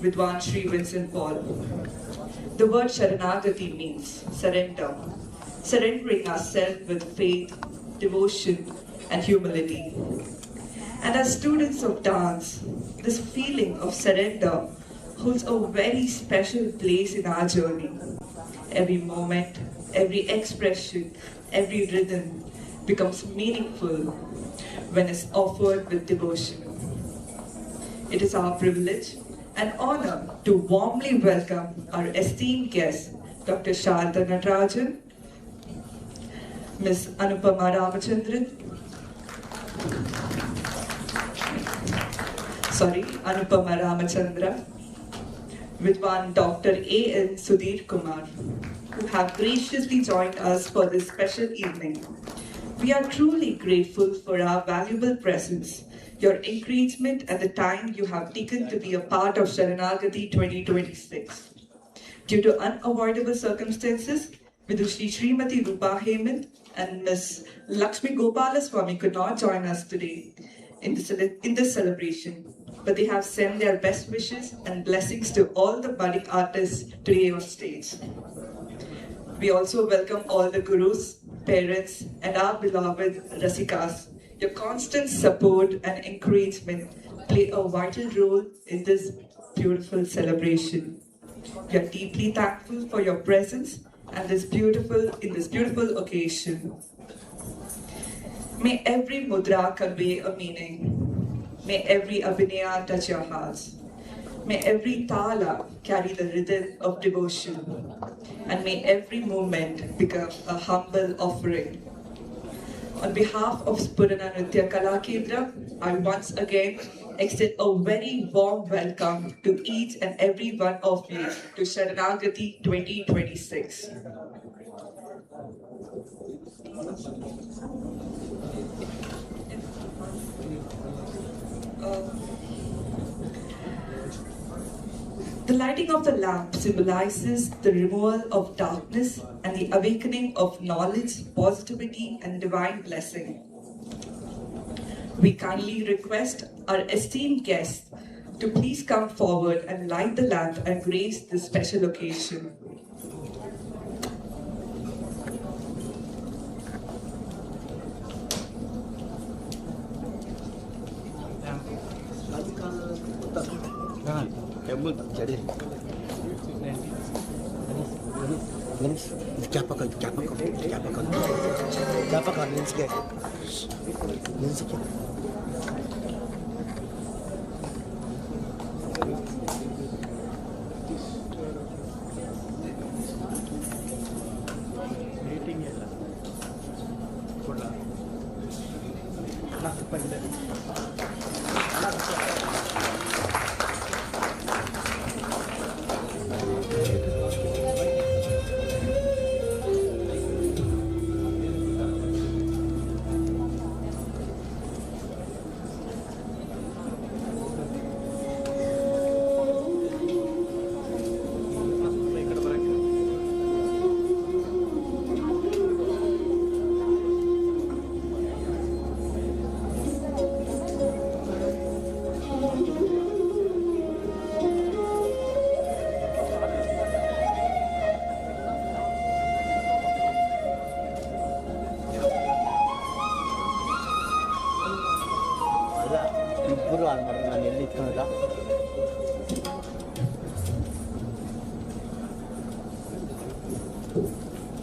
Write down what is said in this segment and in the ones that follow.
Vidwan Sri Vincent Paul. The word Sharanaagathi means surrender, surrendering ourselves with faith, devotion, and humility. And as students of dance, this feeling of surrender holds a very special place in our journey. Every moment, every expression, every rhythm becomes meaningful when it's offered with devotion. It is our privilege and honor to warmly welcome our esteemed guest, Dr. Bharatanatyam, Ms. Ramachandran, Anupama Ramachandra, Vidwan Dr. A.N. Sudhir Kumar, who have graciously joined us for this special evening. We are truly grateful for our valuable presence, your encouragement and the time you have taken to be a part of Sharanaagathi 2026. Due to unavoidable circumstances, Vidushri Srimati Rupa Hemant and Ms. Lakshmi Gopalaswamy could not join us today in this celebration, but they have sent their best wishes and blessings to all the budding artists today on stage. We also welcome all the gurus, parents, and our beloved Rasikas. Your constant support and encouragement play a vital role in this beautiful celebration. We are deeply thankful for your presence and this beautiful occasion. May every mudra convey a meaning. May every abhinaya touch your hearts. May every tala carry the rhythm of devotion. And may every moment become a humble offering. On behalf of Puraranritya Kala Kendra, I once again extend a very warm welcome to each and every one of you to Sharanaagathi 2026. The lighting of the lamp symbolizes the removal of darkness and the awakening of knowledge, positivity, and divine blessing. We kindly request our esteemed guests to please come forward and light the lamp and grace this special occasion.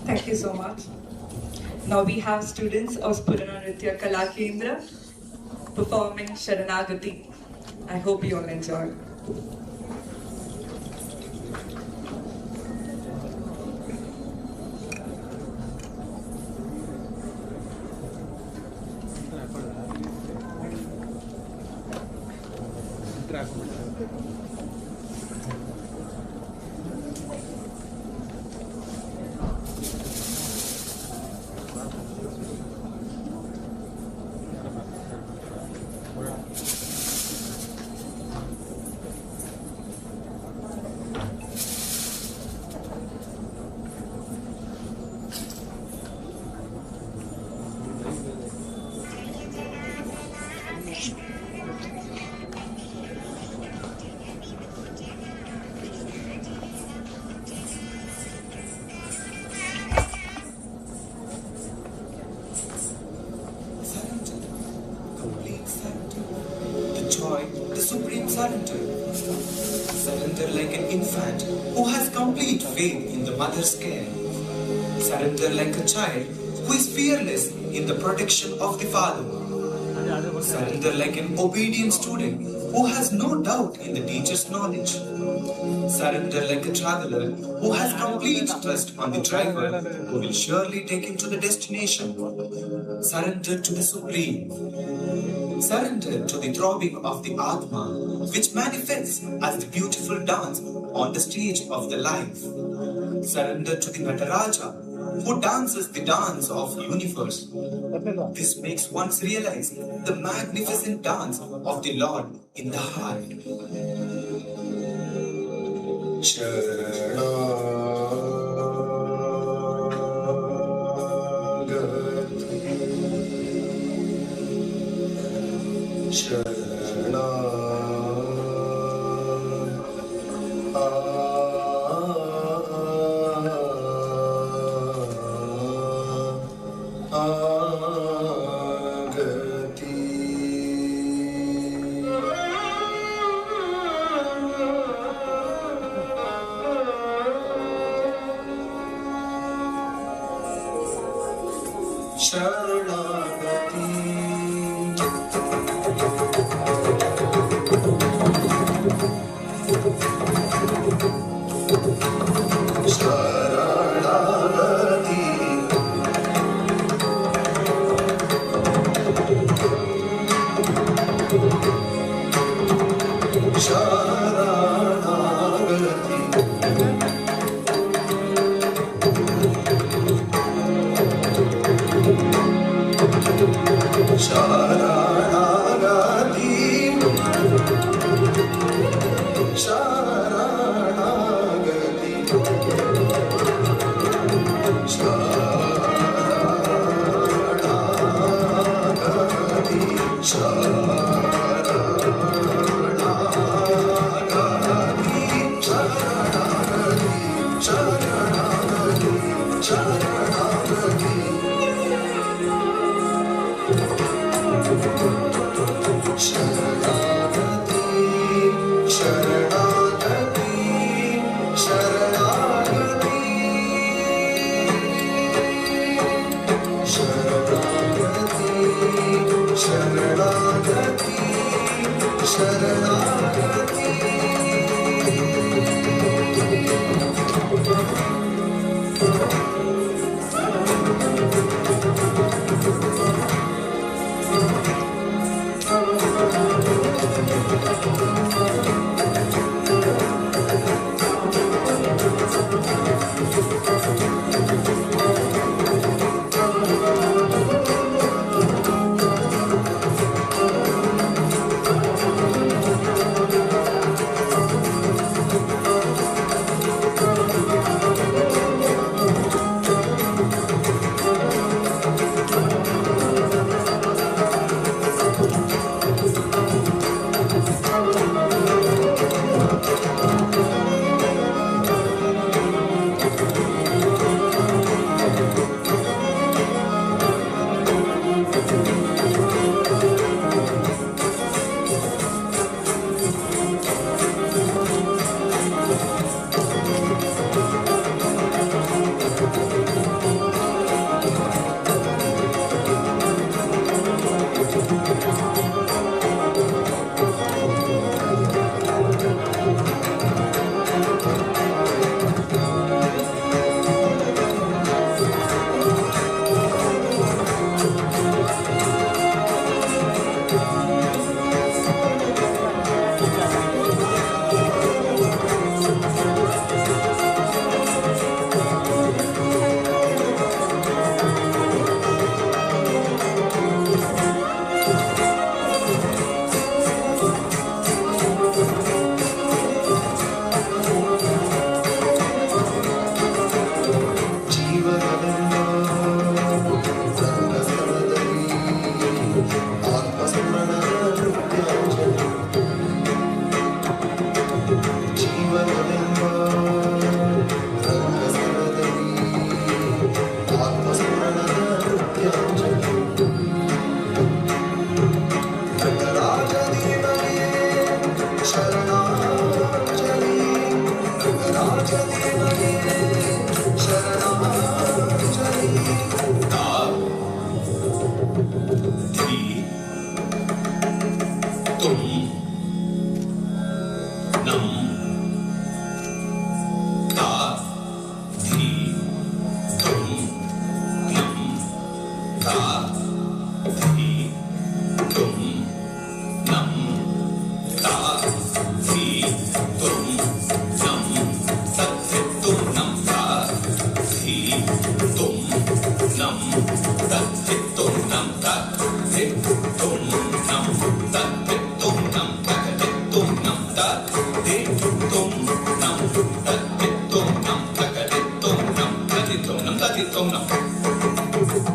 Thank you so much. Now we have students of Puraranritya Kala Kendra performing Sharanaagathi. I hope you all enjoy. complete faith in the mother's care. Surrender like a child who is fearless in the protection of the father. Surrender like an obedient student who has no doubt in the teacher's knowledge. Surrender like a traveler who has complete trust on the driver who will surely take him to the destination. Surrender to the Supreme. Surrender to the throbbing of the Atma, which manifests as the beautiful dance on the stage of the life. Surrender to the Nataraja, who dances the dance of universe. This makes one realize the magnificent dance of the Lord in the heart.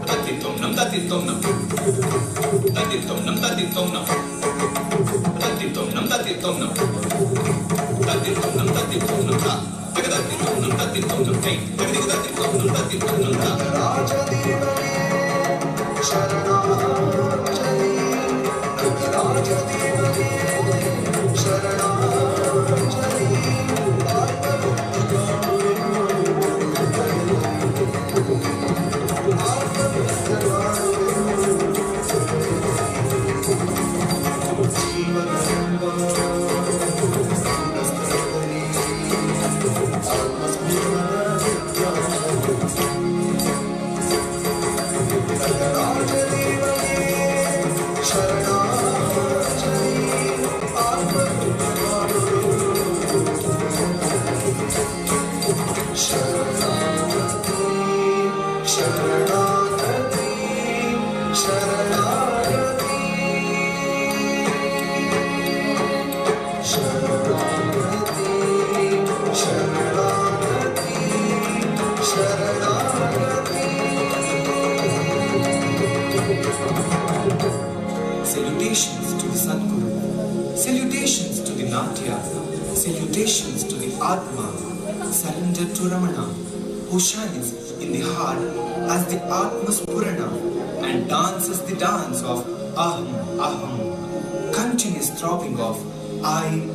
Tatitomnam, tatitomnam. Tatitomnam, tatitomnam. Tatitomnam, tatitomnam. Tatitomnam, tatitomnam. Tatitomnam, tatitomnam. Hey, tatitomnam, tatitomnam. Rajadevane, Sharanaagathi. Rajadevane, Sharanaagathi. Salutations to the Sadguru, salutations to the Natya, salutations to the Atma, surrendered to Ramana, who shines in the heart as the Atma Spurana and dances the dance of Aham, Aham, continuous throbbing of I.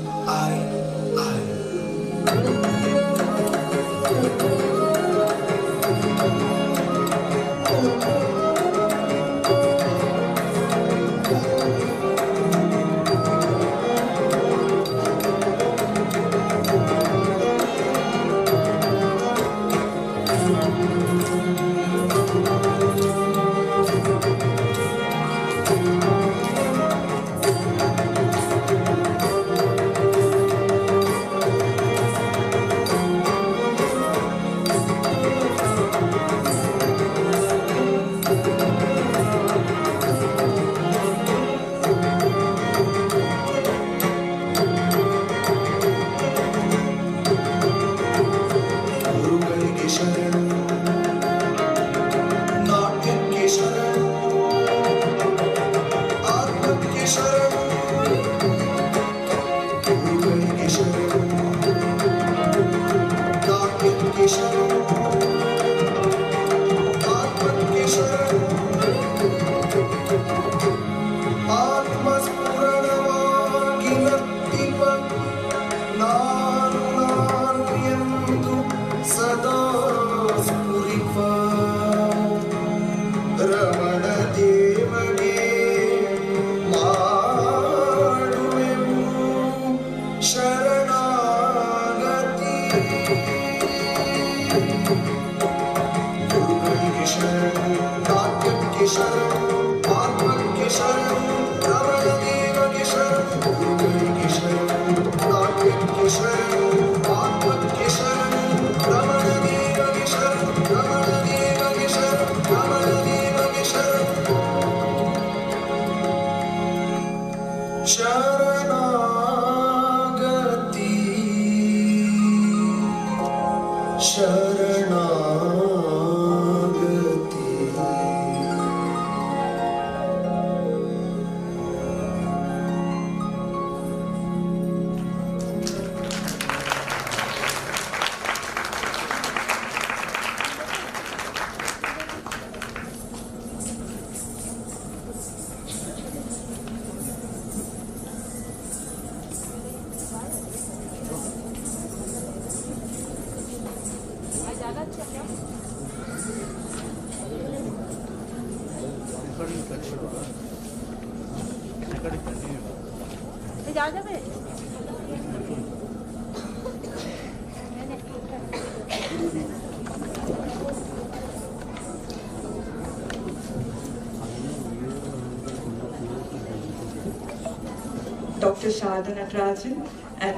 Dr. Bharatanatyam and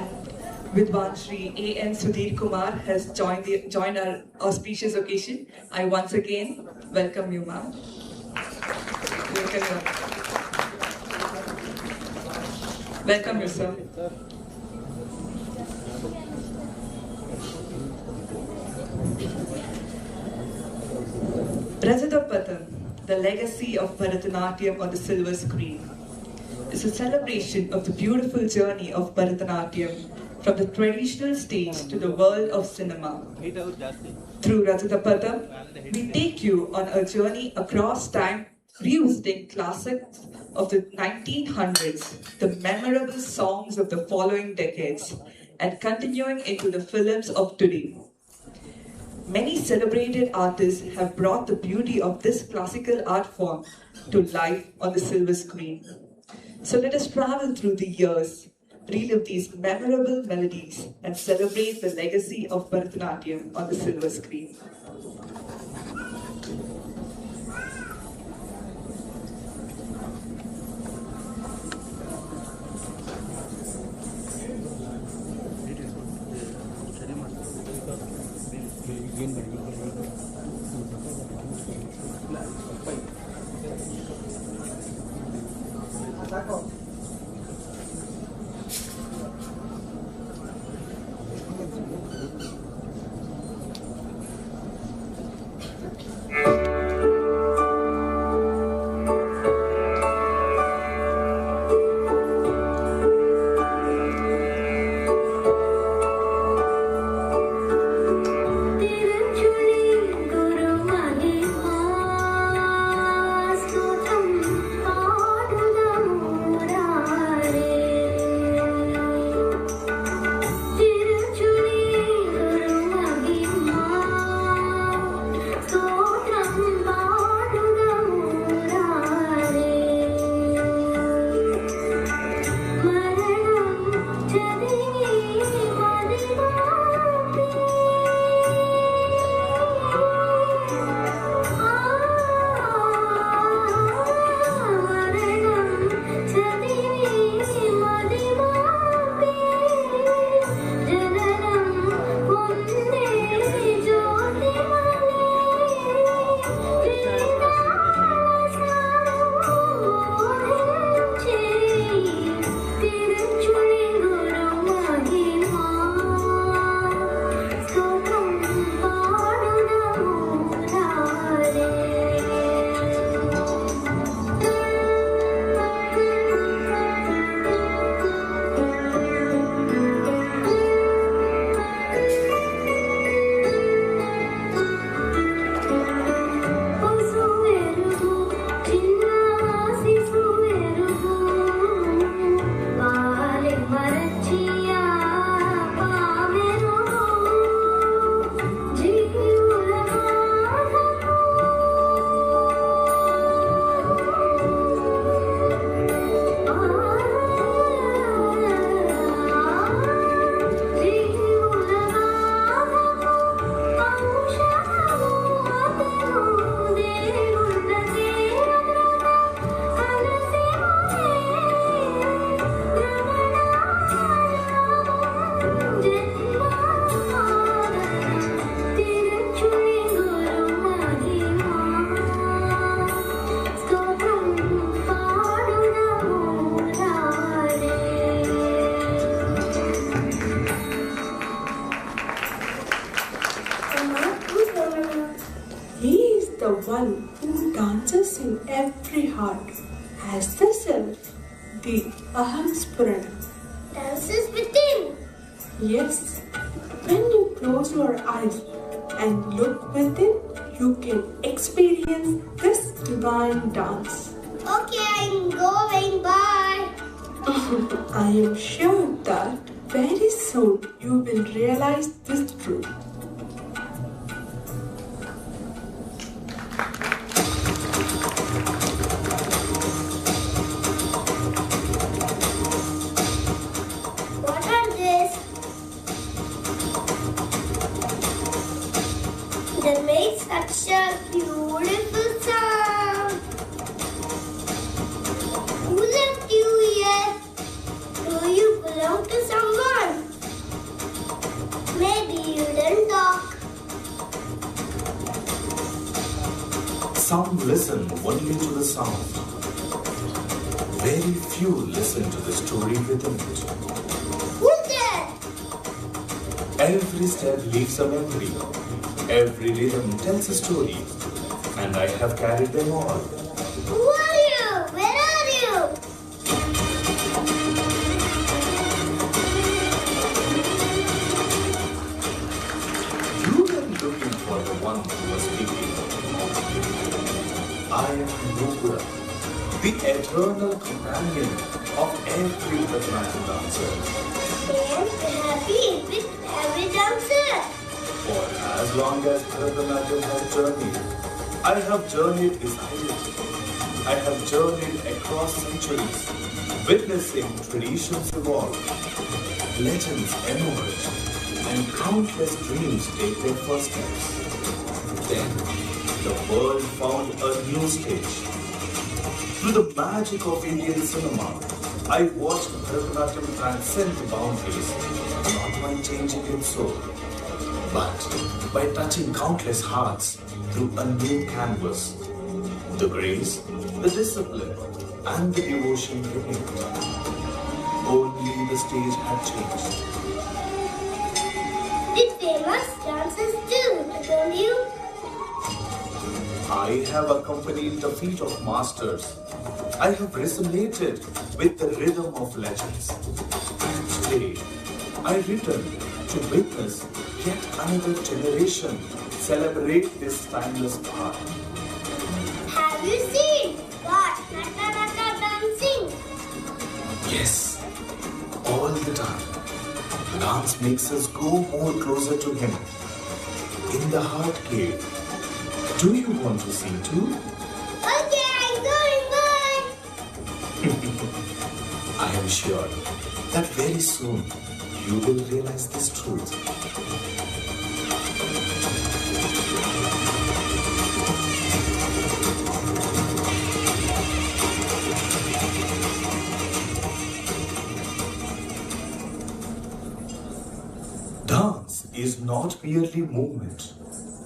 Vidwan Shri A.N. Sudhir Kumar has joined our auspicious occasion. I once again welcome you, ma'am. Welcome you, sir. Rajatapatam, the legacy of Bharatanatyam on the silver screen, is a celebration of the beautiful journey of Bharatanatyam from the traditional stage to the world of cinema. Through Rajatapatam, we take you on a journey across time, revisiting classics of the 1900s, the memorable songs of the following decades, and continuing into the films of today. Many celebrated artists have brought the beauty of this classical art form to life on the silver screen. So let us travel through the years, relive these memorable melodies, and celebrate the legacy of Bharatanatyam on the silver screen. one who dances in every heart, has the self, the Aham Spurana. Dances within. Yes, when you close your eyes and look within, you can experience this divine dance. Okay, I'm going. Bye. I am sure that very soon you will realize this truth. What are these? They make such a beautiful sound. Who left you here? Do you belong to someone? Maybe you didn't talk. Some listen only to the sound. Very few listen to the story within it. Who's there? Every step leaves a memory. Every rhythm tells a story. and I have carried them all. Who are you? Where are you? You were looking for the one who was speaking. I am Nupura, the eternal companion of every Bharatanatyam dancer. And happy with every dancer. For as long as Bharatanatyam has journeyed, I have journeyed beside it. I have journeyed across centuries, witnessing traditions evolve, legends emerge, and countless dreams take their first steps. Then, the world found a new stage. Through the magic of Indian cinema, I watched Bharatanatyam transcend the boundaries, not by changing its soul, but by touching countless hearts through a new canvas. The grace, the discipline, and the devotion remained. Only the stage had changed. Did famous dancers still attend you? I have accompanied the feet of masters. I have resonated with the rhythm of legends. And today, I return to witness yet another generation celebrate this timeless art. Have you seen God dancing? Yes, all the time. Dance makes us go more closer to Him. In the heart cave. Do you want to see too? Okay, going. I am sure that very soon you will realize this truth. Dance is not merely movement.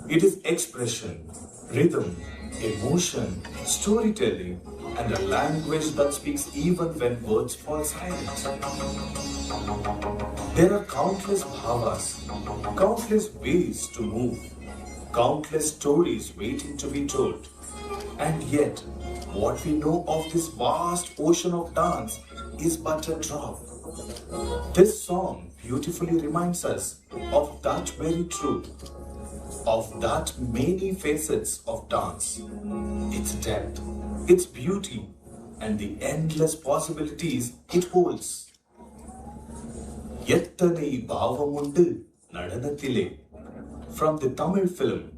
It is expression, rhythm, emotion, storytelling, and a language that speaks even when words fall silent. There are countless bhavas, countless ways to move, countless stories waiting to be told. And yet, what we know of this vast ocean of dance is but a drop. This song beautifully reminds us of that very truth, of that many facets of dance, its depth, its beauty, and the endless possibilities it holds. Yettanai Bhavamundu Nadanathile, from the Tamil film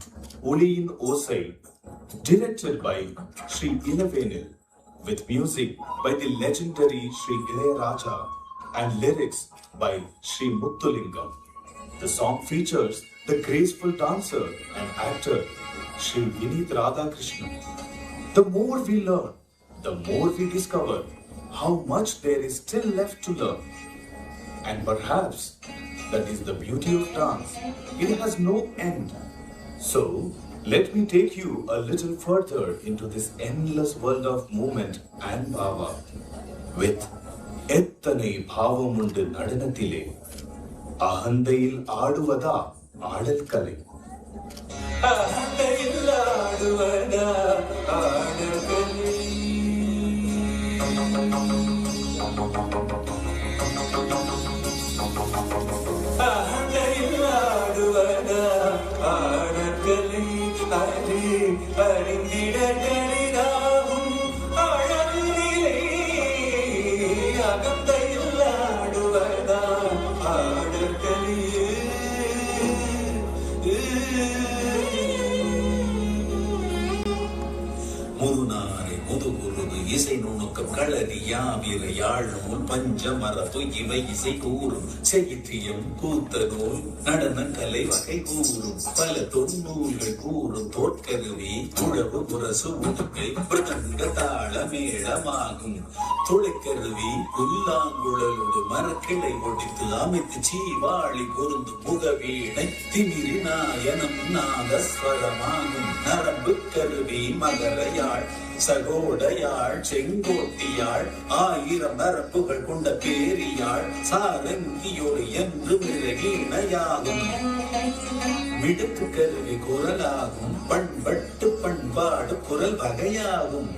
Oliyin Osai, directed by Sri Ilavenil, with music by the legendary Sri Illaiyaraja and lyrics by Sri Muttulingam. The song features the graceful dancer and actor Sri Vineet Radhakrishnan. The more we learn, the more we discover how much there is still left to learn. And perhaps that is the beauty of dance. It has no end. So, let me take you a little further into this endless world of movement and bhava with Ettanai Bhavamundu Nadanathile, Ahandayil Aduvada Adal Kale. Ahandayil Aduvada Adal Kale. Ahandayil Aduvada Adal Kale. Arindida Karidahum Adalile Ahandayil Aduvada Adal Kale. முதுநாரை முதுகுருது இசை நுணுக்கம் களரி யாவிர யாழமுல் பஞ்சமரத்து இவை இசை கூறும் செய்தியம் கூத்த நூல் நடன கலை வகை கூறும் பல தொன்னூல்கள் கூறும் தோற்கருவி துழவு முரசு உடுக்கை பிரதங்க தாள மேளமாகும் துளைக்கருவி புல்லாங்குழலோடு மரக்கிளை ஒடித்து அமைத்து சீவாழி பொருந்து முகவீணை திமிரி நாயனம் நாதஸ்வரமாகும் நரம்பு கருவி மகரையாள் சகோடையாள் செங்கோட்டியாள் ஆயிரம் நரம்புகள் கொண்ட பேரியாள் சாரங்கியோடு என்று மிருகிணையாகும் மிடுக்கு கருவி குரலாகும் பண்பட்டு பண்பாடு குரல் வகையாகும்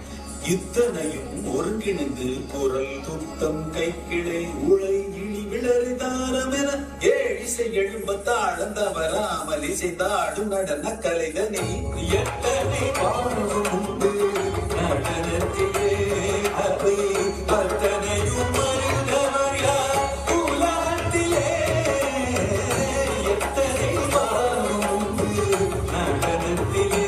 இத்தனையும் ஒருங்கிணைந்து குரல் துத்தம் கைக்கிளை உளை இழி விளறி தாரம் என ஏழிசை எழும்பத்தாழம் தவறாமல் இசைந்தாடும் நடன கலைதனே எத்தனை பாடும் உண்டு நடனத்திலே அவை அத்தனையும் அறிந்தவரா உலகத்திலே எத்தனை பாடும் உண்டு நடனத்திலே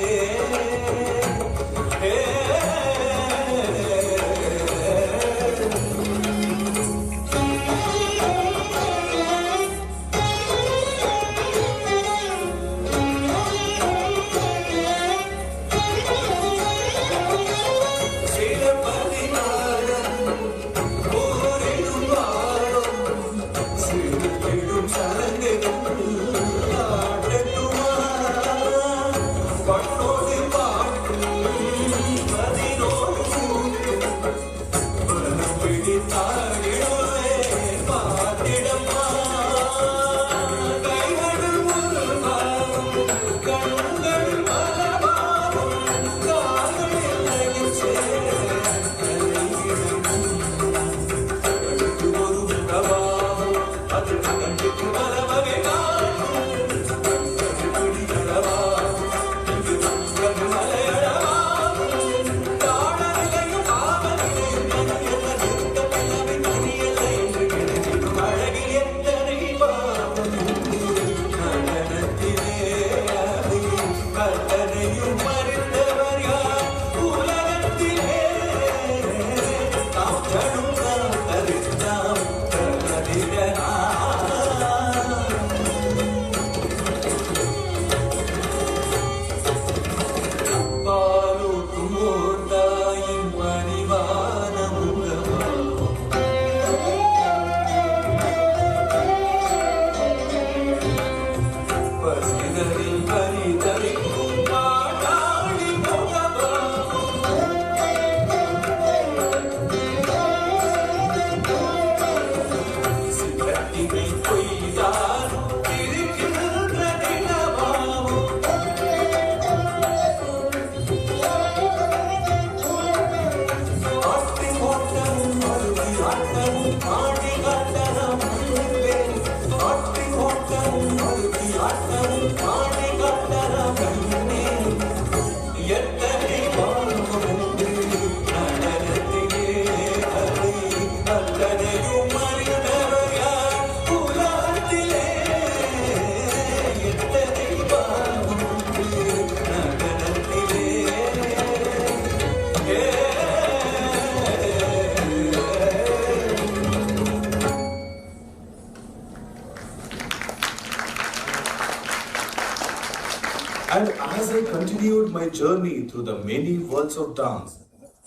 And as I continued my journey through the many worlds of dance,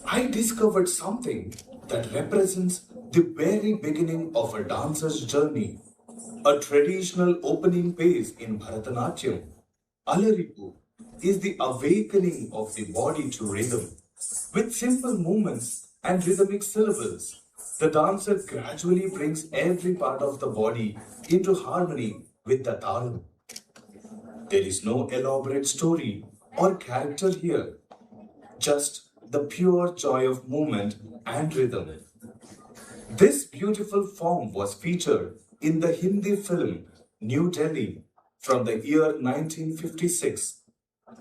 I discovered something that represents the very beginning of a dancer's journey. A traditional opening pace in Bharatanatyam, Alarippu, is the awakening of the body to rhythm. With simple movements and rhythmic syllables, the dancer gradually brings every part of the body into harmony with the talam. There is no elaborate story or character here, just the pure joy of movement and rhythm. This beautiful form was featured in the Hindi film New Delhi from the year 1956,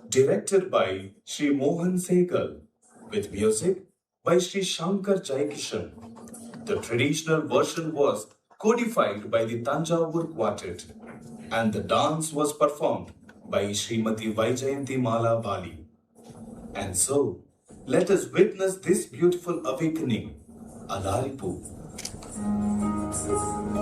directed by Sri Mohan Sehgal, with music by Sri Shankar Jaikishan. The traditional version was codified by the Tanjavur Quartet, and the dance was performed by Smt Vyjayanthimala Bali. And so, let us witness this beautiful awakening, Alarippu. Thank you.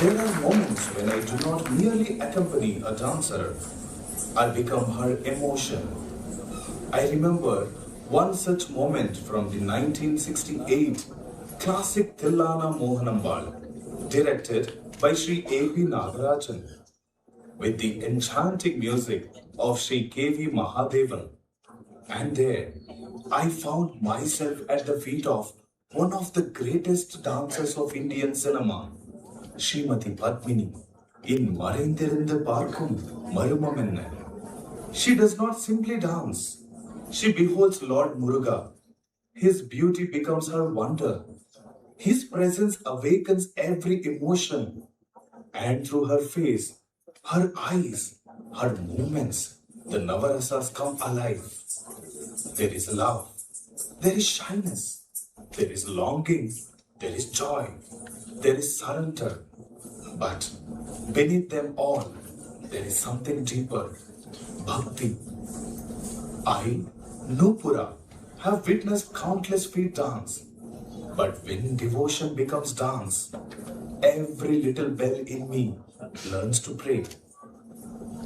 There are moments when I do not merely accompany a dancer, I become her emotion. I remember one such moment from the 1968 classic Thillana Mohanambal, directed by Sri A.P Nagarajan, with the enchanting music of Sri K.V Mahadevan. And there, I found myself at the feet of one of the greatest dancers of Indian cinema, Smt Padmini, in Maraindirundu Paarkum, Marumamenna. She does not simply dance. She beholds Lord Muruga. His beauty becomes her wonder. His presence awakens every emotion. And through her face, her eyes, her movements, the Navarasas come alive. There is love. There is shyness. There is longing. There is joy. There is surrender. But beneath them all, there is something deeper. Bhakti. I, Nupura, have witnessed countless feet dance. But when devotion becomes dance, every little bell in me learns to pray.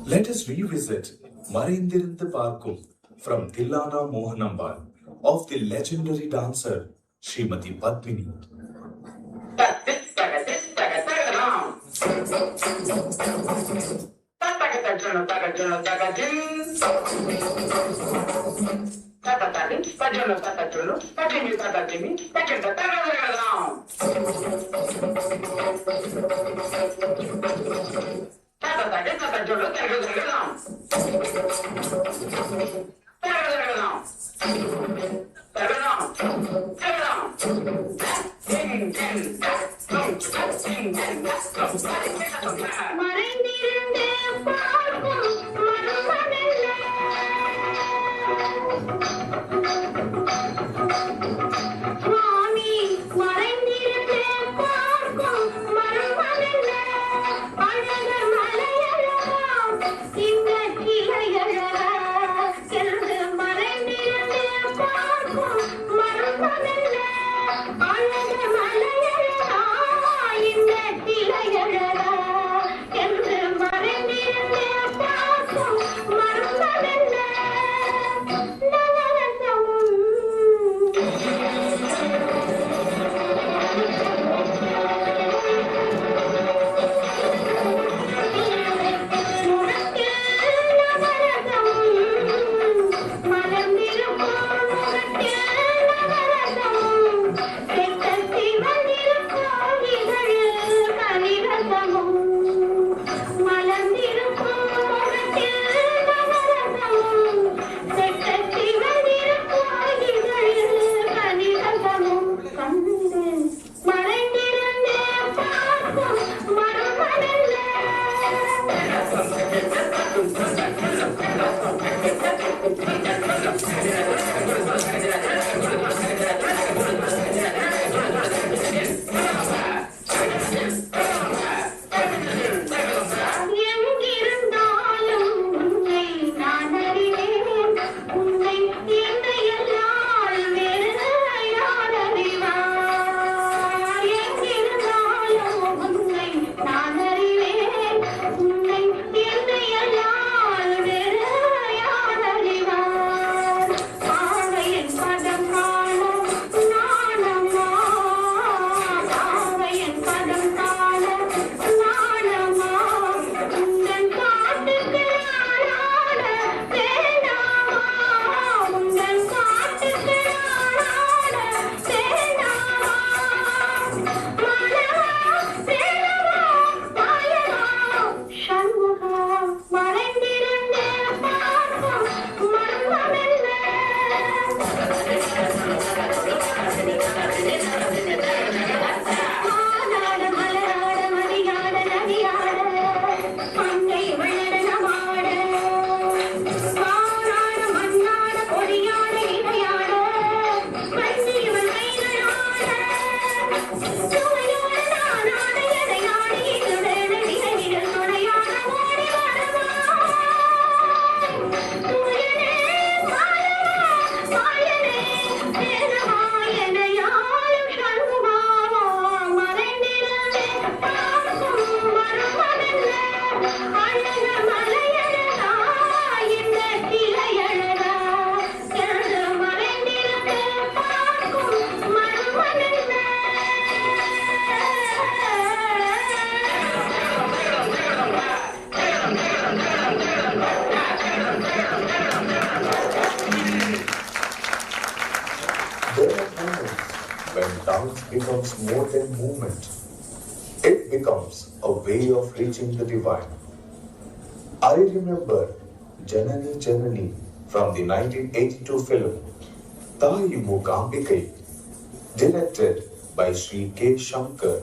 Let us revisit Maraindirundu Paarkum from Thillana Mohanambal of the legendary dancer Smt Padmini. Thank you. Becomes more than movement. It becomes a way of reaching the divine. I remember Janani Janani from the 1982 film Thaai Mookambiksi, directed by Sri K.Shankar,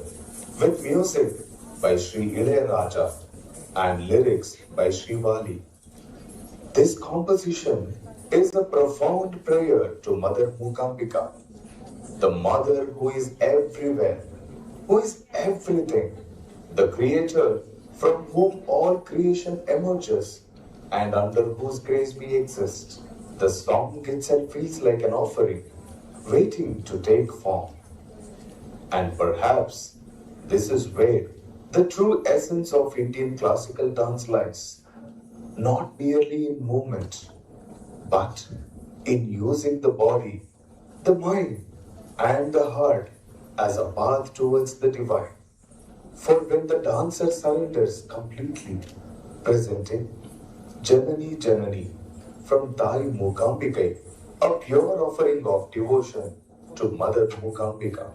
with music by Sri Illaiyaraja and lyrics by Sri Vaali. This composition is a profound prayer to Mother Mookambika, the mother who is everywhere, who is everything, the creator from whom all creation emerges and under whose grace we exist. The song itself feels like an offering, waiting to take form. And perhaps this is where the true essence of Indian classical dance lies, not merely in movement, but in using the body, the mind, and the heart as a path towards the divine. For when the dancer surrenders completely, presenting Janani Janani from Thaai Mookambiksi, a pure offering of devotion to Mother Mookambika.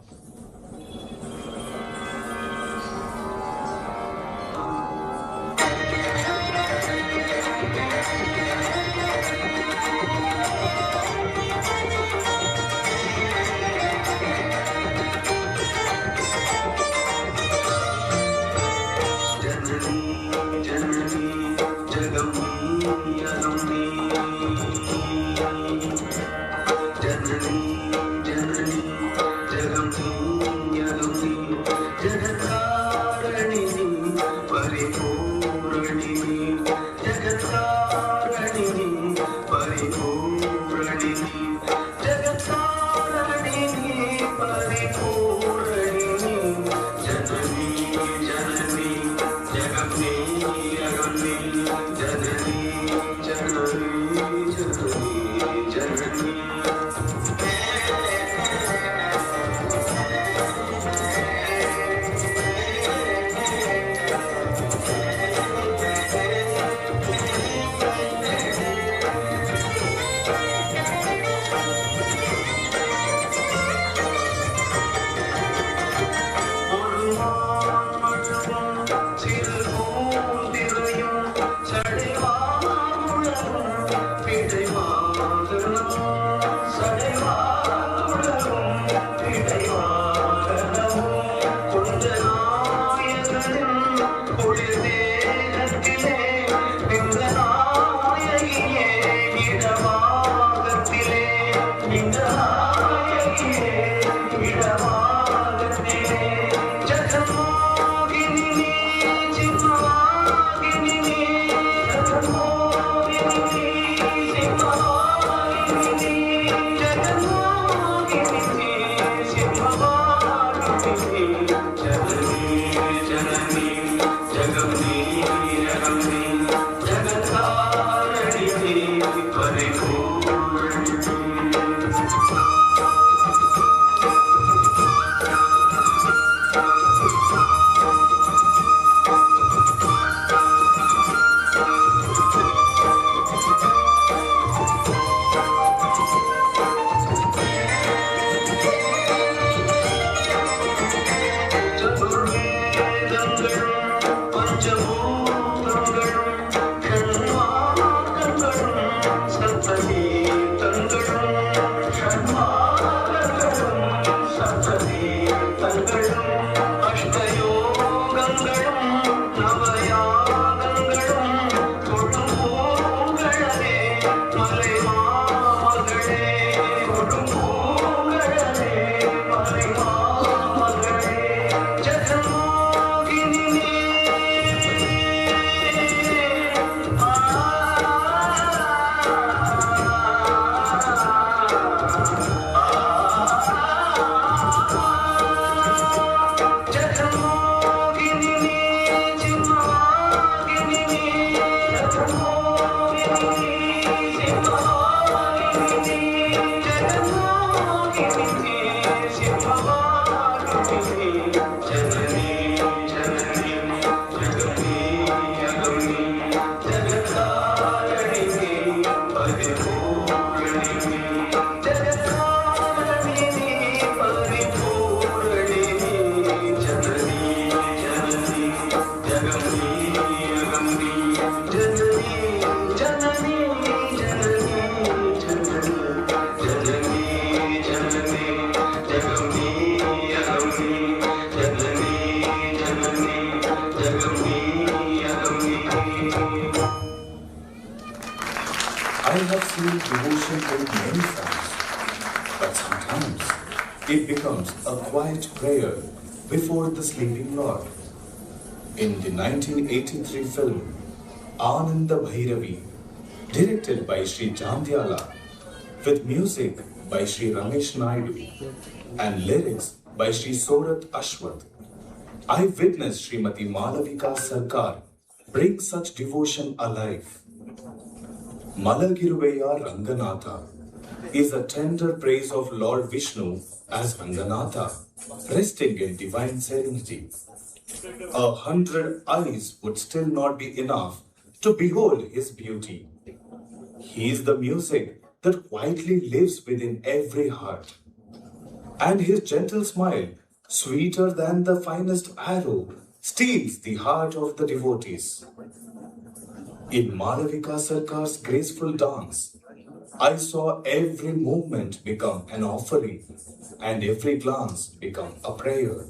Janani, Jagamni, Jagamni, Jagatharani, Paripurni. I have seen devotion take many forms, but sometimes it becomes a quiet prayer before the sleeping Lord. In the 1983 film Aananda Bhairavi, directed by Sri Jadhyaala, with music by Sri Ramesh Naidu and lyrics by Sri Sorat Ashwath, I witnessed Smt Maalavika Sarkar bring such devotion alive. Malagiruveya Ranganatha is a tender praise of Lord Vishnu as Ranganatha, resting in divine serenity. 100 eyes would still not be enough to behold his beauty. He is the music that quietly lives within every heart. And his gentle smile, sweeter than the finest arrow, steals the heart of the devotees. In Maalavika Sarkar's graceful dance, I saw every movement become an offering and every glance become a prayer.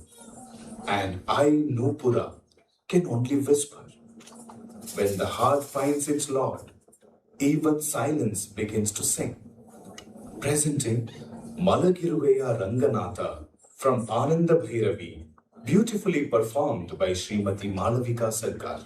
And I, Nupura, can only whisper. When the heart finds its Lord, even silence begins to sing. Presenting Malagiruveya Ranganatha from Aananda Bhairavi, beautifully performed by Smt Maalavika Sarkar.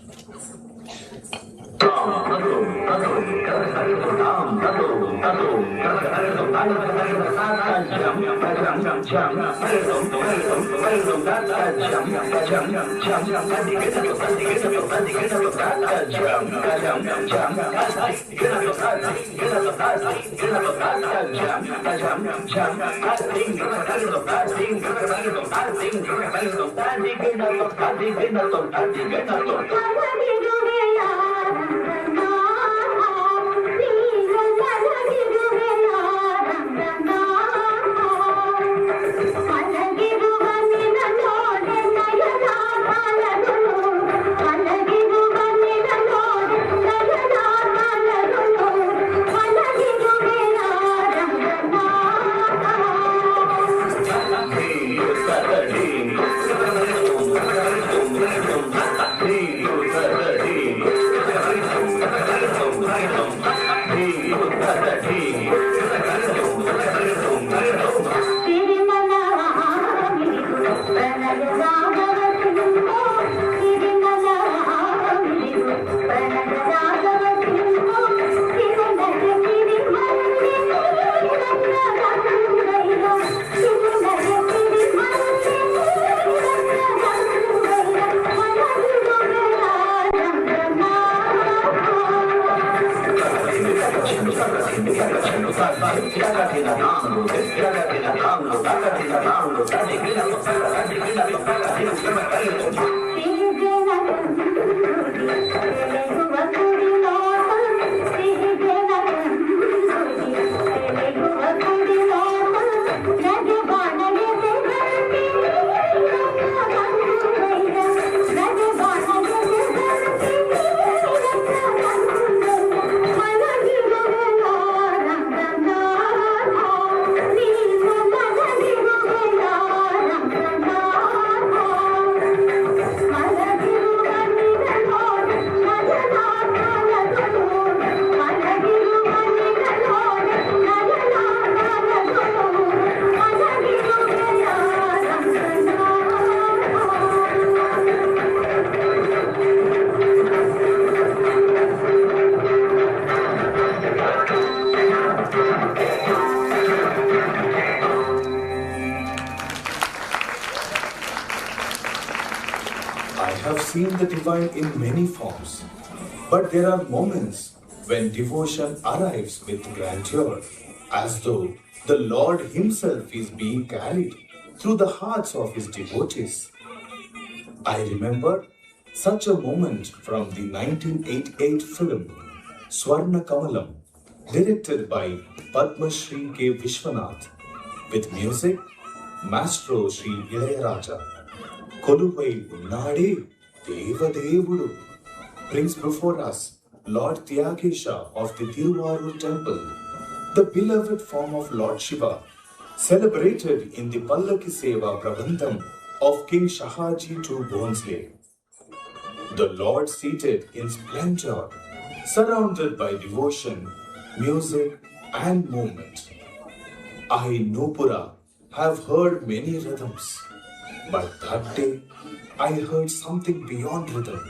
Seen the divine in many forms, but there are moments when devotion arrives with grandeur, as though the Lord Himself is being carried through the hearts of His devotees. I remember such a moment from the 1988 film Swarna Kamalam, directed by Padma Shri K. Vishwanath, with music Maestro Shri Illaiyaraja. Koluvai Unnade Devadevudu brings before us Lord Tyageshwara of the Tiruvarur temple, the beloved form of Lord Shiva, celebrated in the Pallaki Seva Prabandham of King Shahaji to Bhonsle. The Lord seated in splendor, surrounded by devotion, music and movement. I, Nupura, have heard many rhythms, but that day I heard something beyond rhythm,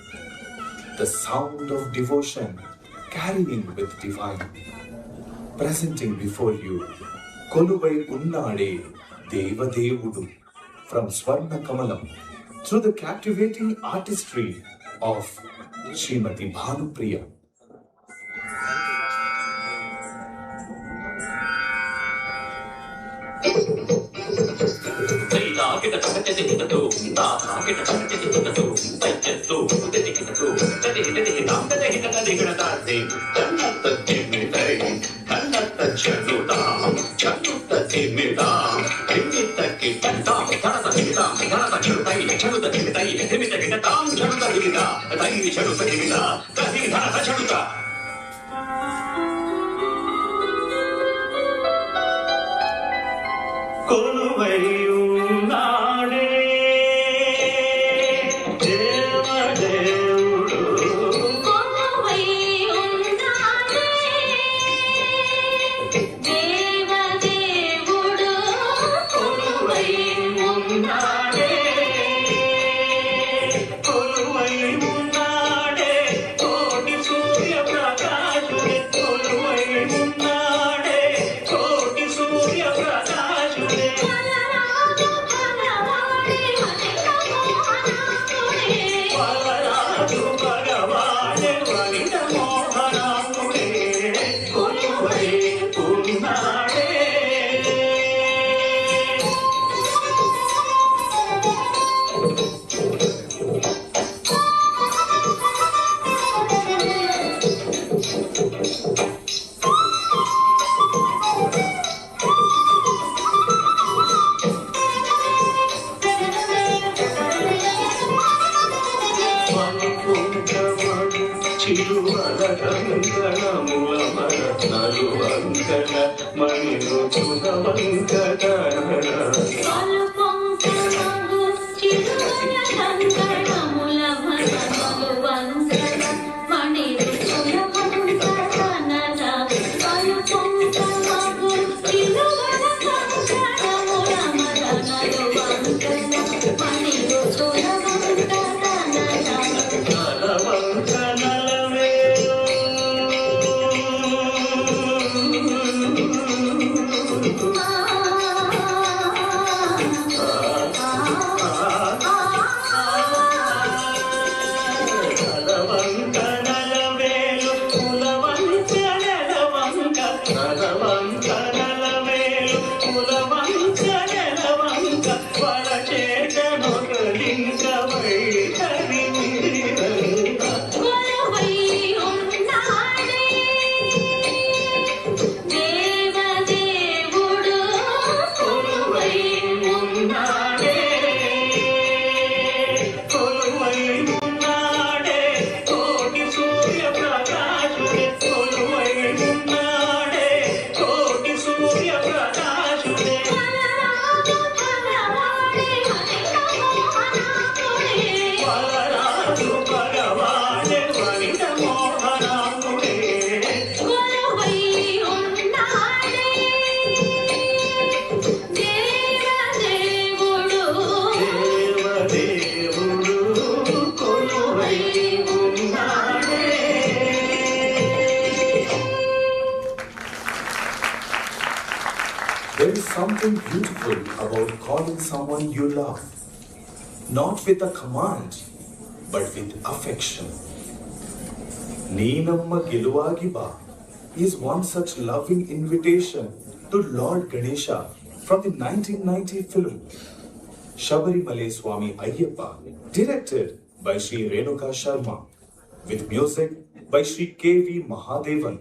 the sound of devotion carrying with divine. Presenting before you, Koluvai Unnade Devadevudu from Swarna Kamalam, through the captivating artistry of Srimati Bhanupriya. something beautiful about calling someone you love, not with a command, but with affection. Neenamma Geluvagi Ba is one such loving invitation to Lord Ganesha from the 1990 film Shabarimale Swami Ayyappa, directed by Sri Renuka Sharma, with music by Sri K.V Mahadevan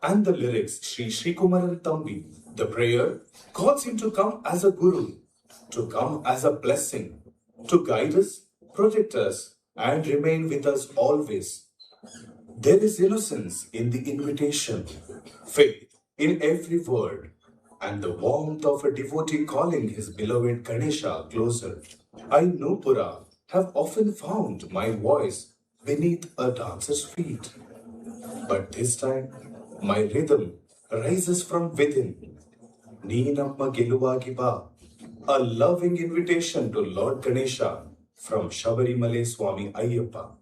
and the lyrics Sri Kumaran Thambi. The prayer calls him to come as a guru, to come as a blessing, to guide us, protect us, and remain with us always. There is innocence in the invitation, faith in every word, and the warmth of a devotee calling his beloved Ganesha closer. I, Nupura, have often found my voice beneath a dancer's feet. But this time, my rhythm rises from within. Neenamma Geluvagi Ba, a loving invitation to Lord Ganesha from Shabarimale Swami Ayyappa.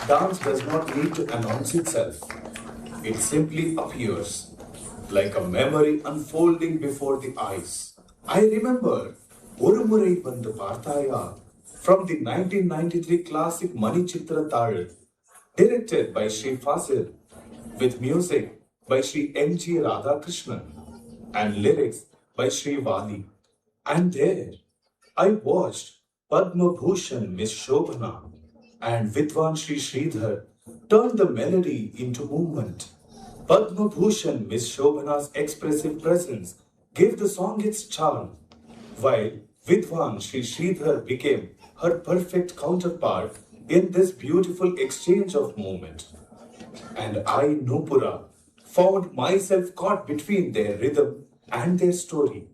Dance does not need to announce itself. It simply appears, like a memory unfolding before the eyes. I remember Oru Murai Vandu Paarthaya from the 1993 classic Manichitra Thai, directed by Sri Fasil, with music by Sri M.G. Radhakrishnan and lyrics by Sri Vaali. And there I watched Padma Bhushan Miss Shobhana and Vidwan Sri Sridhar turn the melody into movement. Padma Bhushan Miss Shobhana's expressive presence gave the song its charm, while Vidwan Sri Sridhar became her perfect counterpart in this beautiful exchange of movement. And I, Nupura, found myself caught between their rhythm and their story.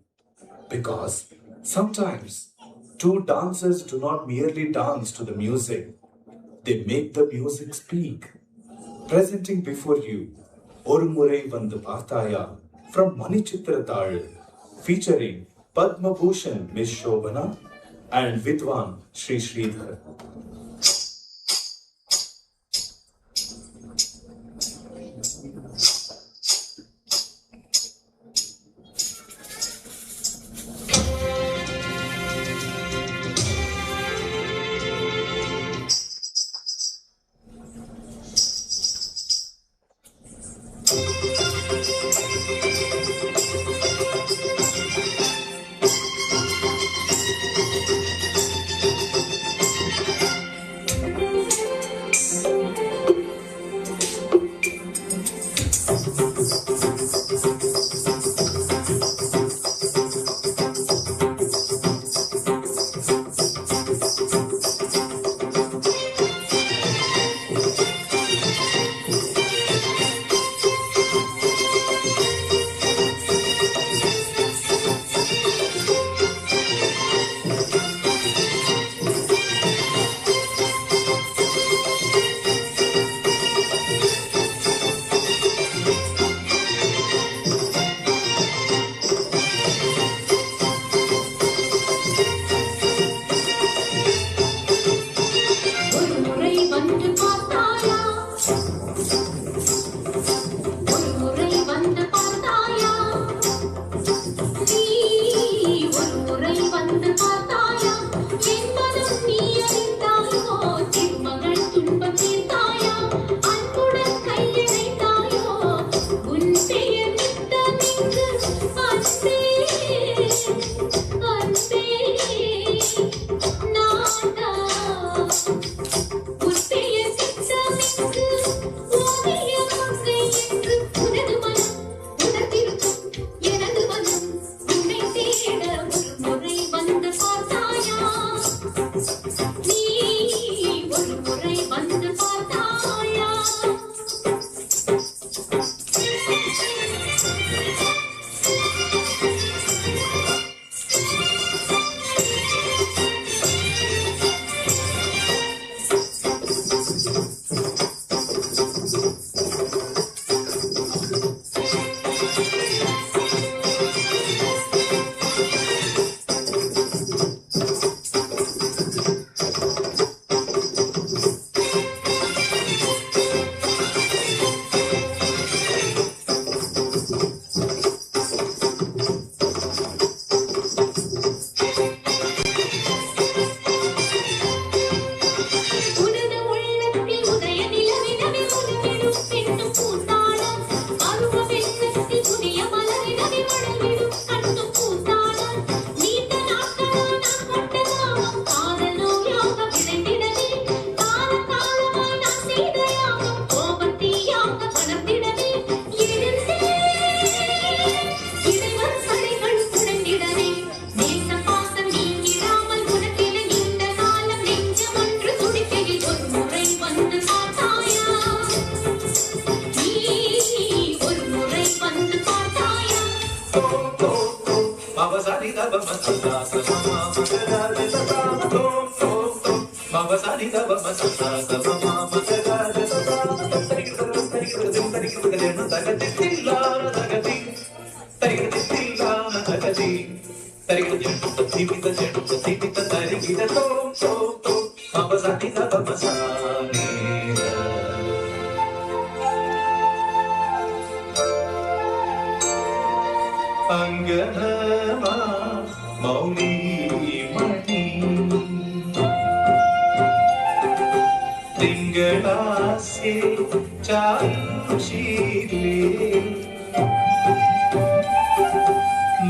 Because sometimes two dancers do not merely dance to the music, they make the music speak. Presenting before you Oru Murai Vandu Paarthaya from Manichitra Thaail, featuring Padma Bhushan Miss Shobhana and Vidwan Sri Sridhar.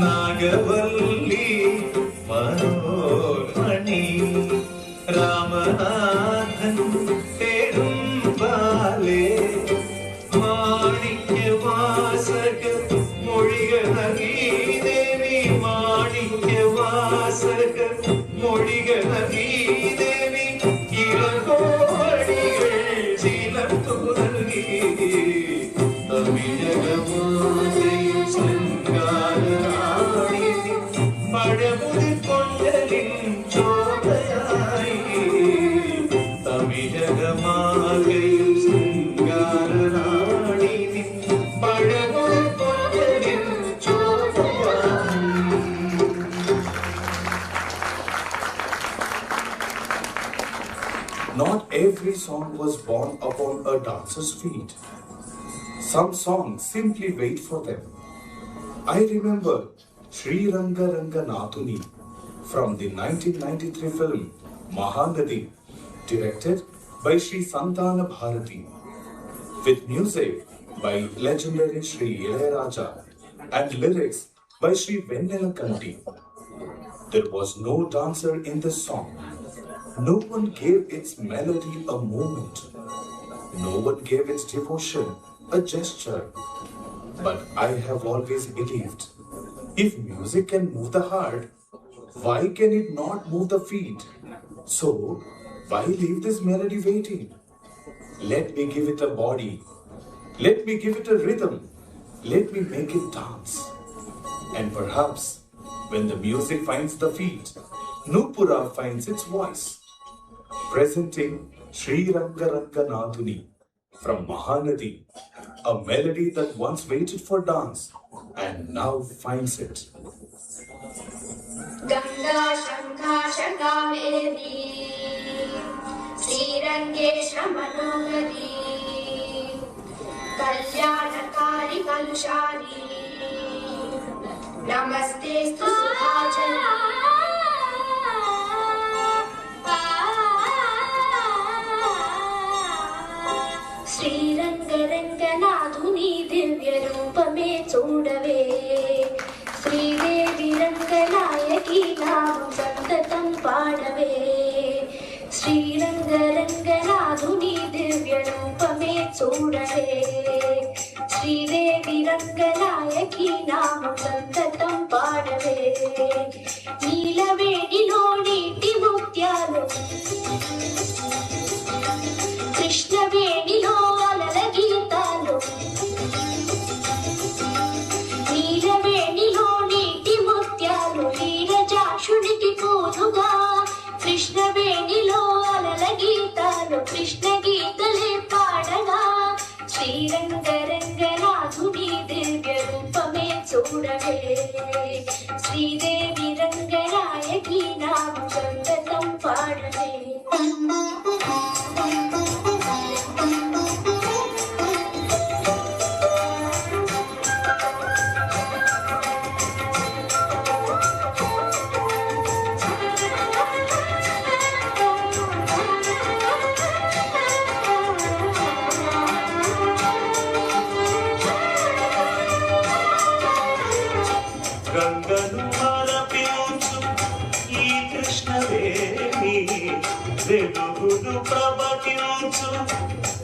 Nagavalli Manonmani Ramanathan പെരുമ്പാലേ മാണിക്യവാസക മൊഴികൾ ദേവി മാണിക്യവാസക മൊഴികൾ ദേവി ഇളകോടികൾ ചിലർത്തു നൽകി തമിഴകമാലയും ശൃംഗാരനാടി പഴമുതിർ കൊണ്ടലിൻ ചോദയായി തമിഴകമാലയും ശൃംഗാരനാടി പഴമുതിർ കൊണ്ടലിൻ ചോദയായി. Not every song was born upon a dancer's feet. Some songs simply wait for them. I remember Sriranga Ranganathuni from the 1993 film Mohanambal, directed by Sri Santana Bharati, with music by legendary Sri Illaiyaraja and lyrics by Sri Vennela Kanti. There was no dancer in this song. No one gave its melody a moment. No one gave its devotion a gesture. But I have always believed, if music can move the heart, why can it not move the feet? So, why leave this melody waiting? Let me give it a body. Let me give it a rhythm. Let me make it dance. And perhaps, when the music finds the feet, Nupura finds its voice. Presenting Sri Ranga Ranganathuni from Mahanadi, a melody that once waited for dance and now finds it. Ganga Shankha Shangamedi Srirangeshra Manogadi Kalyanakari Kalushari Namaste Subhajani శ్రీరంగరంగనాథుని దివ్య రూపమే చూడవే శ్రీదేవి రంగనాయకి నామం సంతతం పాడవే శ్రీరంగరంగనాథుని దివ్య రూపమే చూడవే శ్రీదేవి రంగనాయకి నామం సంతతం పాడవే నీలవేణిలో నీటి ముత్యాలు కృష్ణవేణిలో అలల గీతాలు నీలవేణిలో నీటి ముత్యాలు నీరజాక్షుడికి పూలుగా కృష్ణవేణిలో అలల గీతాలు కృష్ణ గీతలే పాడగా శ్రీరంగరంగనాథుని దివ్య రూపమే చూడవే శ్రీదేవి రంగనాయకి నామం సంతతం పాడవే గంగను మరపించు ఈ కృష్ణవేణి వెలుగును ప్రభటించు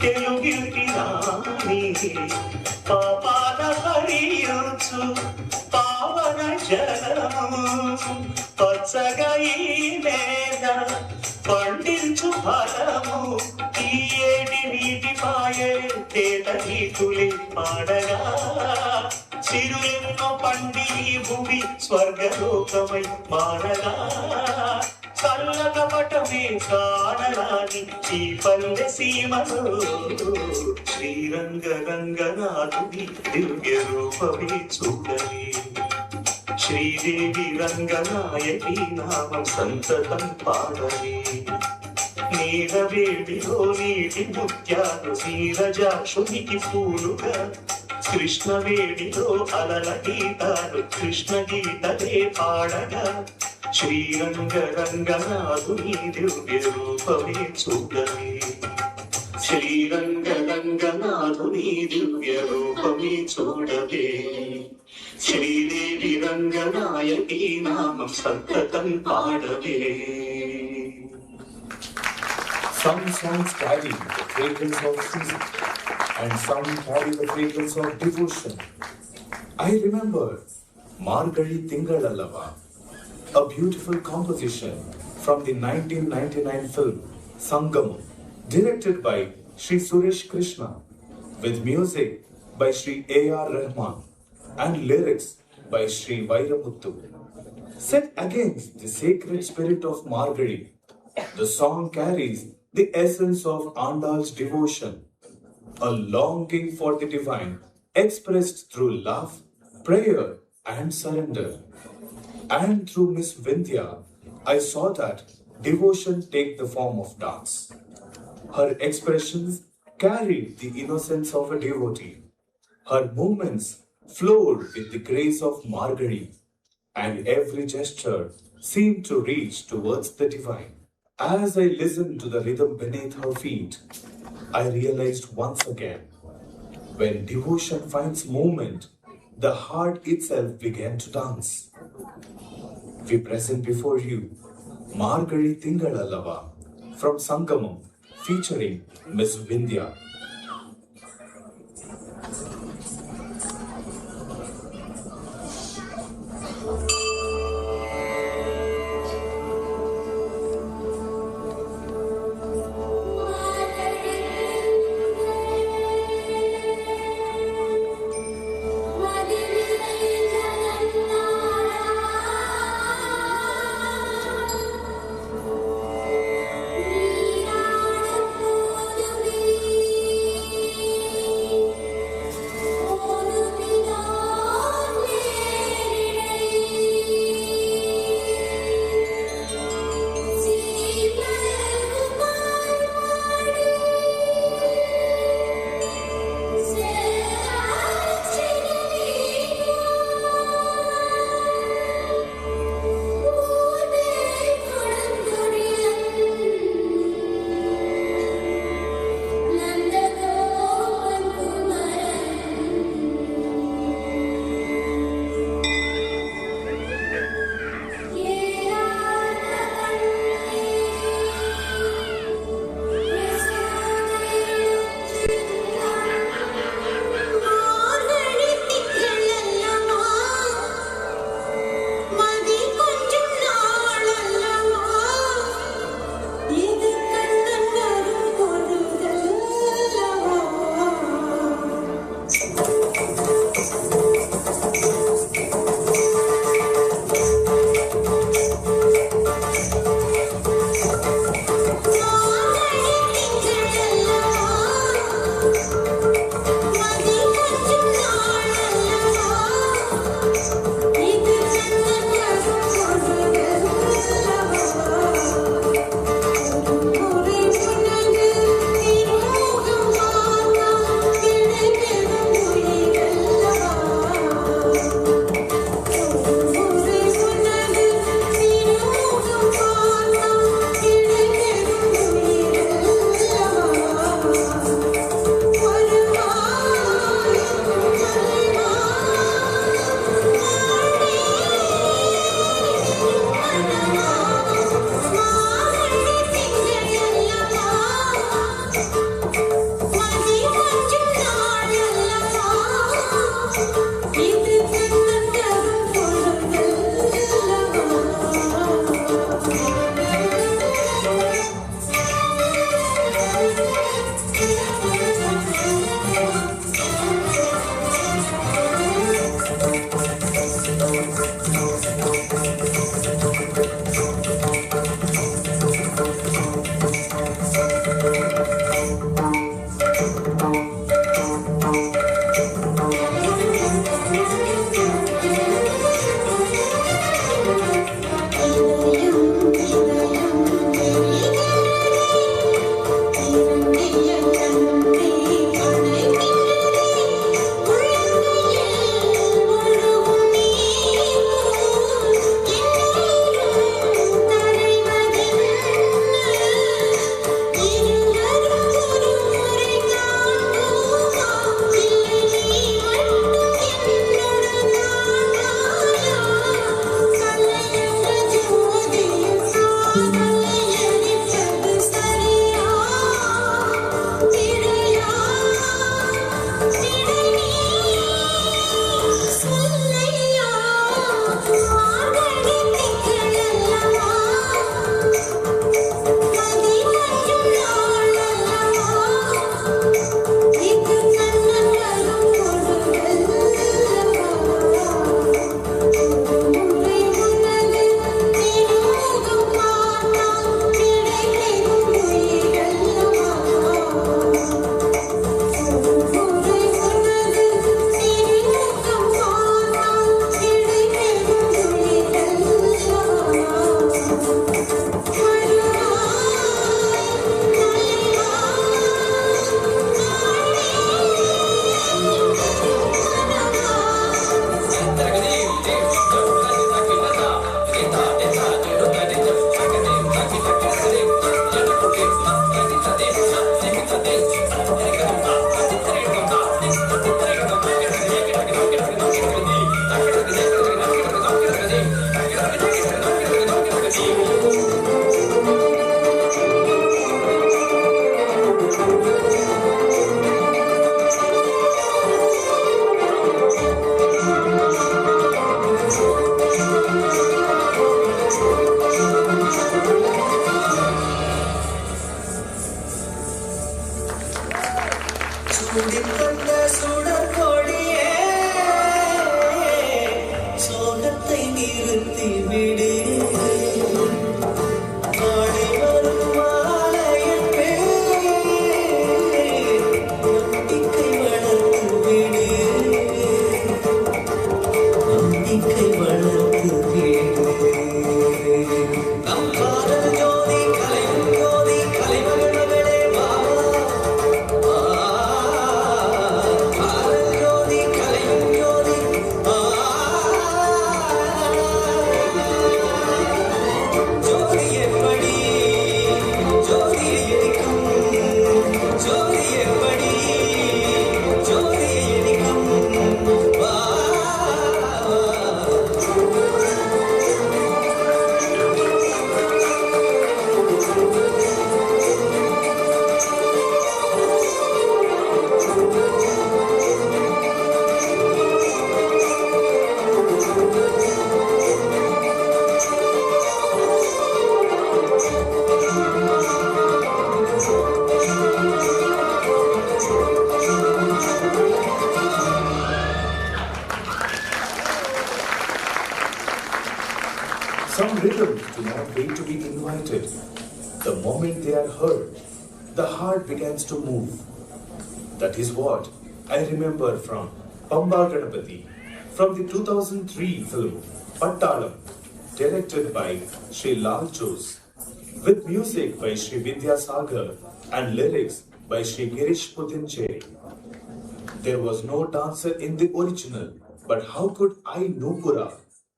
తెలుగిటి రాణి పాపాల హరించు పావన జలము పచ్చగా ఈ నేల పండించు ఫలము ఈ ఏటి నీటి పాయే తేట నీతులే పాడగా చిరులెన్నో పండి ఈ భూమి స్వర్గలోకమై మారగా కల్లకపటమే కానరాని ఈ పల్లె సీమలో శ్రీరంగరంగనాథుని దివ్య రూపమే చూడవే శ్రీదేవి రంగనాయకి నామం సంతతం పాడవే నీలవేణిలో నీటి ముత్యాలు నీరజాక్షునికి పూలుగా కృష్ణవేణిలో అలల గీతాలు కృష్ణ గీతలే పాడగా శ్రీరంగరంగనాథుని దివ్య రూపమే చూడవే శ్రీరంగరంగనాథుని దివ్య రూపమే చూడవే శ్రీదేవి രംഗനായകി നാമം സന്തതം പാടവേ. Some songs carry the fragrance of season, and some carry the fragrance of devotion. I remember Margazhi Tingalalava, a beautiful composition from the 1999 film Sangamam, directed by Sri Suresh Krishna, with music by Sri A.R. Rahman and lyrics by Sri Vairamuthu. Set against the sacred spirit of Margazhi, the song carries the essence of Andal's devotion, a longing for the divine expressed through love, prayer and surrender. And through Miss Vindhya, I saw that devotion take the form of dance. Her expressions carried the innocence of a devotee. Her movements flowed with the grace of Margazhi, and every gesture seemed to reach towards the divine. As I listened to the rhythm beneath her feet, I realized once again, when devotion finds movement, the heart itself began to dance. We present before you Margazhi Tingalalava from Sangamam, featuring Miss Vindhya. சுடிக்கொண்ட சுடற்கொடியே சோகத்தை நிறுத்தி விடு ஆடி வரும் மாலையன்பே நம்பிக்கை வளர்த்து விடு நம்பிக்கை வளர்த்து விடு நம் காதல் ஜோதி கலையும் ஜோதி கலைமகளே Some rhythms do not wait to be invited. The moment they are heard, the heart begins to move. That is what I remember from Pamba Ganapati, from the 2003 film Pattalam, directed by Sri Lal Jose, with music by Sri Vidyasagar and lyrics by Sri Girish Putincheri. There was no dancer in the original, but how could I, Nupura,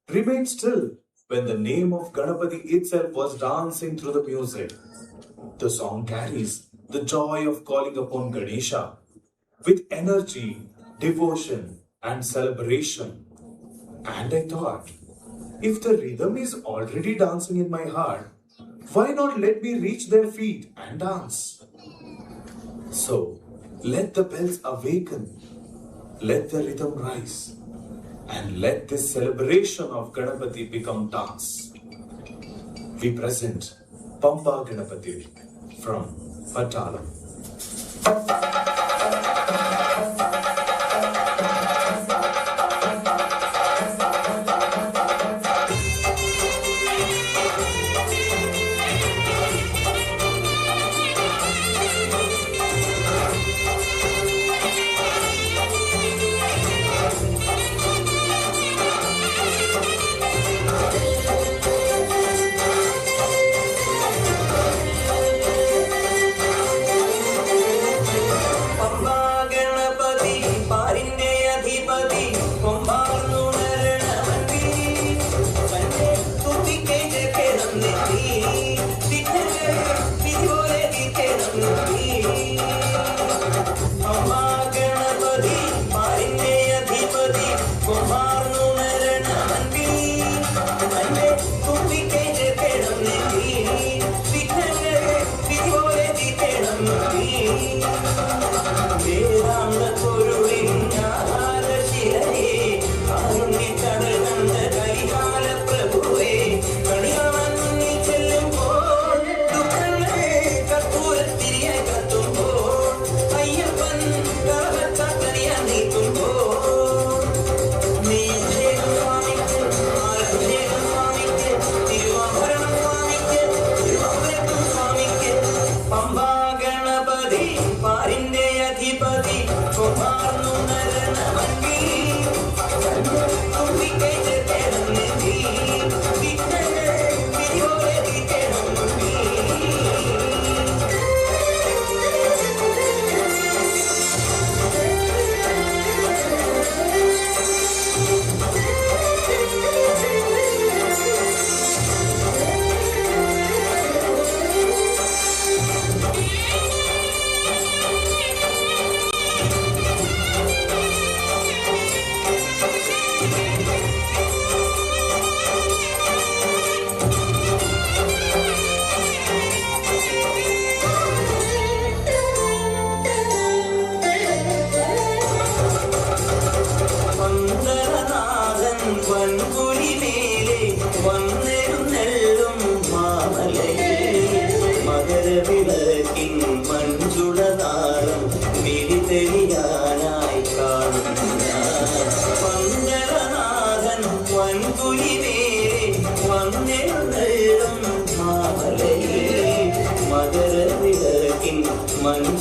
remain still when the name of Ganapati itself was dancing through the music? The song carries the joy of calling upon Ganesha with energy, devotion and celebration. And I thought, if the rhythm is already dancing in my heart, why not let me reach their feet and dance? So, let the bells awaken, let the rhythm rise, and let this celebration of Ganapati become dance. We present Pamba Ganapati from Pattalam.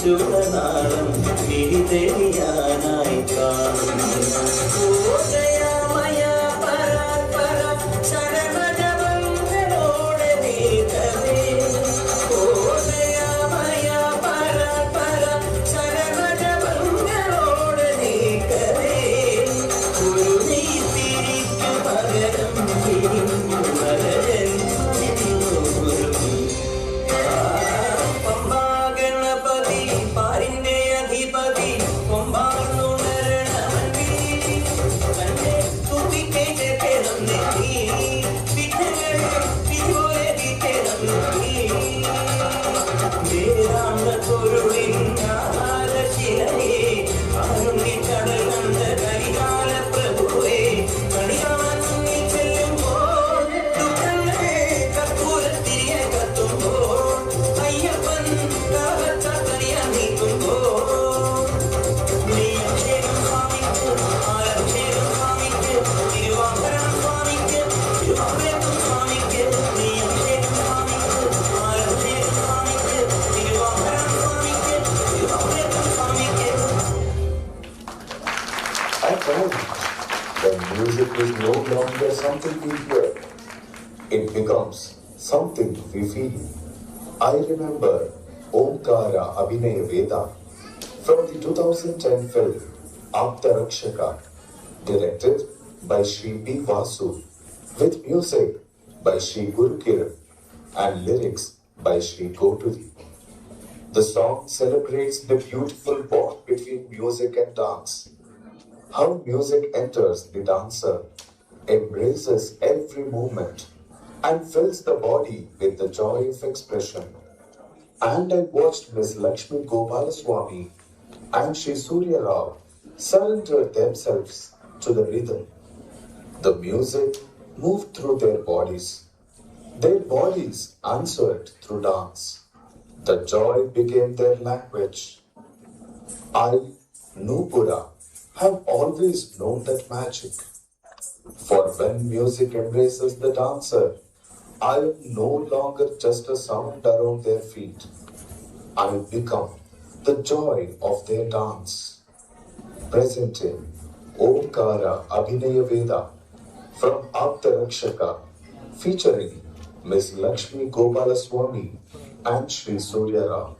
ചുടനാളം മിഴി തെളിയാനായി കാണുന്നു. ഓദയമയ പരാത്പര ശരണജപങ്ങളോടെ നീക്കവേ. ഓദയമയ പരാത്പര ശരണജപങ്ങളോടെ നീക്കവേ. ഒരു നീതിരിക്കു പകരം തിരിഞ്ഞു വരൻ പമ്പാ ഗണപതി പാരിന്റെ അധിപതി കൊമ്പാർന്നുണരണമന്തി കണ്ടെ തുതിക്കെ ചേർന്നെത്തി വിഘ്നങ്ങൾ വിധോരെ വിചേർന്നെത്തി വേദാന്ത പൊരുളിൻ ആഹാരശിലയെ അരുണി കടൽ കണ്ട കരികാല പ്രഭുവേ കണിയാൻ നീ ചെല്ലുമ്പോൾ ദുഃഖങ്ങളെ കർപ്പൂരത്തിരിയെ കത്തുമ്പോൾ അയ്യപ്പൻ കാവച്ചാത്തറിയാൻ നീക്കുമ്പോൾ നീ അഭിഷേകം സ്വാമിക്ക് ആലഭിഷേകം സ്വാമിക്ക് തിരുവാഭരണം സ്വാമിക്ക് തിരുവാഭരണം സ്വാമിക്ക് നീ അഭിഷേകം സ്വാമിക്ക് ആലഭിഷേകം സ്വാമിക്ക് തിരുവാഭരണം സ്വാമിക്ക് തിരുവാഭരണം സ്വാമിക്ക്. At times, the music is no longer something we hear. It becomes something we feel. I remember Omkara Abhinaya Veda from the 2010 film Aptarakshaka, directed by Sri P. Vasu, with music by Sri Guru Kiran and lyrics by Sri Goturi. The song celebrates the beautiful bond between music and dance. How music enters the dancer, embraces every movement, and fills the body with the joy of expression. And I watched Miss Lakshmi Gopalaswamy and Sri Surya Rao surrender themselves to the rhythm. The music moved through their bodies. Their bodies answered through dance. The joy became their language. I, Nupura, have always known that magic. For when music embraces the dancer, I am no longer just a sound around their feet. I become the joy of their dance. Presenting Omkara Abhinaya Veda from Aptarakshaka, featuring Miss Lakshmi Gopalaswamy and Sri Surya Rao.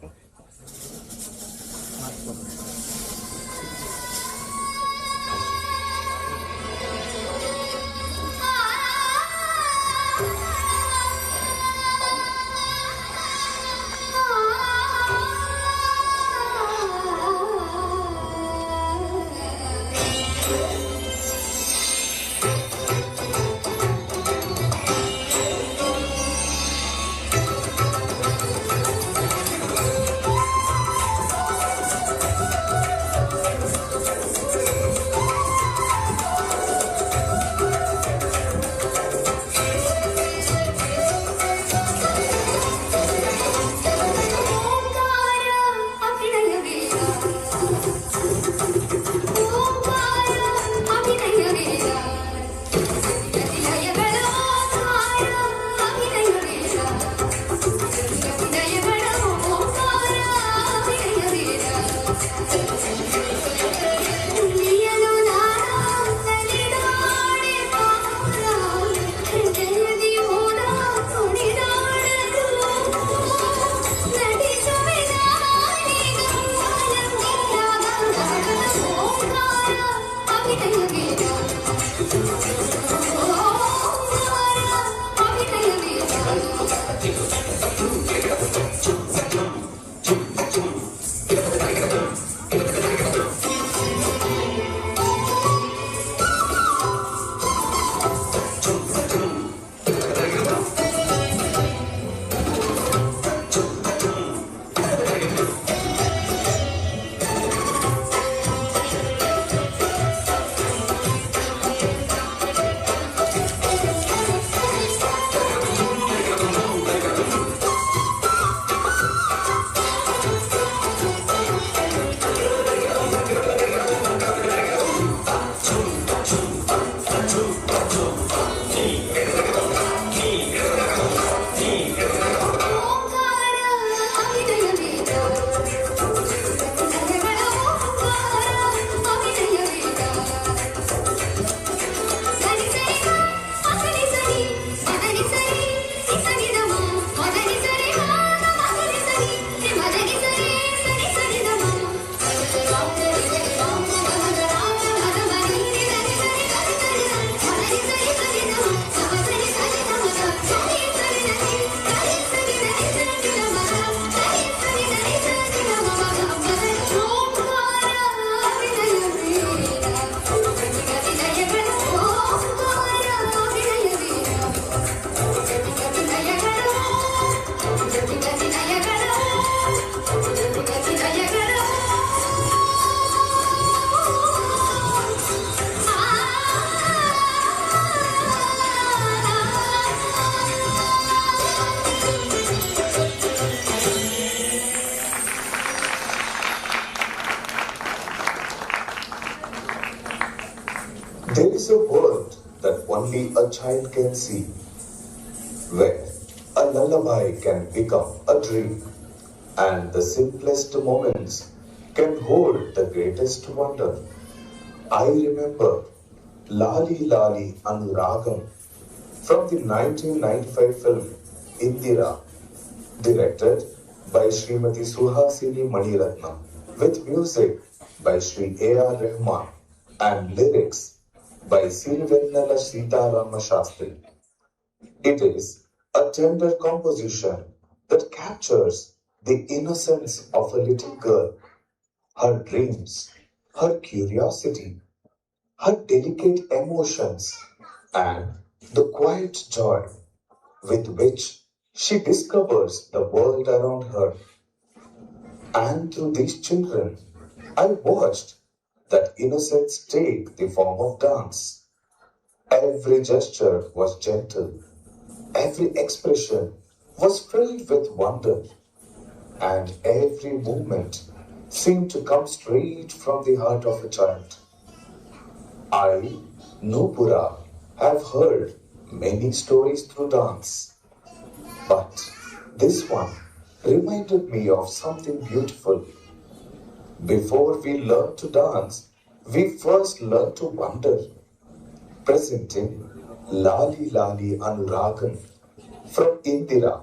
There is a world that only a child can see, where a lullaby can become a dream, and the simplest moments can hold the greatest wonder. I remember Lali Lali Anuragam from the 1995 film Indira, directed by Srimati Suhasini Maniratnam, with music by Sri A.R. Rahman and lyrics by Sirivennala Sitaramma Shastri. It is a tender composition that captures the innocence of a little girl, her dreams, her curiosity, her delicate emotions, and the quiet joy with which she discovers the world around her. And through these children, I watched that innocence take the form of dance. Every gesture was gentle, every expression was filled with wonder, and every movement seemed to come straight from the heart of a child. I, Nupura, have heard many stories through dance, but this one reminded me of something beautiful. Before we learn to dance, we first learn to wonder. Presenting Lali Lali Anuragam from Indira.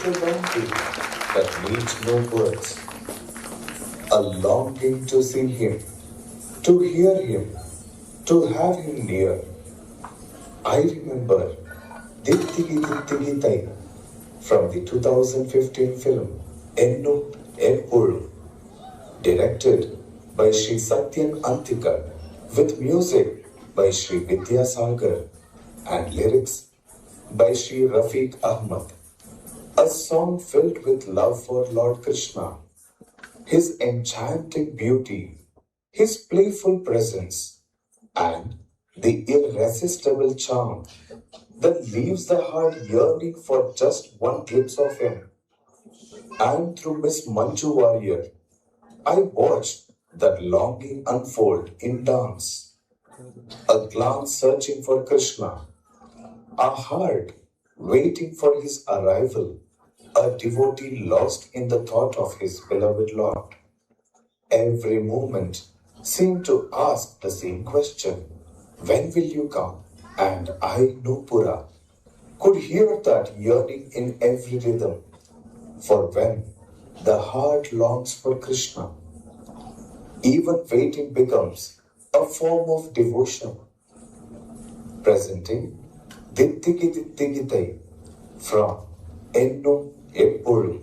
a longing that needs no words. A longing to see him, to hear him, to have him near. I remember Dittigi Dittigi Thai from the 2015 film Ennu Eppolu, directed by Sri Satyan Antika, with music by Sri Vidyasagar and lyrics by Sri Rafiq Ahmad. A song filled with love for Lord Krishna, his enchanting beauty, his playful presence, and the irresistible charm that leaves the heart yearning for just one glimpse of him. And through Miss Manju Warrior, I watched that longing unfold in dance. A glance searching for Krishna, a heart waiting for his arrival, a devotee lost in the thought of his beloved Lord. Every moment seemed to ask the same question, when will you come? And I, Nupura, could hear that yearning in every rhythm. For when the heart longs for Krishna, even waiting becomes a form of devotion. Presenting Dittigi Dittigi Thai from Ennu Eppolu.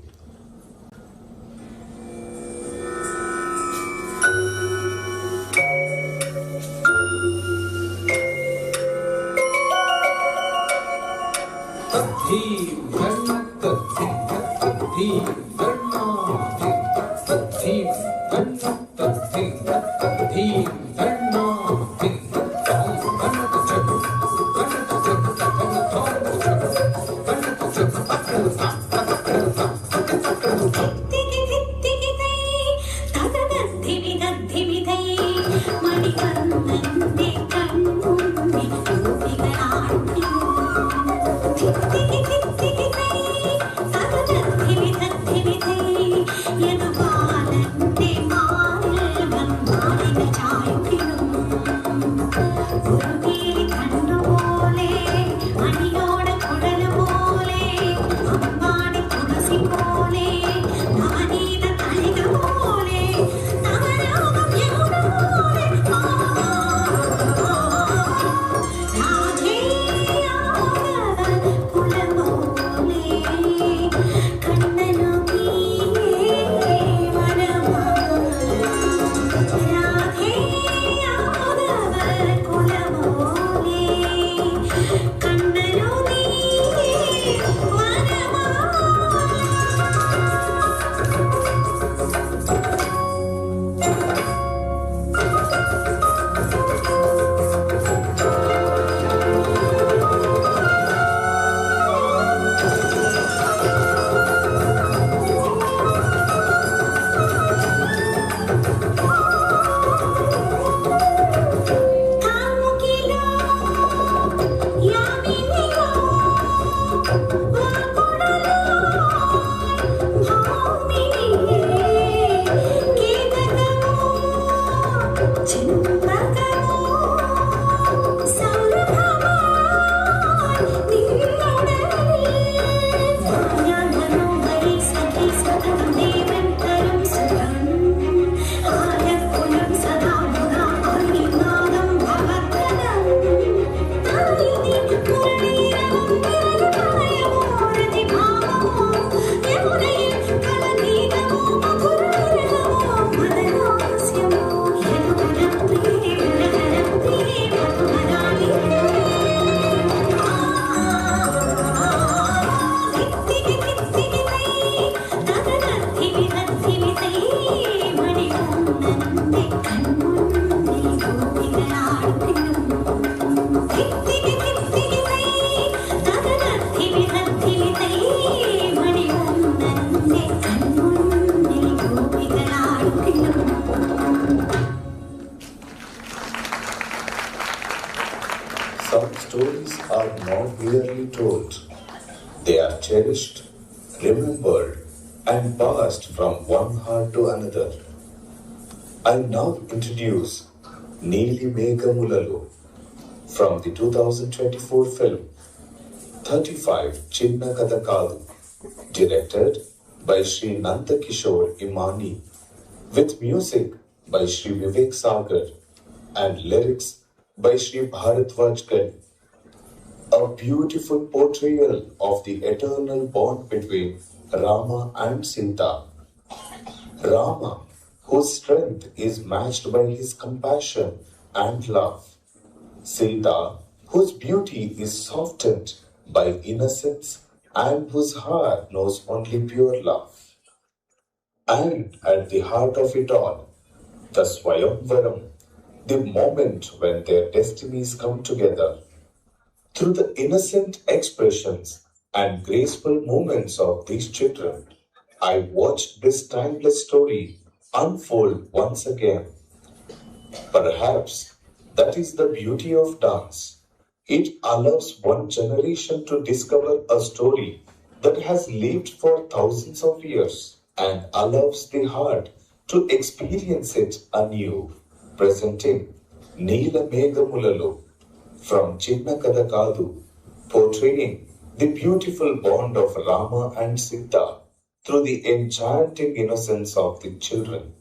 Some stories are not merely told. They are cherished, remembered, and passed from one heart to another. I now introduce Neeli Meghamulalu from the 2024 film 35 Chinna Kada Kaadu, Directed by Shri Nandakishore Imani, with music by Shri Vivek Sagar and lyrics by Shri Bharatwaj Gali. A beautiful portrayal of the eternal bond between Rama and Sita. Rama, whose strength is matched by his compassion and love. Sita, whose beauty is softened by innocence and whose heart knows only pure love. And at the heart of it all, the Swayamvaram, the moment when their destinies come together. Through the innocent expressions and graceful movements of these children, I watched this timeless story unfold once again. Perhaps that is the beauty of dance. It allows one generation to discover a story that has lived for thousands of years and allows the heart to experience it anew, presenting Neela Meghamulalo from Chinna Kada Kadu, portraying the beautiful bond of Rama and Sita through the enchanting innocence of the children.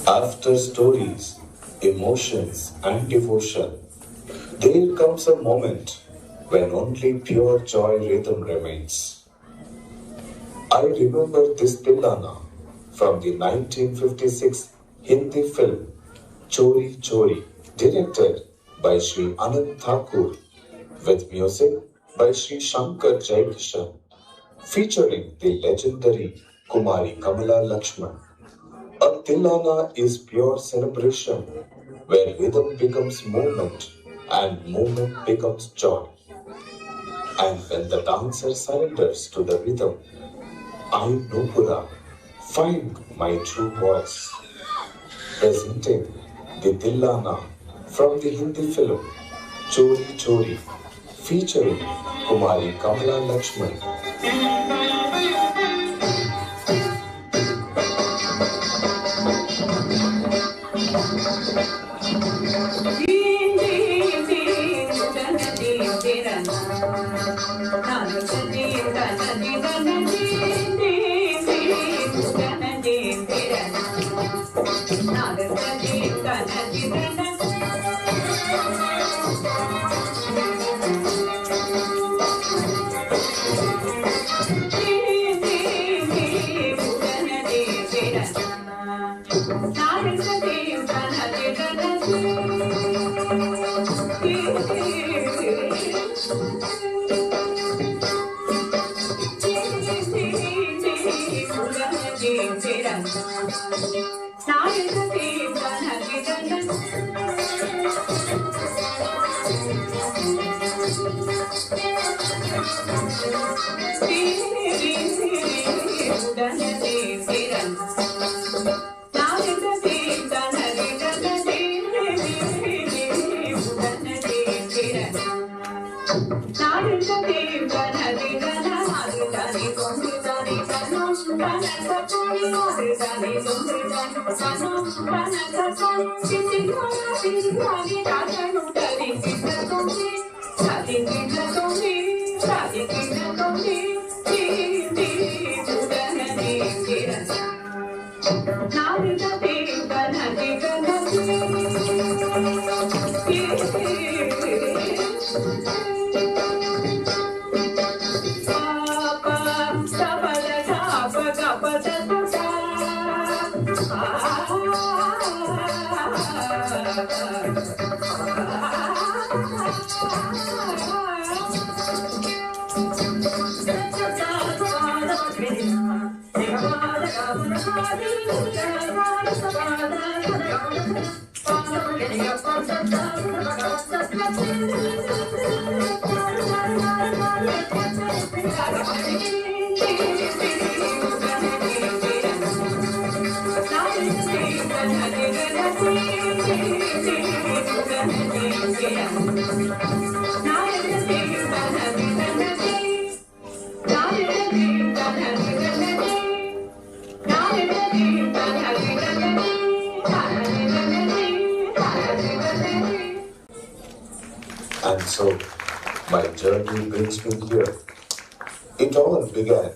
After stories, emotions, and devotion, there comes a moment when only pure joy rhythm remains. I remember this Thillana from the 1956 Hindi film Chori Chori, directed by Sri Anand Thakur, with music by Sri Shankar Jaikishan, featuring the legendary Kumari Kamala Lakshman. A Thillana is pure celebration where rhythm becomes movement and movement becomes joy. And when the dancer surrenders to the rhythm, I, Nupura, find my true voice. Presenting the Thillana from the Hindi film Chori Chori, featuring Kumari Kamala Lakshman. And so, my journey brings me here. It all began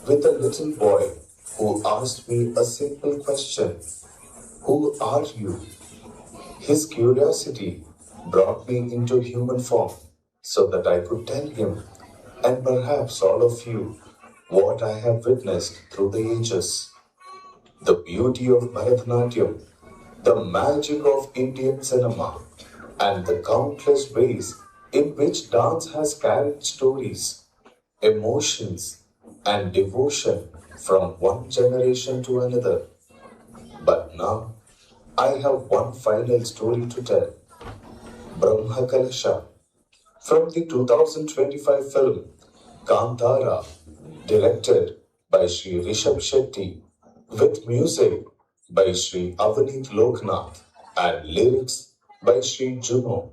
with a little boy who asked me a simple question: who are you? His curiosity brought me into human form so that I could tell him, and perhaps all of you, what I have witnessed through the ages. The beauty of Bharatanatyam, the magic of Indian cinema, and the countless ways in which dance has carried stories, emotions, and devotion from one generation to another. But now, I have one final story to tell. Brahma Kalasha, from the 2025 film Kantara, directed by Sri Rishabh Shetty, with music by Sri Avanit Loknath and lyrics by Sri Juno.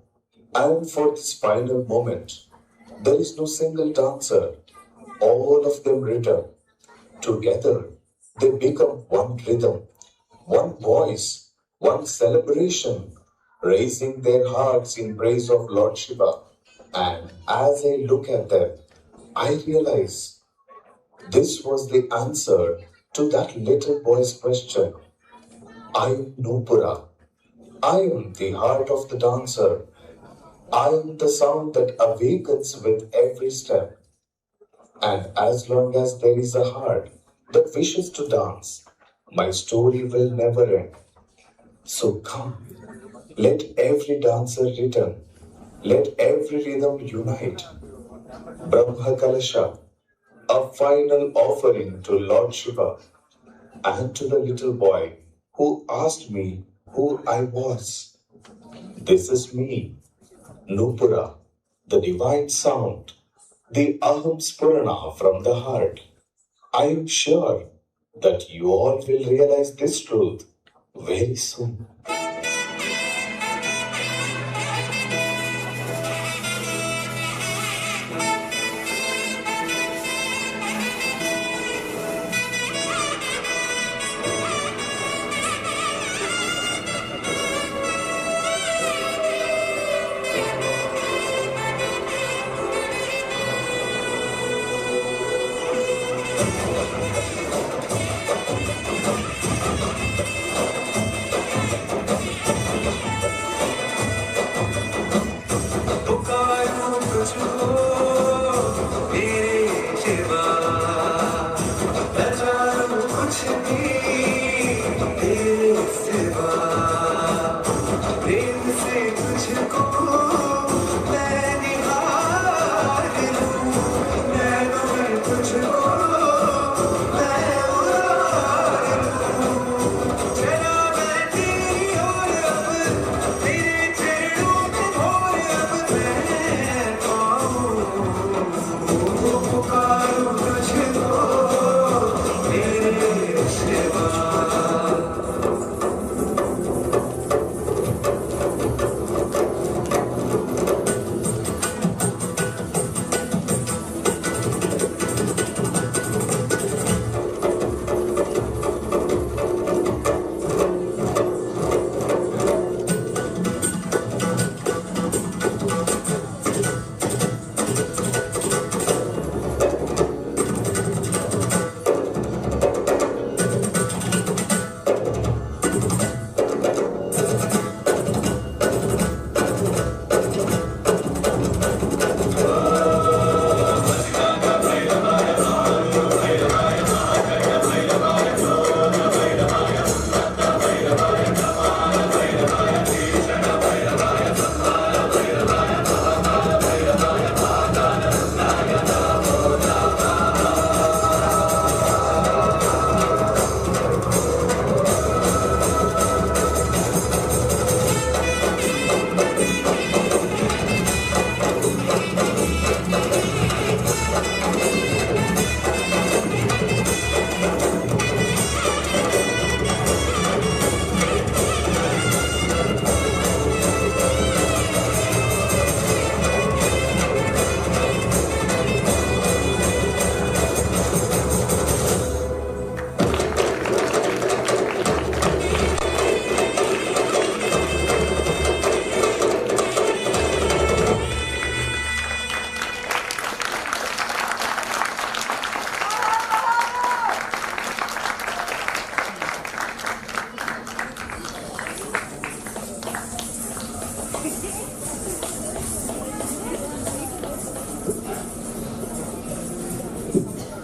And for this final moment, there is no single dancer, all of them written. Together, they become one rhythm, one voice, one celebration, raising their hearts in praise of Lord Shiva. And as I look at them, I realize this was the answer to that little boy's question. I am Nupura. I am the heart of the dancer. I am the sound that awakens with every step. And as long as there is a heart that wishes to dance, my story will never end. So come, let every dancer return, let every rhythm unite. Brahma Kalasha, a final offering to Lord Shiva and to the little boy who asked me who I was. This is me, Nupura, the divine sound, the Aham Spurana from the heart. I am sure that you all will realize this truth very soon.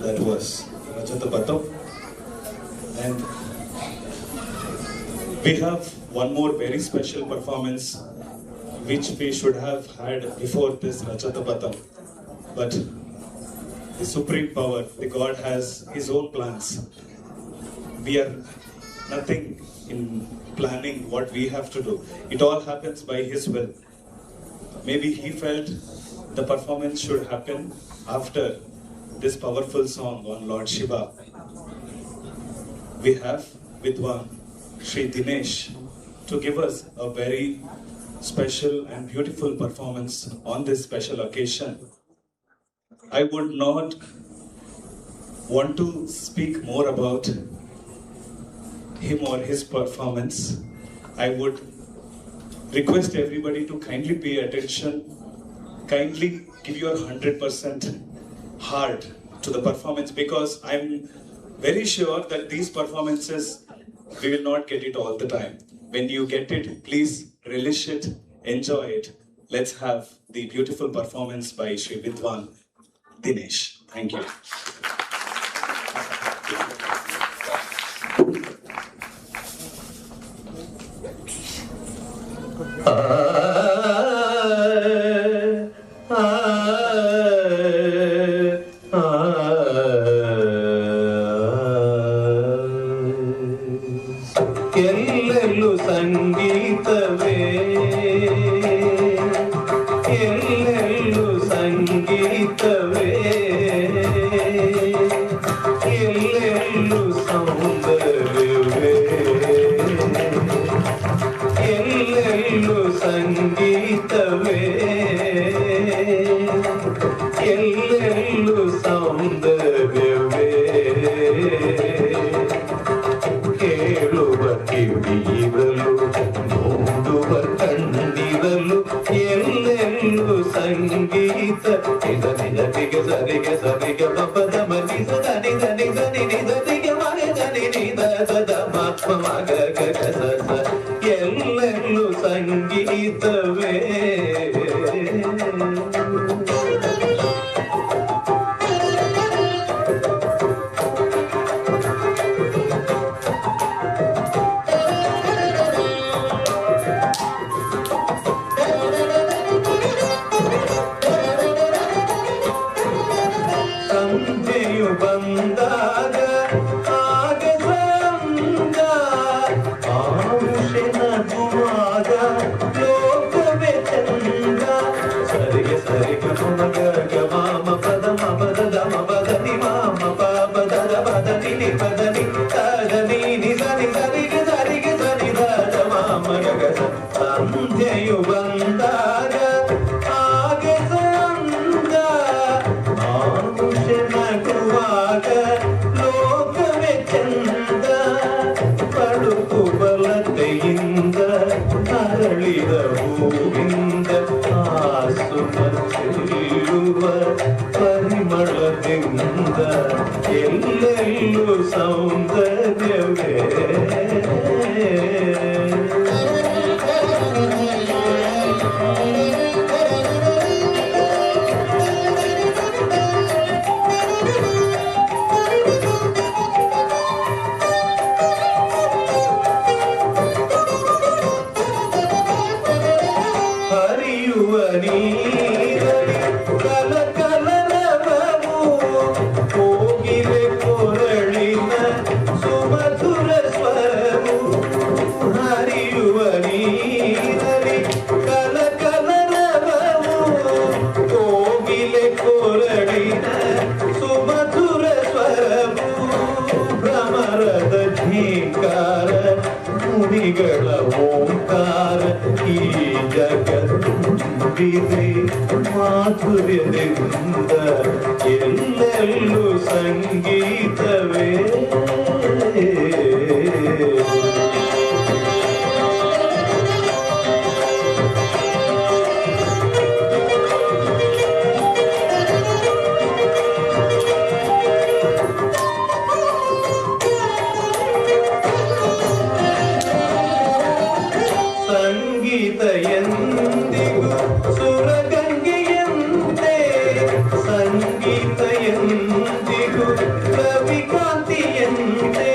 That was Rajatapatam. And we have one more very special performance which we should have had before this Rajatapatam. But the supreme power, the God has his own plans. We are nothing in planning what we have to do. It all happens by his will. Maybe he felt the performance should happen after this powerful song on Lord Shiva. We have Vidwan Sri Dinesh to give us a very special and beautiful performance on this special occasion. I would not want to speak more about him or his performance. I would request everybody to kindly pay attention, kindly give your 100% heart to the performance, because I'm very sure that these performances, we will not get it all the time. When you get it, please relish it, enjoy it. Let's have the beautiful performance by Sri Vidwan Dinesh. Thank you. ಎಲ್ಲೆಲ್ಲೂ ಸಂಗೀತವೇ, ಎಲ್ಲೆಲ್ಲೂ ಸಂಗೀತವೇ, ಎಲ್ಲೆಲ್ಲೂ ಸೌಂದರ್ಯವೇ, ಎಲ್ಲೆಲ್ಲೂ ಸಂಗೀತವೇ, ಎಲ್ಲೆಲ್ಲೂ ಸೌಂದರ್ಯವೇ. ಕೇಳುವ ಕಿವಿಯಿರಲು, ನೋಡುವ ಕಣ್ಣಿರಲು, ಎಲ್ಲೆಲ್ಲೂ ಸಂಗೀತ. ನಿಜ ನಿಜ ನಿಗ ಸರಿಗೆ ಸರಿಗೆ ಪದ ಮನಿ ಸನಿ ಧನಿ ಧನಿ ನಿಧ ನಿಗ ಮಗ ಧನಿ ನಿಧ ಸದ ಮಾತ್ಮ ಮಗ ಗಗ ಸಸ. ಎಲ್ಲೆಲ್ಲೂ ಸಂಗೀತವೇ. ಬಂದಾಗ ಆಗ ಸಂಗ ಆರುಷೆ ನಗುವಾಗ ಲೋಕವೇ ಚಂದ. ಸರಿಗೆ ಸರಿಗೆ ಮಗ ಮಾಮ ಪದ ಮದ ದಮ ಪದ ನಿ ಮಾಮ ಪಾಪ ದರ ಪದ ನಿ ಪದ ನಿ ತದ ನೀ ನಿ ಸರಿ ಸರಿಗೆ ಸರಿಗೆ ಸರಿ ದ ಮಾಮ ಗಗ. ಸಂಧ್ಯೆಯು ಬಂದಾಗ ಆಗ ಸಂಗ ಆರುಷೆ ನಗುವಾಗ ಲೋಕವೇ ಚಂದ. ಪಡುಕು ಬಲತೆಯಿಂದ ಅರಳಿದ ಹೂವಿಂದ ಆಸುಮ ಚೆಲ್ಲುವ ಪರಿಮಳದಿಂದ ಎಲ್ಲೆಲ್ಲೂ ಸೌಂದರ್ಯವೇ. ಹರಿಯುವ ನೀರಲಿ ಕಲ ಕಲರವವು, ಕೋಗಿಲೆ ಕೊರಳಿನ ಸುಮಧುರ ಸ್ವರವು. ಹರಿಯುವ ನೀರಲಿ ಕಲ ಕಲರವವು, ಕೋಗಿಲೆ ಕೊರಳಿನ ಸುಮಧುರ ಸ್ವರವು. ಭ್ರಮರದ ಝೀಂಕಾರ, ಮುನಿಗಳ ಓಂಕಾರ, ಈ ಜಗತ್ತಿದೆ ಮಾಧುರ್ಯದಿಂದ ಎಲ್ಲೆಲ್ಲೂ ಸಂಗೀತವೇ. ಸಂಗೀತ ಎಂದಿಗೂ ಸುರಗಂಗೆಯಂತೆ, ಸಂಗೀತ ಎಂದಿಗೂ ರವಿಕಾಂತಿಯಂತೆ.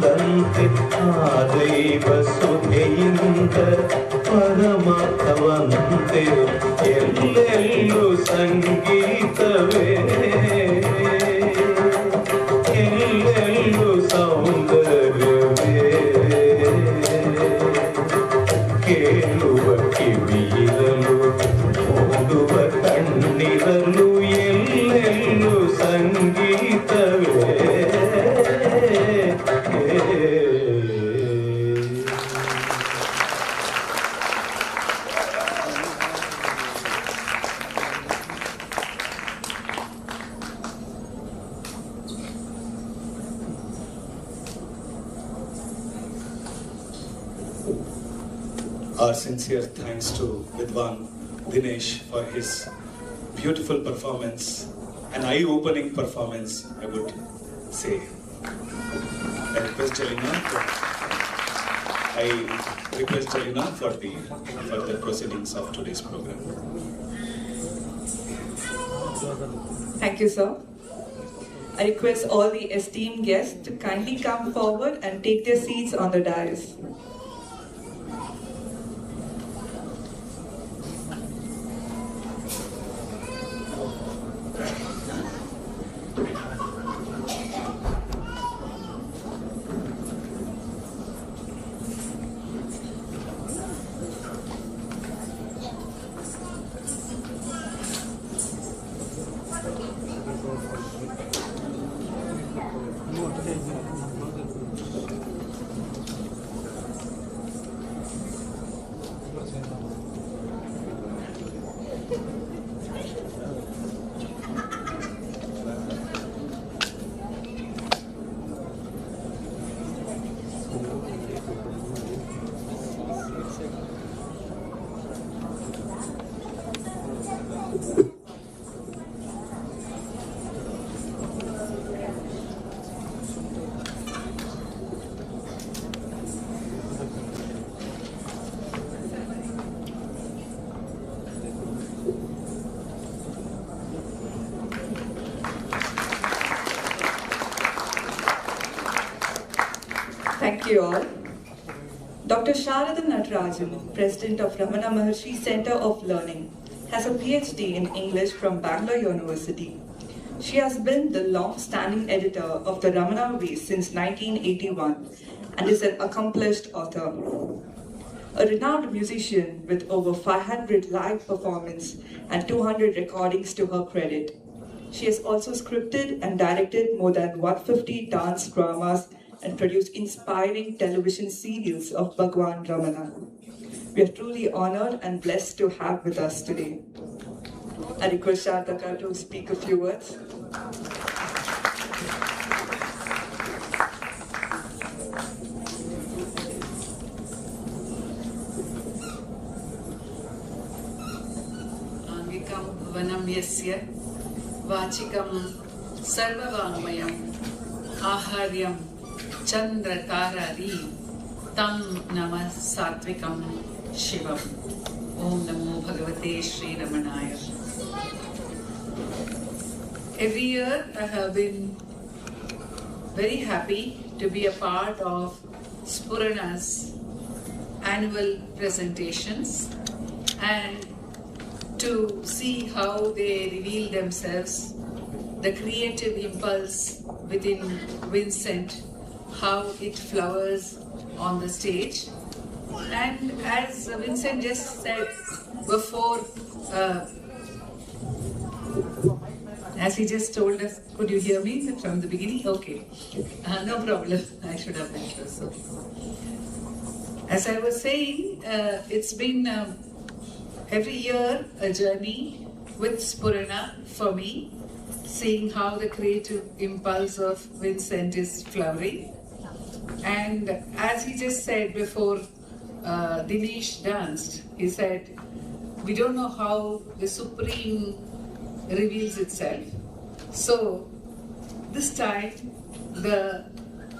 ಬಂದಂತೆ ಆ ದೈವ ಸುಧೆಯಿಂದ ಪರಮಾರ್ಥವಂತೆ ಎಲ್ಲೆಲ್ಲೂ ಸಂಗೀತವೇ ಎಲ್ಲೆಲ್ಲೂ ಸೌಂದರ್ಯವೇ ಕೇಳುವ ಕಿವಿಯಿರಲು ಓದುವ ಕಣ್ಣಿರಲು ಎಲ್ಲೆಲ್ಲೂ ಸಂಗೀತವೇ Our sincere thanks to Vidwan Dinesh for his beautiful performance, an eye-opening performance, I would say. I request Jalina for the further proceedings of today's program. Thank you, sir. I request all the esteemed guests to kindly come forward and take their seats on the dais. Thank you all. Dr. Bharatanatyam, President of Ramana Maharshi Center of Learning, has a PhD in English from Bangalore University. She has been the long-standing editor of the Ramana Way since 1981 and is an accomplished author. A renowned musician with over 500 live performances and 200 recordings to her credit. She has also scripted and directed more than 150 dance dramas and produced inspiring television serials of Bhagwan Ramana. We are truly honored and blessed to have with us today. I request Shantaka to speak a few words. Angikam bhavanam yasya vachikam sarvavangmayam aharyam Chandra Tarari Tam Namah Satvikam Shivam Om Namo Bhagavate Shri Ramanaya. Every year I have been very happy to be a part of Spurana's annual presentations and to see how they reveal themselves, the creative impulse within Vincent, how it flowers on the stage. And as Vincent just said before, as he just told us, could you hear me from the beginning? Okay, no problem, I should have been sure. So, as I was saying, it's been every year a journey with Spurana for me, seeing how the creative impulse of Vincent is flowering. And as he just said before Dinesh danced, he said, we don't know how the Supreme reveals itself. So this time the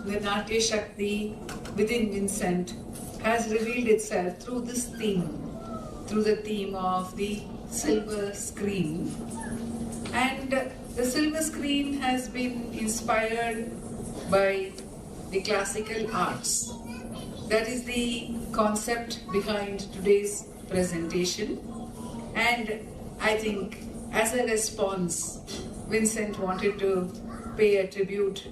Natya Shakti within Vincent has revealed itself through this theme, through the theme of the silver screen. And the silver screen has been inspired by the classical arts. That is the concept behind today's presentation. And I think as a response, Vincent wanted to pay a tribute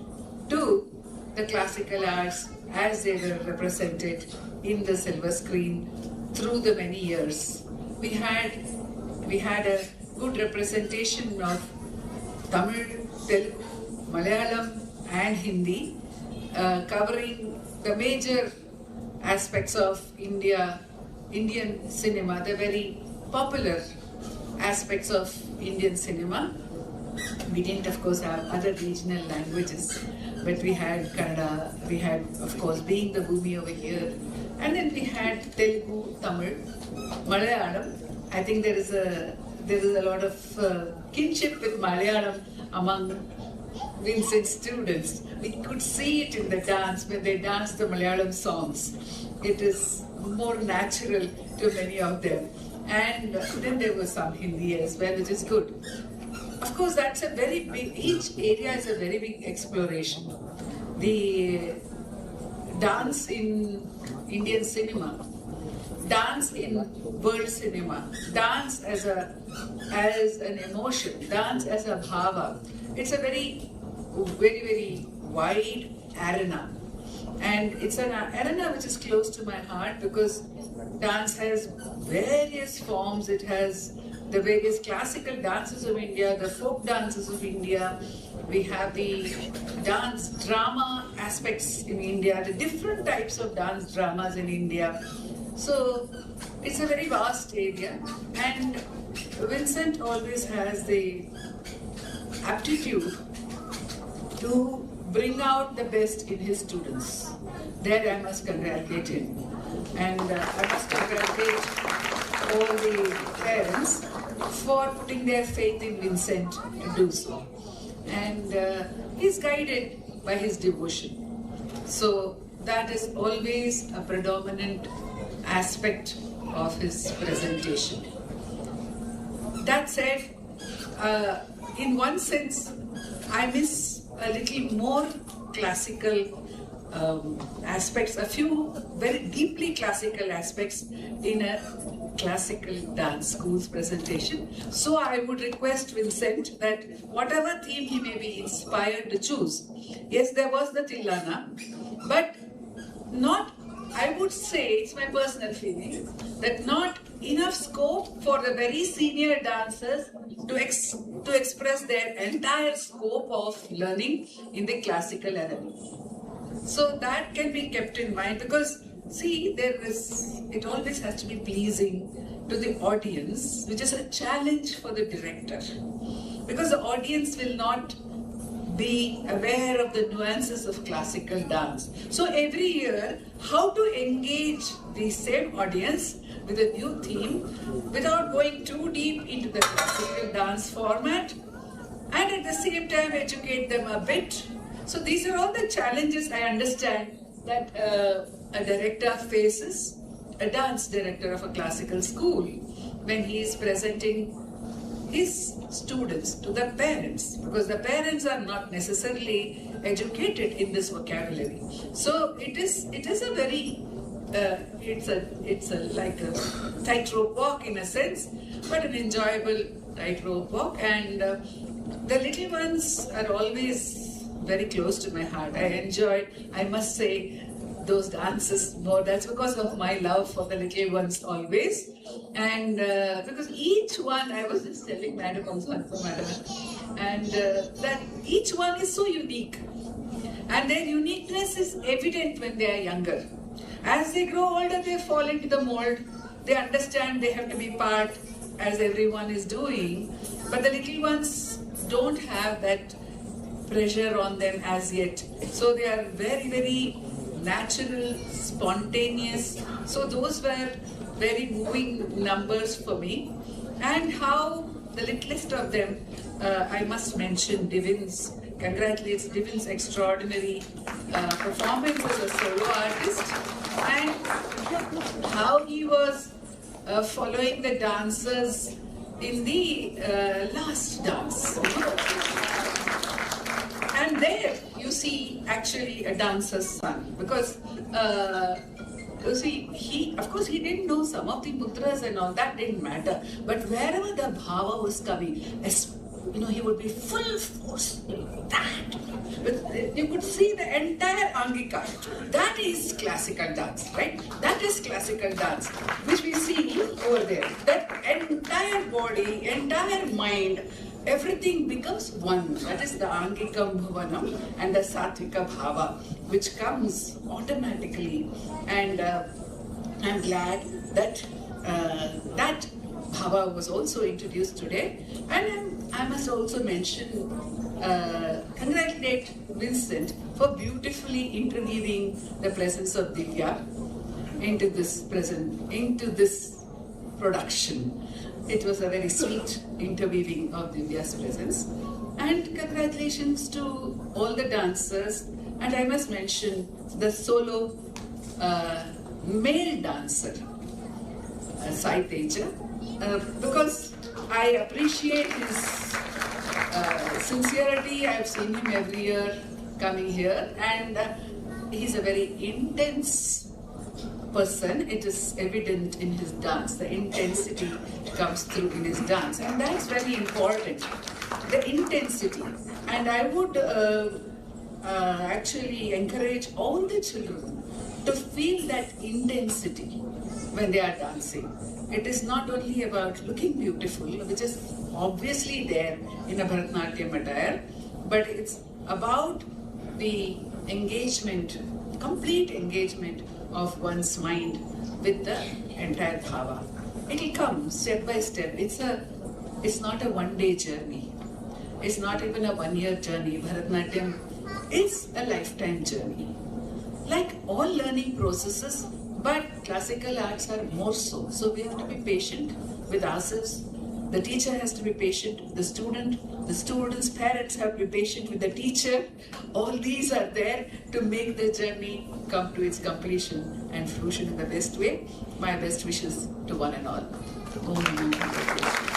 to the classical arts as they were represented in the silver screen through the many years. We had a good representation of Tamil, Telugu, Malayalam and Hindi, covering the major aspects of Indian cinema, the very popular aspects of Indian cinema. We didn't, of course, have other regional languages, but we had Kannada, we had, of course, being the Bhumi over here, and then we had Telugu, Tamil, Malayalam. I think there is a lot of kinship with Malayalam among Vincent's students. We could see it in the dance when they dance the Malayalam songs. It is more natural to many of them. And then there was some Hindi as well, which is good. Of course, that's a very big, each area is a very big exploration. The dance in Indian cinema, dance in world cinema, dance as an emotion, dance as a bhava. It's a very, very, very wide arena. And it's an arena which is close to my heart because dance has various forms. It has the various classical dances of India, the folk dances of India. We have the dance drama aspects in India, the different types of dance dramas in India. So it's a very vast area, and Vincent always has the aptitude to bring out the best in his students. There I must congratulate him. And I must congratulate all the parents for putting their faith in Vincent to do so. And he's guided by his devotion. So that is always a predominant aspect of his presentation. That said, in one sense, I miss a little more classical aspects, a few very deeply classical aspects in a classical dance school's presentation. So I would request Vincent that whatever theme he may be inspired to choose. Yes, there was the Thillana, but not, I would say, it's my personal feeling, that not enough scope for the very senior dancers to express their entire scope of learning in the classical element. So that can be kept in mind because, see, it always has to be pleasing to the audience, which is a challenge for the director. Because the audience will not be aware of the nuances of classical dance. So every year, how to engage the same audience with a new theme without going too deep into the classical dance format, and at the same time educate them a bit. So these are all the challenges I understand that a director faces, a dance director of a classical school, when he is presenting his students to the parents, because the parents are not necessarily educated in this vocabulary. So it is a very it's like a tightrope walk in a sense, but an enjoyable tightrope walk. And the little ones are always very close to my heart. I enjoyed, I must say, those dances more. That's because of my love for the little ones always. And because each one, I was just telling Madam also, and that each one is so unique. And their uniqueness is evident when they are younger. As they grow older, they fall into the mold. They understand they have to be part, as everyone is doing. But the little ones don't have that pressure on them as yet. So they are very, very natural, spontaneous. So those were very moving numbers for me. And how the littlest of them, I must mention Divin's, congratulates Divin's extraordinary performance as a solo artist, and how he was following the dancers in the last dance. And there you see actually a dancer's son, because you see, of course he didn't know some of the mudras and all that, didn't matter, but wherever the bhava was coming, he would be full force, that. But you could see the entire Angika. That is classical dance, right? That is classical dance, which we see over there. That entire body, entire mind, everything becomes one. That is the Angikam Bhuvanam and the Satvika Bhava, which comes automatically. And I'm glad that that Bhava was also introduced today. And I must also congratulate Vincent for beautifully interweaving the presence of Divya into this production. It was a very sweet interweaving of Divya's presence. And congratulations to all the dancers. And I must mention the solo male dancer, Sai Teja, because I appreciate his sincerity. I've seen him every year coming here, and he's a very intense person. It is evident in his dance. The intensity comes through in his dance, and that's very important. The intensity. And I would actually encourage all the children to feel that intensity when they are dancing. It is not only about looking beautiful, which is obviously there in a Bharatanatyam attire, but it's about the engagement, complete engagement of one's mind with the entire bhava. It will come step by step. It's not a one-day journey. It's not even a one-year journey. Bharatanatyam is a lifetime journey. Like all learning processes, but classical arts are more so. So we have to be patient with ourselves. The teacher has to be patient with the student. The student's parents have to be patient with the teacher. All these are there to make the journey come to its completion and fruition in the best way. My best wishes to one and all. Om Namo Bhagavate.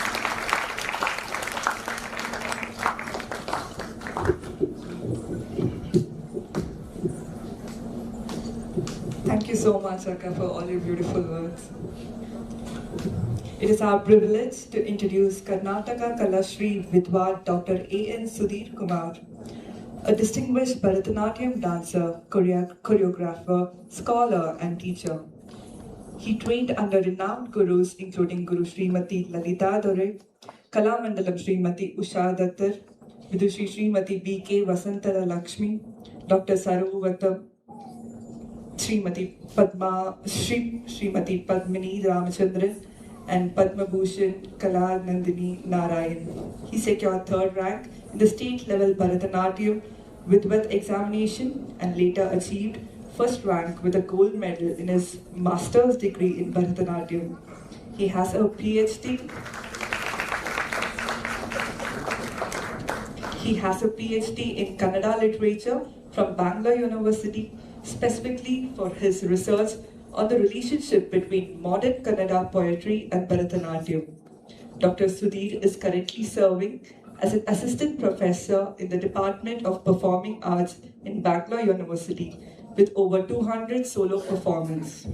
Thank you so much, Akka, for all your beautiful words. It is our privilege to introduce Karnataka Kalashri Vidwan Dr. A.N. Sudhir Kumar, a distinguished Bharatanatyam dancer, choreographer, scholar and teacher. He trained under renowned gurus including Guru Srimati Lalita Dore, Kalamandalam Srimati Usha Dattar, Vidushi Srimati B.K. Vasantala Lakshmi, Dr. Saravatam, Srimati Padmini Ramachandran, and Padma Bhushan Kalanandini Narayan. He secured 3rd rank in the state level Bharatanatyam Vidwat examination and later achieved 1st rank with a gold medal in his master's degree in Bharatanatyam. He has a PhD. He has a PhD in Kannada literature from Bangalore University, specifically for his research on the relationship between modern Kannada poetry and Bharatanatyam. Dr. Sudhir is currently serving as an assistant professor in the Department of Performing Arts in Bangalore University with over 200 solo performances.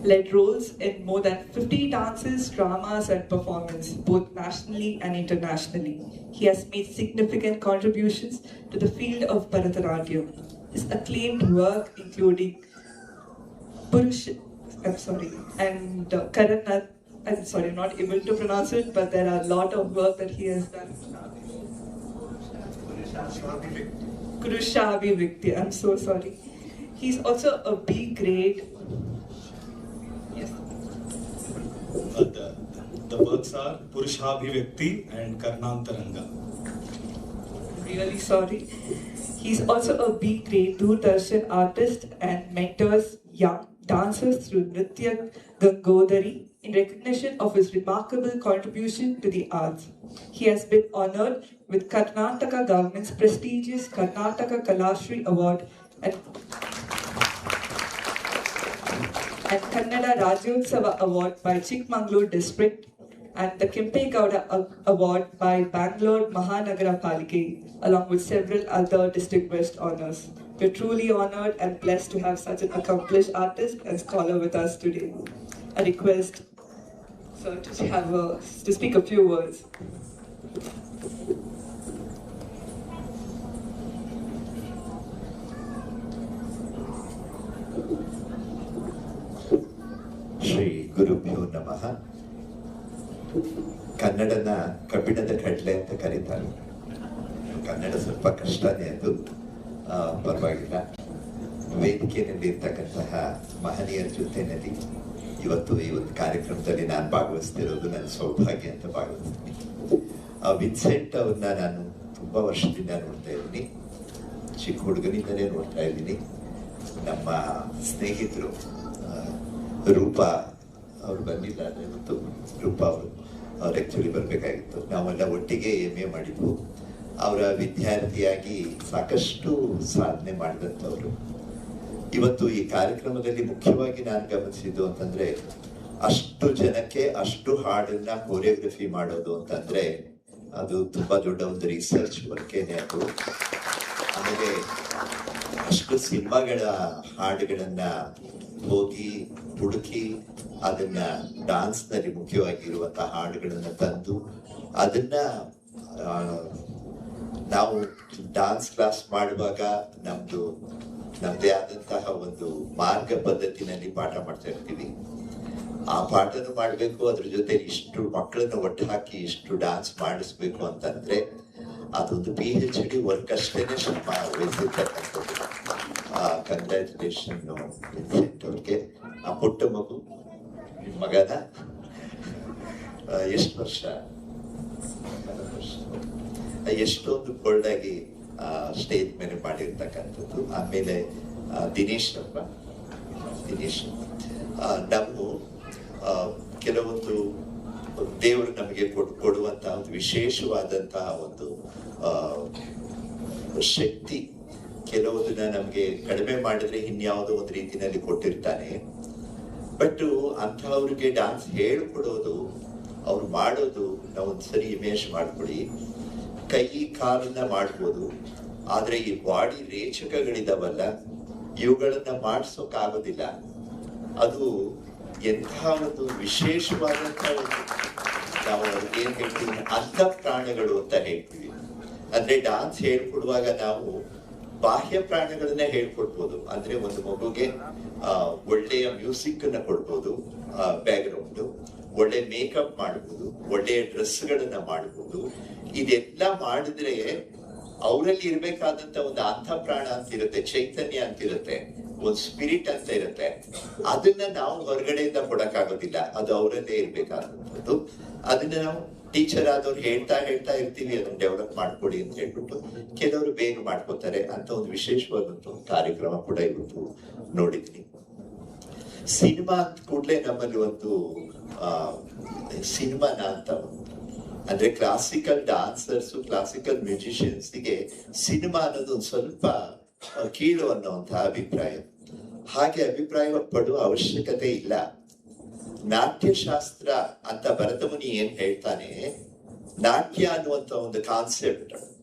Led roles in more than 50 dances, dramas and performances, both nationally and internationally. He has made significant contributions to the field of Bharatanatyam. His acclaimed work including Karanath, I'm sorry, I'm not able to pronounce it, but there are a lot of work that he has done. Kurushavi Vikti, I'm so sorry. He's also a B grade. Yes. The works are Purushabhivyakti and Karnantaranga. Really sorry. He's also a B grade Doordarshan artist and mentors young dancers through Nritya Gangodari in recognition of his remarkable contribution to the arts. He has been honored with Karnataka government's prestigious Karnataka Kalashri Award and Kannada Rajyotsava Award by Chikmagalur district and the Kempe Gowda Award by Bangalore Mahanagara Palike, along with several other distinguished honors. We're truly honored and blessed to have such an accomplished artist and scholar with us today. I request Sir to speak a few words. Shri ಗುರುಭ್ಯೋ ನಮಃ. ಕನ್ನಡನ ಕಬ್ಬಿಣದ ಕಡಲೆ ಅಂತ ಕರೀತಾರೆ. ಕನ್ನಡ ಸ್ವಲ್ಪ ಕಷ್ಟನೇ, ಅದು ಪರವಾಗಿಲ್ಲ. ವೇದಿಕೆಯಲ್ಲಿ ಇರ್ತಕ್ಕಂತಹ ಮಹನೀಯರ ಜೊತೆಯಲ್ಲಿ ಇವತ್ತು ಈ ಒಂದು ಕಾರ್ಯಕ್ರಮದಲ್ಲಿ ನಾನು ಭಾಗವಹಿಸ್ತಿರೋದು ನನ್ನ ಸೌಭಾಗ್ಯ ಅಂತ ಭಾಗವಹಿಸ್ತೀನಿ. ವಿನ್ಸೆಂಟ್ ಅವ್ರನ್ನ ನಾನು ತುಂಬ ವರ್ಷದಿಂದ ನೋಡ್ತಾ ಇದ್ದೀನಿ, ಚಿಕ್ಕ ಹುಡುಗನಿಂದಲೇ ನೋಡ್ತಾ ಇದ್ದೀನಿ. ನಮ್ಮ ಸ್ನೇಹಿತರು ರೂಪಾ ಅವರು ಬಂದಿಲ್ಲ, ಇವತ್ತು ರೂಪಾ ಅವರು ಆ್ಯಕ್ಚುಲಿ ಬರಬೇಕಾಗಿತ್ತು. ನಾವೆಲ್ಲ ಒಟ್ಟಿಗೆ MA ಮಾಡಿದ್ವು. ಅವರ ವಿದ್ಯಾರ್ಥಿಯಾಗಿ ಸಾಕಷ್ಟು ಸಾಧನೆ ಮಾಡಿದಂಥವ್ರು. ಇವತ್ತು ಈ ಕಾರ್ಯಕ್ರಮದಲ್ಲಿ ಮುಖ್ಯವಾಗಿ ನಾನು ಗಮನಿಸಿದ್ದು ಅಂತಂದ್ರೆ, ಅಷ್ಟು ಜನಕ್ಕೆ ಅಷ್ಟು ಹಾಡನ್ನ ಕೊರಿಯೋಗ್ರಫಿ ಮಾಡೋದು ಅಂತಂದ್ರೆ ಅದು ತುಂಬಾ ದೊಡ್ಡ ಒಂದು ರಿಸರ್ಚ್ ವರ್ಕೇನೆ ಅದು. ಆಮೇಲೆ ಅಷ್ಟು ಸಿನಿಮಾಗಳ ಹಾಡುಗಳನ್ನ ಹೋಗಿ ಹುಡುಕಿ ಅದನ್ನ ಡಾನ್ಸ್ ನಲ್ಲಿ ಮುಖ್ಯವಾಗಿರುವಂತಹ ಹಾಡುಗಳನ್ನ ತಂದು ಅದನ್ನ ನಾವು ಡಾನ್ಸ್ ಕ್ಲಾಸ್ ಮಾಡುವಾಗ ನಮ್ದೇ ಆದಂತಹ ಒಂದು ಮಾರ್ಗ ಪದ್ಧತಿನಲ್ಲಿ ಪಾಠ ಮಾಡ್ತಾ ಇರ್ತೀವಿ. ಆ ಪಾಠನು ಮಾಡ್ಬೇಕು, ಅದ್ರ ಜೊತೆ ಇಷ್ಟು ಮಕ್ಕಳನ್ನ ಒಟ್ಟು ಹಾಕಿ ಇಷ್ಟು ಡಾನ್ಸ್ ಮಾಡಿಸ್ಬೇಕು ಅಂತಂದ್ರೆ ಅದೊಂದು PhD ವರ್ಕ್ ಅಷ್ಟೇನೆ ಶ್ರಮ ವಹಿಸಿರ್ತಕ್ಕಂಥದ್ದು. ಕಂಗ್ರ್ಯಾಚುಲೇಷನ್ ವಿನ್ಸೆಂಟ್ ಅವ್ರಿಗೆ. ಆ ಪುಟ್ಟ ಮಗು ಮಗನ ಎಷ್ಟು ವರ್ಷ, ಎಷ್ಟೊಂದು ಬೋಲ್ಡಾಗಿ ಸ್ಟೇಜ್ ಮೇಲೆ ಮಾಡಿರ್ತಕ್ಕಂಥದ್ದು. ಆಮೇಲೆ ದಿನೇಶ್ ನಾವು ಕೆಲವೊಂದು ದೇವರು ನಮಗೆ ಕೊಡುವಂತಹ ಒಂದು ವಿಶೇಷವಾದಂತಹ ಒಂದು ಶಕ್ತಿ. ಕೆಲವುದನ್ನ ನಮ್ಗೆ ಕಡಿಮೆ ಮಾಡಿದ್ರೆ ಇನ್ಯಾವುದೋ ಒಂದು ರೀತಿಯಲ್ಲಿ ಕೊಟ್ಟಿರ್ತಾನೆ. ಬಟ್ ಅಂಥವ್ರಿಗೆ ಡಾನ್ಸ್ ಹೇಳ್ಕೊಡೋದು, ಅವ್ರು ಮಾಡೋದು, ನಾವೊಂದ್ಸರಿ ಇಮೇಜ್ ಮಾಡ್ಕೊಡಿ, ಕೈ ಕಾಲನ್ನ ಮಾಡ್ಬೋದು, ಆದ್ರೆ ಈ ಬಾಡಿ ರೇಚಕಗಳಿದಾವಲ್ಲ ಇವುಗಳನ್ನ ಮಾಡಿಸೋಕ್ಕಾಗೋದಿಲ್ಲ. ಅದು ಎಂಥ ಒಂದು ವಿಶೇಷವಾದಂತಹ ಒಂದು, ನಾವು ಅವ್ರಿಗೆ ಏನ್ ಹೇಳ್ತೀವಿ, ಅಂಧ ಪ್ರಾಣಗಳು ಅಂತ ಹೇಳ್ತೀವಿ. ಅಂದ್ರೆ ಡಾನ್ಸ್ ಹೇಳ್ಕೊಡುವಾಗ ನಾವು ಬಾಹ್ಯ ಪ್ರಾಣಗಳನ್ನ ಹೇಳ್ಕೊಡ್ಬೋದು. ಅಂದ್ರೆ ಒಂದು ಮಗುಗೆ ಒಳ್ಳೆಯ ಮ್ಯೂಸಿಕ್ ಅನ್ನ ಕೊಡ್ಬೋದು, ಬ್ಯಾಕ್ಗ್ರೌಂಡ್, ಒಳ್ಳೆ ಮೇಕಪ್ ಮಾಡ್ಬೋದು, ಒಳ್ಳೆಯ ಡ್ರೆಸ್ಗಳನ್ನ ಮಾಡ್ಬೋದು. ಇದೆಲ್ಲ ಮಾಡಿದ್ರೆ ಅವರಲ್ಲಿ ಇರ್ಬೇಕಾದಂತ ಒಂದು ಅಂಥ ಪ್ರಾಣ ಅಂತ ಇರುತ್ತೆ, ಚೈತನ್ಯ ಅಂತ ಇರುತ್ತೆ, ಒಂದು ಸ್ಪಿರಿಟ್ ಅಂತ ಇರುತ್ತೆ. ಅದನ್ನ ನಾವು ಹೊರಗಡೆಯಿಂದ ಕೊಡಕ್ಕಾಗೋದಿಲ್ಲ, ಅದು ಅವರಲ್ಲೇ ಇರ್ಬೇಕಾದಂಥದ್ದು. ಅದನ್ನ ನಾವು ಟೀಚರ್ ಆದವ್ರು ಹೇಳ್ತಾ ಇರ್ತೀವಿ, ಅದನ್ನ ಡೆವಲಪ್ ಮಾಡ್ಕೊಡಿ ಅಂತ ಹೇಳ್ಬಿಟ್ಟು ಕೆಲವರು ಬೇಗ ಮಾಡ್ಕೋತಾರೆ. ಅಂತ ಒಂದು ವಿಶೇಷವಾದಂತ ಒಂದು ಕಾರ್ಯಕ್ರಮ ಕೂಡ ಇವತ್ತು ನೋಡಿದ್ವಿ. ಸಿನಿಮಾ ಅಂತ ಕೂಡ್ಲೆ ನಮ್ಮಲ್ಲಿ ಒಂದು ಸಿನಿಮಾನ ಅಂತ ಅಂದ್ರೆ ಕ್ಲಾಸಿಕಲ್ ಡಾನ್ಸರ್ಸ್, ಕ್ಲಾಸಿಕಲ್ ಮ್ಯೂಸಿಷಿಯನ್ಸ್ಗೆ ಸಿನಿಮಾ ಅನ್ನೋದು ಒಂದು ಸ್ವಲ್ಪ ಕೀಳು ಅನ್ನುವಂತಹ ಅಭಿಪ್ರಾಯ. ಹಾಗೆ ಅಭಿಪ್ರಾಯ ಪಡುವ ಅವಶ್ಯಕತೆ ಇಲ್ಲ. ನಾಟ್ಯಶಾಸ್ತ್ರ ಅಂತ ಭರತಮುನಿ ಏನ್ ಹೇಳ್ತಾನೆ, ನಾಟ್ಯ ಅನ್ನುವಂತ ಒಂದು ಕಾನ್ಸೆಪ್ಟ್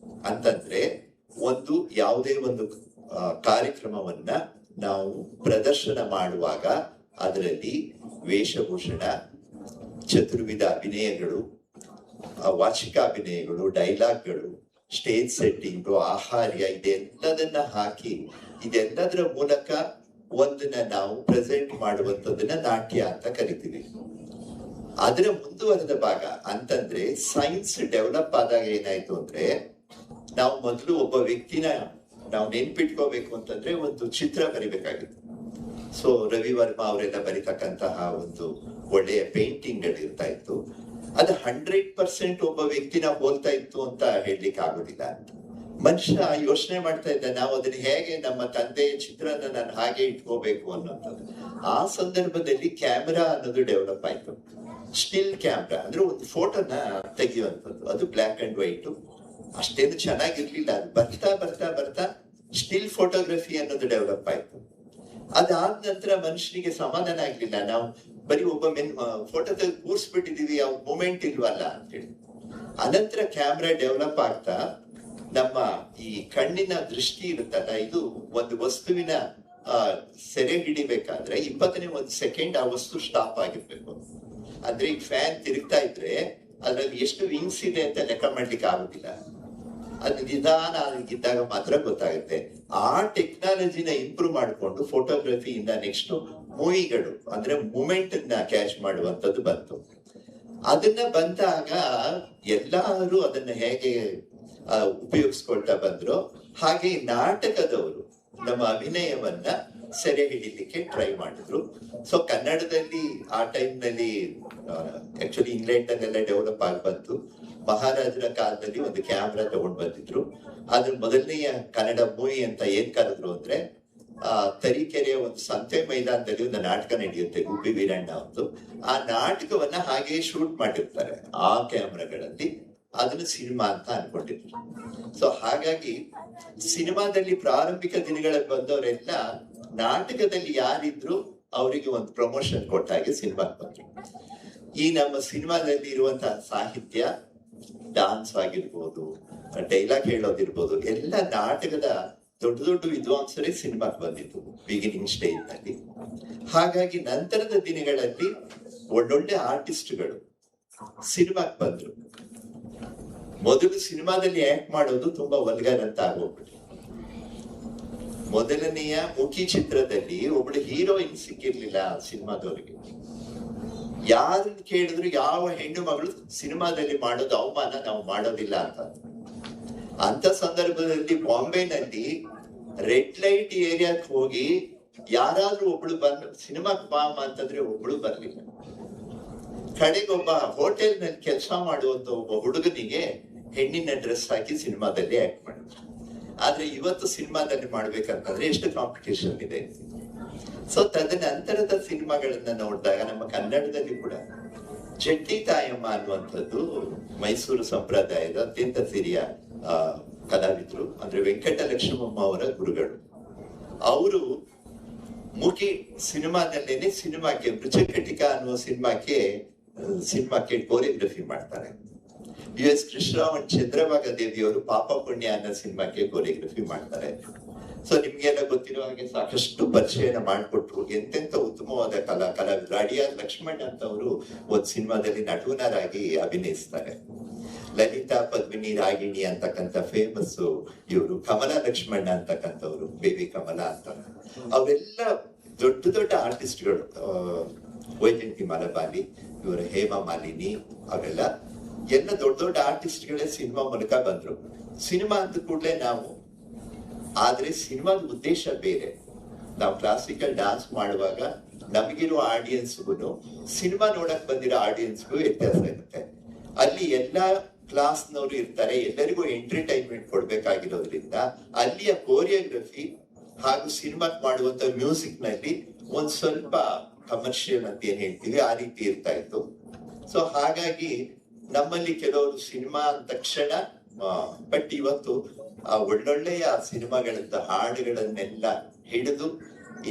ಅಂತಂದ್ರೆ ಒಂದು ಯಾವುದೇ ಒಂದು ಕಾರ್ಯಕ್ರಮವನ್ನ ನಾವು ಪ್ರದರ್ಶನ ಮಾಡುವಾಗ ಅದರಲ್ಲಿ ವೇಷಭೂಷಣ, ಚತುರ್ವಿಧ ಅಭಿನಯಗಳು, ವಾಚಿಕಾಭಿನಯಗಳು, ಡೈಲಾಗ್ಗಳು, ಸ್ಟೇಜ್ ಸೆಟ್ಟಿಂಗು, ಆಹಾರ್ಯ, ಇದೆಲ್ಲದನ್ನ ಹಾಕಿ ಇದೆಲ್ಲದರ ಮೂಲಕ ಒಂದನ್ನ ನಾವು ಪ್ರೆಸೆಂಟ್ ಮಾಡುವಂಥದ್ದನ್ನ ನಾಟ್ಯ ಅಂತ ಕರಿತೀವಿ. ಅದರ ಮುಂದುವರೆದ ಭಾಗ ಅಂತಂದ್ರೆ ಸೈನ್ಸ್ ಡೆವಲಪ್ ಆದಾಗ ಏನಾಯ್ತು ಅಂದ್ರೆ, ನಾವು ಮೊದಲು ಒಬ್ಬ ವ್ಯಕ್ತಿನ ನಾವು ನೆನ್ಪಿಟ್ಕೋಬೇಕು ಅಂತಂದ್ರೆ ಒಂದು ಚಿತ್ರ ಬರಿಬೇಕಾಗಿತ್ತು. ಸೊ ರವಿ ವರ್ಮಾ ಅವರೆಲ್ಲ ಬರಿತಕ್ಕಂತಹ ಒಂದು ಒಳ್ಳೆಯ ಪೇಂಟಿಂಗ್ ಗಳಿರ್ತಾ ಇತ್ತು. ಅದು 100% ಒಬ್ಬ ವ್ಯಕ್ತಿನ ಹೋಲ್ತಾ ಇತ್ತು ಅಂತ ಹೇಳಲಿಕ್ಕೆ ಆಗೋದಿಲ್ಲ. ಮನುಷ್ಯ ಯೋಚನೆ ಮಾಡ್ತಾ ಇದ್ದ, ನಾವು ಅದನ್ನ ಹೇಗೆ ನಮ್ಮ ತಂದೆಯ ಚಿತ್ರನ ನಾನು ಹಾಗೆ ಇಟ್ಕೋಬೇಕು ಅನ್ನೋಂಥದ್ದು. ಆ ಸಂದರ್ಭದಲ್ಲಿ ಕ್ಯಾಮೆರಾ ಅನ್ನೋದು ಡೆವಲಪ್ ಆಯ್ತು. ಸ್ಟಿಲ್ ಕ್ಯಾಮ್ರಾ ಅಂದ್ರೆ ಒಂದು ಫೋಟೋನ ತೆಗೆಯುವಂಥದ್ದು, ಅದು ಬ್ಲ್ಯಾಕ್ ಅಂಡ್ ವೈಟ್, ಅಷ್ಟೇನು ಚೆನ್ನಾಗಿರ್ಲಿಲ್ಲ. ಅದು ಬರ್ತಾ ಬರ್ತಾ ಬರ್ತಾ ಸ್ಟಿಲ್ ಫೋಟೋಗ್ರಫಿ ಅನ್ನೋದು ಡೆವಲಪ್ ಆಯ್ತು. ಅದಾದ ನಂತರ ಮನುಷ್ಯನಿಗೆ ಸಮಾಧಾನ ಆಗ್ಲಿಲ್ಲ. ನಾವು ಬರೀ ಒಬ್ಬ ಫೋಟೋ ತೆಗೆದು ಕೂರ್ಸ್ಬಿಟ್ಟಿದೀವಿ, ಅವ್ರ ಮೂಮೆಂಟ್ ಇಲ್ವಲ್ಲ ಅಂತೇಳಿ. ಅನಂತರ ಕ್ಯಾಮ್ರಾ ಡೆವಲಪ್ ಆಗ್ತಾ ನಮ್ಮ ಈ ಕಣ್ಣಿನ ದೃಷ್ಟಿ ಇರುತ್ತಲ್ಲ, ಇದು ಒಂದು ವಸ್ತುವಿನ ಸೆರೆ ಹಿಡಿಬೇಕಾದ್ರೆ 20ನೇ ಸೆಕೆಂಡ್ ಆ ವಸ್ತು ಸ್ಟಾಪ್ ಆಗಿರ್ಬೇಕು. ಅಂದ್ರೆ ಈ ಫ್ಯಾನ್ ತಿರುಗ್ತಾ ಇದ್ರೆ ಅದ್ರಲ್ಲಿ ಎಷ್ಟು ವಿಂಗ್ಸ್ ಇದೆ ಅಂತ ಲೆಕ್ಕ ಮಾಡ್ಲಿಕ್ಕೆ ಆಗುದಿಲ್ಲ. ಅದು ನಿಧಾನ ಇದ್ದಾಗ ಮಾತ್ರ ಗೊತ್ತಾಗುತ್ತೆ. ಆ ಟೆಕ್ನಾಲಜಿನ ಇಂಪ್ರೂವ್ ಮಾಡಿಕೊಂಡು ಫೋಟೋಗ್ರಫಿಯಿಂದ ನೆಕ್ಸ್ಟ್ ಮೂವಿಗಳು ಅಂದ್ರೆ ಮೂಮೆಂಟ್ ನ ಕ್ಯಾಚ್ ಮಾಡುವಂತದ್ದು ಬಂತು. ಅದನ್ನ ಬಂದಾಗ ಎಲ್ಲರೂ ಅದನ್ನ ಹೇಗೆ ಉಪಯೋಗಿಸ್ಕೊಳ್ತಾ ಬಂದ್ರು, ಹಾಗೆ ನಾಟಕದವರು ನಮ್ಮ ಅಭಿನಯವನ್ನ ಸೆರೆ ಹಿಡಿಲಿಕ್ಕೆ ಟ್ರೈ ಮಾಡಿದ್ರು. ಸೊ ಕನ್ನಡದಲ್ಲಿ ಆ ಟೈಮ್ ನಲ್ಲಿ ಆಕ್ಚುಲಿ ಇಂಗ್ಲೆಂಡ್ ಅಲ್ಲೆಲ್ಲ ಡೆವಲಪ್ ಆಗಿ ಬಂತು. ಮಹಾರಾಜರ ಕಾಲದಲ್ಲಿ ಒಂದು ಕ್ಯಾಮ್ರಾ ತಗೊಂಡ್ ಬಂದಿದ್ರು. ಅದ್ರ ಮೊದಲನೆಯ ಕನ್ನಡ ಮೂವಿ ಅಂತ ಏನ್ ಕರೆದ್ರು ಅಂದ್ರೆ ತರೀಕೆರೆಯ ಒಂದು ಸಂತೆ ಮೈದಾನದಲ್ಲಿ ಒಂದು ನಾಟಕ ನಡೆಯುತ್ತೆ, ಗುಬ್ಬಿ ವೀರಣ್ಣ ಒಂದು. ಆ ನಾಟಕವನ್ನ ಹಾಗೆ ಶೂಟ್ ಮಾಡಿರ್ತಾರೆ ಆ ಕ್ಯಾಮ್ರಾಗಳಲ್ಲಿ. ಅದನ್ನ ಸಿನಿಮಾ ಅಂತ ಅನ್ಕೊಂಡಿದ್ರು. ಸೊ ಹಾಗಾಗಿ ಸಿನಿಮಾದಲ್ಲಿ ಪ್ರಾರಂಭಿಕ ದಿನಗಳಲ್ಲಿ ಬಂದವರೆಲ್ಲ ನಾಟಕದಲ್ಲಿ ಯಾರಿದ್ರು ಅವರಿಗೆ ಒಂದು ಪ್ರಮೋಷನ್ ಕೊಟ್ಟಾಗೆ ಸಿನಿಮಾಗೆ ಬಂದ್ರು. ಈ ನಮ್ಮ ಸಿನಿಮಾದಲ್ಲಿ ಇರುವಂತಹ ಸಾಹಿತ್ಯ, ಡಾನ್ಸ್ ಆಗಿರ್ಬೋದು, ಡೈಲಾಗ್ ಹೇಳೋದಿರ್ಬೋದು, ಎಲ್ಲ ನಾಟಕದ ದೊಡ್ಡ ದೊಡ್ಡ ವಿದ್ವಾಂಸರೇ ಸಿನಿಮಾಗೆ ಬಂದಿತ್ತು ಬಿಗಿನಿಂಗ್ ಸ್ಟೇಜ್ ನಲ್ಲಿ. ಹಾಗಾಗಿ ನಂತರದ ದಿನಗಳಲ್ಲಿ ಒಳ್ಳೊಳ್ಳೆ ಆರ್ಟಿಸ್ಟ್ಗಳು ಸಿನಿಮಾಗೆ ಬಂದ್ರು. ಮೊದಲು ಸಿನಿಮಾದಲ್ಲಿ ಆಕ್ಟ್ ಮಾಡೋದು ತುಂಬಾ ವಲ್ಗರ್ ಅಂತ ಆಗೋಗ್ಬಿಟ್ಟು. ಮೊದಲನೆಯ ಮುಖಿ ಚಿತ್ರದಲ್ಲಿ ಒಬ್ಬಳು ಹೀರೋಯಿನ್ ಸಿಕ್ಕಿರ್ಲಿಲ್ಲ ಸಿನಿಮಾದವರಿಗೆ. ಯಾರನ್ನ ಕೇಳಿದ್ರು ಯಾವ ಹೆಣ್ಣು ಮಗಳು ಸಿನಿಮಾದಲ್ಲಿ ಮಾಡೋದು ಅವಮಾನ, ನಾವು ಮಾಡೋದಿಲ್ಲ ಅಂತ ಸಂದರ್ಭದಲ್ಲಿ ಬಾಂಬೆನಲ್ಲಿ ರೆಡ್ ಲೈಟ್ ಏರಿಯಾಕ್ ಹೋಗಿ ಯಾರಾದ್ರೂ ಒಬ್ಳು ಬಂದು ಸಿನಿಮಾಕ್ ಬಾಮ ಅಂತಂದ್ರೆ ಒಬ್ಳು ಬರ್ಲಿಲ್ಲ. ಕಡೆಗೊಬ್ಬ ಹೋಟೆಲ್ ನಲ್ಲಿ ಕೆಲಸ ಮಾಡುವಂತ ಒಬ್ಬ ಹುಡುಗನಿಗೆ ಹೆಣ್ಣಿನ ಡ್ರೆಸ್ ಹಾಕಿ ಸಿನಿಮಾದಲ್ಲಿ ಆಕ್ಟ್ ಮಾಡಿದ್ರು. ಆದ್ರೆ ಇವತ್ತು ಸಿನಿಮಾದಲ್ಲಿ ಮಾಡ್ಬೇಕಂತಂದ್ರೆ ಎಷ್ಟು ಕಾಂಪಿಟೇಷನ್ ಇದೆ. ಸೊ ತದನಂತರದ ಸಿನಿಮಾಗಳನ್ನ ನೋಡಿದಾಗ ನಮ್ಮ ಕನ್ನಡದಲ್ಲಿ ಕೂಡ ಜಟ್ಟಿ ತಾಯಮ್ಮ ಅನ್ನುವಂಥದ್ದು ಮೈಸೂರು ಸಂಪ್ರದಾಯದ ಅತ್ಯಂತ ಸಿರಿಯ ಕಲಾವಿದ್ರು, ಅಂದ್ರೆ ವೆಂಕಟಲಕ್ಷ್ಮಮ್ಮ ಅವರ ಗುರುಗಳು. ಅವರು ಮುಖಿ ಸಿನಿಮಾದಲ್ಲೇನೆ ಸಿನಿಮಾಕ್ಕೆ ಮೃಚಕಟಿಕ ಅನ್ನುವ ಸಿನಿಮಾಕ್ಕೆ ಕೋರಿಯೋಗ್ರಫಿ ಮಾಡ್ತಾರೆ. US ಕೃಷ್ಣರಾವ್ ಚಂದ್ರಭಾಗ ದೇವಿಯವರು ಪಾಪ ಪುಣ್ಯ ಅನ್ನೋ ಸಿನಿಮಾಕ್ಕೆ ಕೋರಿಯೋಗ್ರಫಿ ಮಾಡ್ತಾರೆ. ಸೊ ನಿಮ್ಗೆಲ್ಲ ಗೊತ್ತಿರೋ ಹಾಗೆ ಸಾಕಷ್ಟು ಪರಿಚಯನ ಮಾಡಿಕೊಟ್ರು. ಎಂತೆಂತ ಉತ್ತಮವಾದ ಕಲಾವಿದ್ರು. ಅಡಿಯಾರ್ ಲಕ್ಷ್ಮಣ್ ಅಂತ ಅವರು ಒಂದ್ ಸಿನಿಮಾದಲ್ಲಿ ನಟುವನರಾಗಿ ಅಭಿನಯಿಸ್ತಾರೆ. ಲಲಿತಾ ಪದ್ಮಿನಿ ರಾಗಿಣಿ ಅಂತಕ್ಕಂಥ ಫೇಮಸ್ ಇವರು. ಕಮಲಾ ಲಕ್ಷ್ಮಣ ಅಂತಕ್ಕಂಥವ್ರು, ಬೇಬಿ ಕಮಲಾ ಅಂತ. ಅವೆಲ್ಲ ದೊಡ್ಡ ದೊಡ್ಡ ಆರ್ಟಿಸ್ಟ್ಗಳು. ವೈಜಯಂತಿಮಾಲ ಬಾಲಿ, ಇವರ ಹೇಮಾ ಮಾಲಿನಿ, ಅವೆಲ್ಲ ಎಲ್ಲ ದೊಡ್ಡ ದೊಡ್ಡ ಆರ್ಟಿಸ್ಟ್ಗಳೇ ಸಿನಿಮಾ ಮೂಲಕ ಬಂದ್ರು. ಸಿನಿಮಾ ಅಂತ ಕೂಡಲೇ ನಾವು, ಆದ್ರೆ ಸಿನಿಮಾದ ಉದ್ದೇಶ ಬೇರೆ. ನಾವು ಕ್ಲಾಸಿಕಲ್ ಡಾನ್ಸ್ ಮಾಡುವಾಗ ನಮಗಿರೋ ಆಡಿಯನ್ಸ್ಗೂ ಸಿನಿಮಾ ನೋಡಕ್ ಬಂದಿರೋ ಆಡಿಯನ್ಸ್ಗೂ ವ್ಯತ್ಯಾಸ ಇರುತ್ತೆ. ಅಲ್ಲಿ ಎಲ್ಲಾ ಕ್ಲಾಸ್ನವರು ಇರ್ತಾರೆ, ಎಲ್ಲರಿಗೂ ಎಂಟರ್ಟೈನ್ಮೆಂಟ್ ಕೊಡ್ಬೇಕಾಗಿರೋದ್ರಿಂದ ಅಲ್ಲಿಯ ಕೋರಿಯೋಗ್ರಫಿ ಹಾಗೂ ಸಿನಿಮಾಕ್ ಮಾಡುವಂತ ಮ್ಯೂಸಿಕ್ ನಲ್ಲಿ ಒಂದ್ ಸ್ವಲ್ಪ ಕಮರ್ಷಿಯಲ್ ಅಂತ ಏನ್ ಹೇಳ್ತೀವಿ ಆ ರೀತಿ ಇರ್ತಾ ಇತ್ತು. ಸೊ ಹಾಗಾಗಿ ನಮ್ಮಲ್ಲಿ ಕೆಲವರು ಸಿನಿಮಾ ಅಂದ ತಕ್ಷಣ ಬಟ್ ಇವತ್ತು ಆ ಒಳ್ಳೊಳ್ಳೆಯ ಸಿನಿಮಾಗಳಂತ ಹಾಡುಗಳನ್ನೆಲ್ಲ ಹಿಡಿದು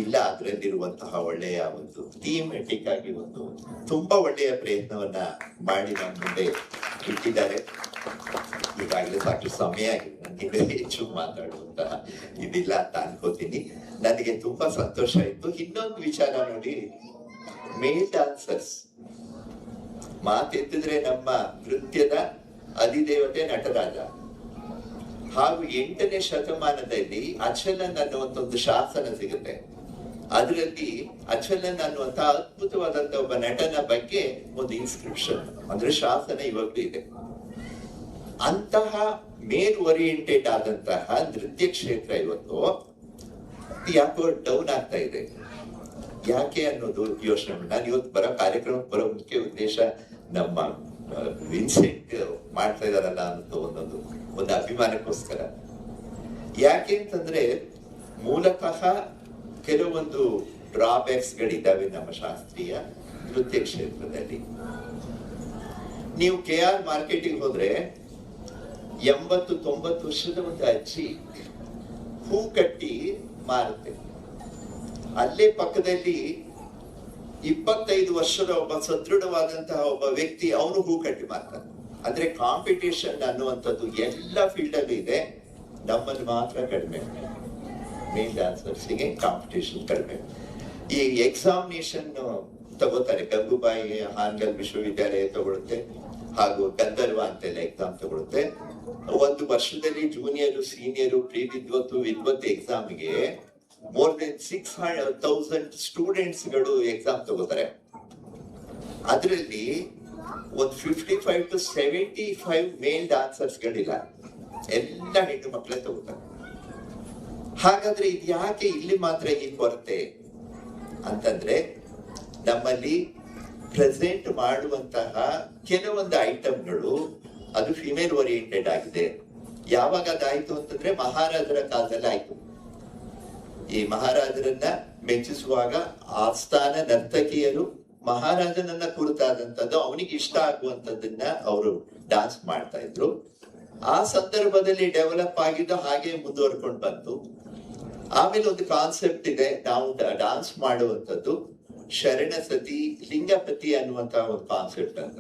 ಇಲ್ಲ ಅದರಲ್ಲಿರುವಂತಹ ಒಳ್ಳೆಯ ಒಂದು ಥೀಮೆಟಿಕ್ ಆಗಿ ಒಂದು ತುಂಬಾ ಒಳ್ಳೆಯ ಪ್ರಯತ್ನವನ್ನ ಮಾಡಿ ನಮ್ಮ ಮುಂದೆ ಇಟ್ಟಿದ್ದಾರೆ. ಈಗಾಗಲೇ ಸಾಕಷ್ಟು ಸಮಯ ಆಗಿದೆ, ನನಗೆ ಹೆಚ್ಚು ಮಾತಾಡುವಂತಹ ಇದಿಲ್ಲ ಅಂತ ಅನ್ಕೋತೀನಿ. ನನಗೆ ತುಂಬಾ ಸಂತೋಷ ಆಯ್ತು. ಇನ್ನೊಂದು ವಿಚಾರ ನೋಡಿ, ಮೇಲ್ ಡಾನ್ಸರ್ಸ್ ಮಾತೆತ್ತಿದ್ರೆ ನಮ್ಮ ನೃತ್ಯದ ಅಧಿದೇವತೆ ನಟರಾಜ. ಹಾಗೂ 8ನೇ ಶತಮಾನದಲ್ಲಿ ಅಚಲನ್ ಅನ್ನುವಂತ ಒಂದು ಶಾಸನ ಸಿಗುತ್ತೆ. ಅದರಲ್ಲಿ ಅಚಲನ್ ಅನ್ನುವಂತ ಅದ್ಭುತವಾದಂತ ಒಬ್ಬ ನಟನ ಬಗ್ಗೆ ಒಂದು ಇನ್ಸ್ಕ್ರಿಪ್ಷನ್ ಅಂದ್ರೆ ಶಾಸನ ಇವಾಗ್ಲೂ ಇದೆ. ಅಂತಹ ಮೇಲ್ ಓರಿಯೆಂಟೆಡ್ ಆದಂತಹ ನೃತ್ಯ ಕ್ಷೇತ್ರ ಇವತ್ತು ಯಾಕೋ ಡೌನ್ ಆಗ್ತಾ ಇದೆ. ಯಾಕೆ ಅನ್ನೋದು ಯೋಚನೆ ಮಾಡಿ ನಾನು ಇವತ್ತು ಕಾರ್ಯಕ್ರಮಕ್ಕೆ ಬರೋ ಮುಖ್ಯ ಉದ್ದೇಶ ನಮ್ಮ ವಿನ್ಸೆಂಟ್ ಮಾಡ್ತಾ ಇದಾರಲ್ಲ ಅಂತ ಒಂದು ಅಭಿಮಾನಕ್ಕೋಸ್ಕರ. ಯಾಕೆ ಅಂತಂದ್ರೆ ಮೂಲತಃ ಕೆಲವೊಂದು ಡ್ರಾಬ್ಯಾಕ್ಸ್ ಗಳಿದ್ದಾವೆ ನಮ್ಮ ಶಾಸ್ತ್ರೀಯ ನೃತ್ಯ ಕ್ಷೇತ್ರದಲ್ಲಿ. ನೀವು KR ಮಾರ್ಕೆಟಿಗೆ ಹೋದ್ರೆ 80-90 ವರ್ಷದ ಒಂದು ಅಜ್ಜಿ ಹೂ ಕಟ್ಟಿ ಮಾರುತ್ತೆ. ಅಲ್ಲೇ ಪಕ್ಕದಲ್ಲಿ 25 ವರ್ಷದ ಒಬ್ಬ ಸದೃಢವಾದಂತಹ ಒಬ್ಬ ವ್ಯಕ್ತಿ ಅವನು ಹೂ ಕಟ್ಟಿ ಮಾಡ್ತಾನೆ. ಅಂದ್ರೆ ಕಾಂಪಿಟೇಷನ್ ಅನ್ನುವಂಥದ್ದು ಎಲ್ಲ ಫೀಲ್ಡ್ ಅಲ್ಲಿ ಇದೆ, ನಮ್ಮಲ್ಲಿ ಮಾತ್ರ ಕಡಿಮೆ. ಮೇಲ್ ಡ್ಯಾನ್ಸರ್ಸ್ಗೆ ಕಾಂಪಿಟೇಷನ್ ಕಡಿಮೆ. ಈ ಎಕ್ಸಾಮಿನೇಷನ್ ತಗೋತಾರೆ, ಗಂಗೂಬಾಯಿ ಹಾನಗಲ್ ವಿಶ್ವವಿದ್ಯಾಲಯ ತಗೊಳುತ್ತೆ, ಹಾಗೂ ಗಂಧರ್ವ ಅಂತೆಲ್ಲ ಎಕ್ಸಾಮ್ ತಗೊಳುತ್ತೆ. ಒಂದು ವರ್ಷದಲ್ಲಿ ಜೂನಿಯರ್, ಸೀನಿಯರ್, ಪ್ರೀ ವಿದ್ವತ್ ಎಕ್ಸಾಮ್ಗೆ more than 600,000 ಸ್ಟೂಡೆಂಟ್ಸ್ ಗಳು ಎಕ್ಸಾಮ್ ತಗೋತಾರೆ. ಅದರಲ್ಲಿ ಒಂದು 55 to 75 ಮೇಲ್ ಡಾನ್ಸರ್ಸ್ ಗಳಿಲ್ಲ, ಎಲ್ಲ ಹೆಣ್ಣು ಮಕ್ಕಳೇ ತಗೋತಾರೆ. ಹಾಗಾದ್ರೆ ಇದು ಯಾಕೆ ಇಲ್ಲಿ ಮಾತ್ರ ಈ ಕೊರತೆ ಅಂತಂದ್ರೆ, ನಮ್ಮಲ್ಲಿ ಪ್ರೆಸೆಂಟ್ ಮಾಡುವಂತಹ ಕೆಲವೊಂದು ಐಟಮ್ಗಳು ಅದು ಫಿಮೇಲ್ ಓರಿಯೆಂಟೆಡ್ ಆಗಿದೆ. ಯಾವಾಗ ಅದಾಯ್ತು ಅಂತಂದ್ರೆ ಮಹಾರಾಜರ ಕಾಲದಲ್ಲಿ ಆಯ್ತು. ಈ ಮಹಾರಾಜರನ್ನ ಮೆಚ್ಚಿಸುವಾಗ ಆಸ್ಥಾನ ನರ್ತಕಿಯರು ಮಹಾರಾಜನನ್ನ ಕುರಿತಾದಂಥದ್ದು ಅವನಿಗೆ ಇಷ್ಟ ಆಗುವಂತದ್ದನ್ನ ಅವರು ಡಾನ್ಸ್ ಮಾಡ್ತಾ ಇದ್ರು. ಆ ಸಂದರ್ಭದಲ್ಲಿ ಡೆವಲಪ್ ಆಗಿದ್ದು ಹಾಗೆ ಮುಂದುವರ್ಕೊಂಡು ಬಂತು. ಆಮೇಲೆ ಒಂದು ಕಾನ್ಸೆಪ್ಟ್ ಇದೆ, ನಾವು ಡಾನ್ಸ್ ಮಾಡುವಂಥದ್ದು ಶರಣಸತಿ, ಲಿಂಗಪತಿ ಅನ್ನುವಂತಹ ಒಂದು ಕಾನ್ಸೆಪ್ಟ್ ಅಂತ.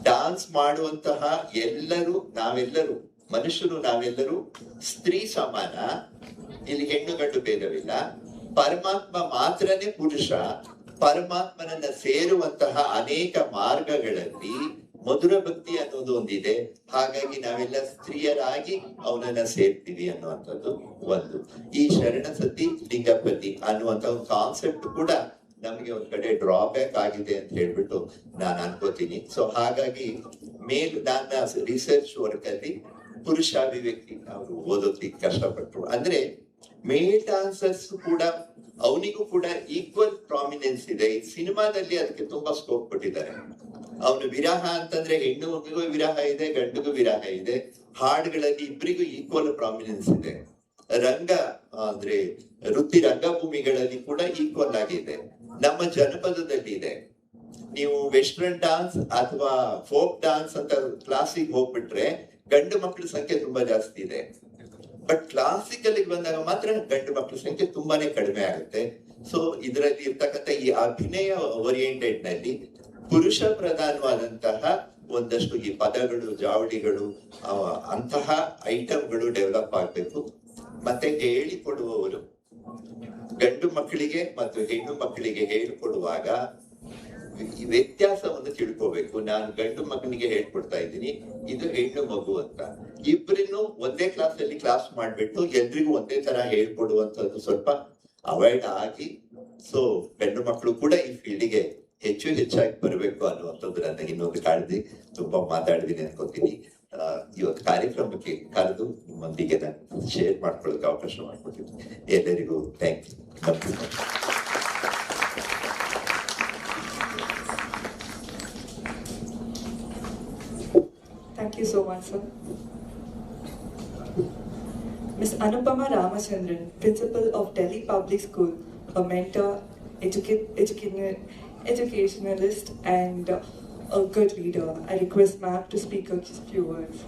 ಡಾನ್ಸ್ ಮಾಡುವಂತಹ ನಾವೆಲ್ಲರೂ ಮನುಷ್ಯರು, ನಾವೆಲ್ಲರೂ ಸ್ತ್ರೀ ಸಮಾನ, ಇಲ್ಲಿ ಹೆಣ್ಣು ಗಂಡು ಭೇದವಿಲ್ಲ. ಪರಮಾತ್ಮ ಮಾತ್ರನೇ ಪುರುಷ. ಪರಮಾತ್ಮನನ್ನ ಸೇರುವಂತಹ ಅನೇಕ ಮಾರ್ಗಗಳಲ್ಲಿ ಮಧುರ ಭಕ್ತಿ ಅನ್ನೋದು ಒಂದಿದೆ. ಹಾಗಾಗಿ ನಾವೆಲ್ಲ ಸ್ತ್ರೀಯರಾಗಿ ಅವನನ್ನ ಸೇರ್ತೀವಿ ಅನ್ನುವಂಥದ್ದು ಒಂದು. ಈ ಶರಣಸತಿ ಲಿಂಗಪತಿ ಅನ್ನುವಂತ ಒಂದು ಕಾನ್ಸೆಪ್ಟ್ ಕೂಡ ನಮಗೆ ಒಂದ್ ಕಡೆ ಡ್ರಾಬ್ಯಾಕ್ ಆಗಿದೆ ಅಂತ ಹೇಳ್ಬಿಟ್ಟು ನಾನು ಅನ್ಕೋತೀನಿ. ಸೊ ಹಾಗಾಗಿ ನನ್ನ ರಿಸರ್ಚ್ ವರ್ಕ್ ಅಲ್ಲಿ ಪುರುಷ ಅಭಿವ್ಯಕ್ತಿ ಅವರು ಓದೋದಕ್ಕೆ ಕಷ್ಟಪಟ್ರು. ಅಂದ್ರೆ ಮೇಲ್ ಡಾನ್ಸರ್ಸ್ ಕೂಡ ಅವನಿಗೂ ಕೂಡ ಈಕ್ವಲ್ ಪ್ರಾಮಿನೆನ್ಸ್ ಇದೆ. ಈ ಸಿನಿಮಾದಲ್ಲಿ ಅದಕ್ಕೆ ತುಂಬಾ ಸ್ಕೋಪ್ ಕೊಟ್ಟಿದ್ದಾರೆ. ಅವನು ವಿರಹ ಅಂತಂದ್ರೆ ಹೆಣ್ಣು ಮಗುಗೂ ವಿರಹ ಇದೆ, ಗಂಡಿಗೂ ವಿರಹ ಇದೆ. ಹಾಡುಗಳಲ್ಲಿ ಇಬ್ಬರಿಗೂ ಈಕ್ವಲ್ ಪ್ರಾಮಿನೆನ್ಸ್ ಇದೆ. ಅಂದ್ರೆ ವೃತ್ತಿ ರಂಗಭೂಮಿಗಳಲ್ಲಿ ಕೂಡ ಈಕ್ವಲ್ ಆಗಿದೆ. ನಮ್ಮ ಜನಪದದಲ್ಲಿ ಇದೆ. ನೀವು ವೆಸ್ಟರ್ನ್ ಡಾನ್ಸ್ ಅಥವಾ ಫೋಕ್ ಡಾನ್ಸ್ ಅಂತ ಕ್ಲಾಸಿಗೆ ಹೋಗ್ಬಿಟ್ರೆ ಗಂಡು ಮಕ್ಕಳ ಸಂಖ್ಯೆ ತುಂಬಾ ಜಾಸ್ತಿ ಇದೆ. ಬಟ್ ಕ್ಲಾಸಿಕಲ್ ಬಂದಾಗ ಮಾತ್ರ ಗಂಡು ಮಕ್ಕಳ ಸಂಖ್ಯೆ ತುಂಬಾನೇ ಕಡಿಮೆ ಆಗುತ್ತೆ. ಸೊ ಇದರಲ್ಲಿ ಇರ್ತಕ್ಕಂಥ ಈ ಅಭಿನಯ ಓರಿಯೆಂಟೆಡ್ ನಲ್ಲಿ ಪುರುಷ ಪ್ರಧಾನವಾದಂತಹ ಒಂದಷ್ಟು ಈ ಪದಗಳು, ಜಾವಳಿಗಳು, ಅಂತಹ ಐಟಮ್ಗಳು ಡೆವಲಪ್ ಆಗ್ಬೇಕು. ಮತ್ತೆ ಹೇಳಿಕೊಡುವವರು ಗಂಡು ಮಕ್ಕಳಿಗೆ ಮತ್ತು ಹೆಣ್ಣು ಮಕ್ಕಳಿಗೆ ಹೇಳಿಕೊಡುವಾಗ ಈ ವ್ಯತ್ಯಾಸವನ್ನು ತಿಳ್ಕೋಬೇಕು. ನಾನು ಗಂಡು ಮಗನಿಗೆ ಹೇಳ್ಕೊಡ್ತಾ ಇದ್ದೀನಿ, ಇದು ಹೆಣ್ಣು ಮಗು ಅಂತ. ಇಬ್ಬರನ್ನು ಒಂದೇ ಕ್ಲಾಸ್ ಮಾಡ್ಬಿಟ್ಟು ಎಲ್ರಿಗೂ ಒಂದೇ ತರ ಹೇಳ್ಕೊಡುವಂತದ್ದು ಸ್ವಲ್ಪ ಅವಾಯ್ಡ್ ಆಗಿ, ಸೊ ಗಂಡು ಮಕ್ಕಳು ಕೂಡ ಈ ಫೀಲ್ಡಿಗೆ ಹೆಚ್ಚಾಗಿ ಬರಬೇಕು ಅನ್ನುವಂಥದ್ದು ನನ್ನ ಇನ್ನೊಂದು ಕಾಳಜಿ. ತುಂಬಾ ಮಾತಾಡಿದೀನಿ ಅನ್ಕೋತೀನಿ. ಇವತ್ತು ಕಾರ್ಯಕ್ರಮಕ್ಕೆ ಕರೆದು ನಿಮ್ಮೊಂದಿಗೆ ನಾನು ಶೇರ್ ಮಾಡ್ಕೊಳ್ಳೋಕೆ ಅವಕಾಶ ಮಾಡ್ಕೊತೀನಿ. ಎಲ್ಲರಿಗೂ thank you. Thank you so much, sir. Ms. Anupama Ramachandran, Principal of Delhi Public School, a mentor, educationalist, and a good leader. I request ma'am to speak a few words.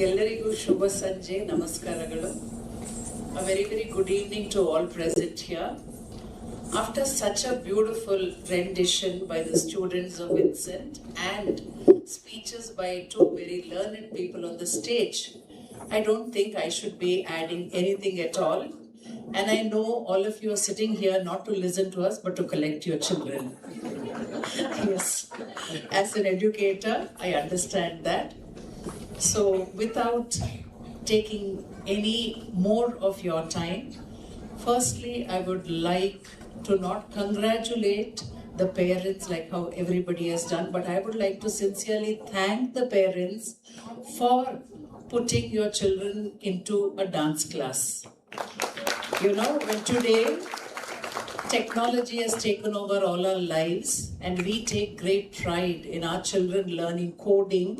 ಎಲ್ಲರಿಗೂ ಶುಭ ಸಂಜೆ, ನಮಸ್ಕಾರಗಳು. A very good evening to all present here. After such a beautiful rendition by the students of Vincent and speeches by two very learned people on the stage, I don't think I should be adding anything at all. And I know all of you are sitting here not to listen to us, but to collect your children. Yes, as an educator, I understand that. So without taking any more of your time, firstly, I would like to not congratulate the parents like how everybody has done, but I would like to sincerely thank the parents for putting your children into a dance class. You know, when today technology has taken over all our lives and we take great pride in our children learning coding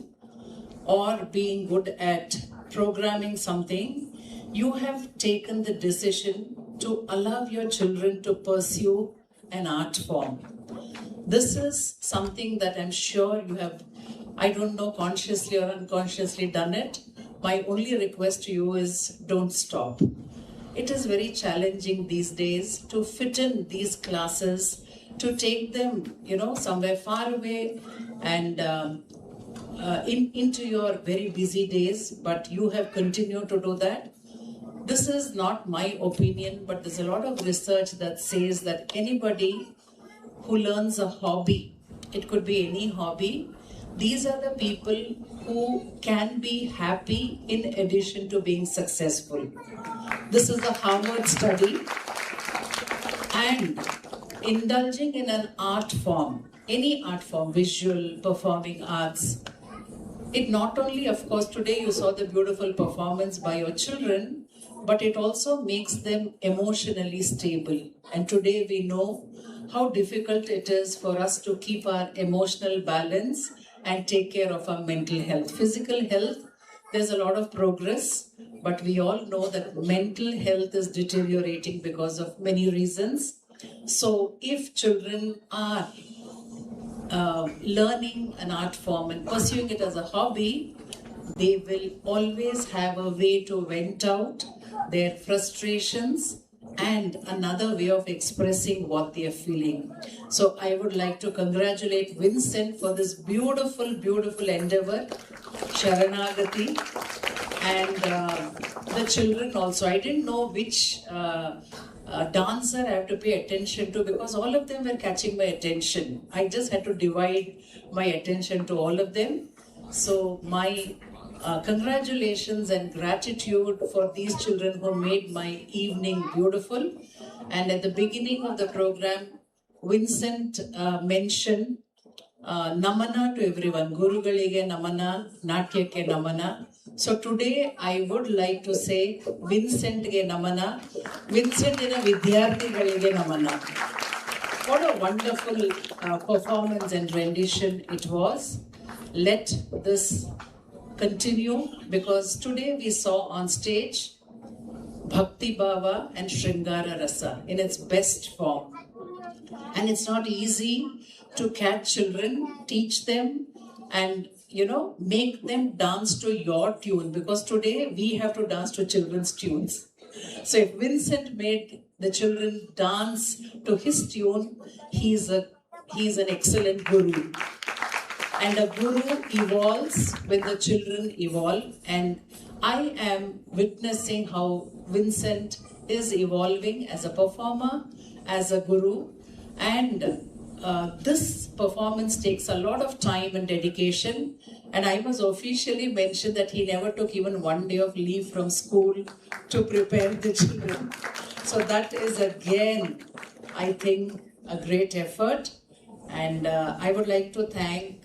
or being good at programming something, you have taken the decision to allow your children to pursue an art form. This is something that I'm sure you have, I don't know, consciously or unconsciously done it. My only request to you is don't stop. It is very challenging these days to fit in these classes, to take them, somewhere far away and into your very busy days, but you have continued to do that. This is not my opinion, but there's a lot of research that says that anybody who learns a hobby, it could be any hobby, these are the people who can be happy in addition to being successful. This is a Harvard study. And indulging in an art form, any art form, visual, performing arts, it not only, of course, today you saw the beautiful performance by your children, but it also makes them emotionally stable. And today we know how difficult it is for us to keep our emotional balance and take care of our mental health. Physical health, there's a lot of progress, but we all know that mental health is deteriorating because of many reasons. So if children are learning an art form and pursuing it as a hobby, they will always have a way to vent out their frustrations and another way of expressing what they are feeling. So I would like to congratulate Vincent for this beautiful, beautiful endeavor, Sharanaagathi, and the children also. I didn't know which dancer I have to pay attention to because all of them were catching my attention. I just had to divide my attention to all of them. So my congratulations and gratitude for these children who made my evening beautiful. And at the beginning of the program, Vincent mentioned namana to everyone. Gurugalige namana, natyake namana. So today I would like to say Vincent ge namana. Vincent ina vidyarthigalige namana. What a wonderful performance and rendition it was. Let this continue, because today we saw on stage Bhakti Bhava and Shringara Rasa in its best form. And it's not easy to catch children, teach them, and make them dance to your tune, because today we have to dance to children's tunes. So if Vincent made the children dance to his tune, he's an excellent guru. And a guru evolves when the children evolve. And I am witnessing how Vincent is evolving as a performer, as a guru. And this performance takes a lot of time and dedication. And I must officially mention that he never took even one day of leave from school to prepare the children. So that is again, I think, a great effort. And I would like to thank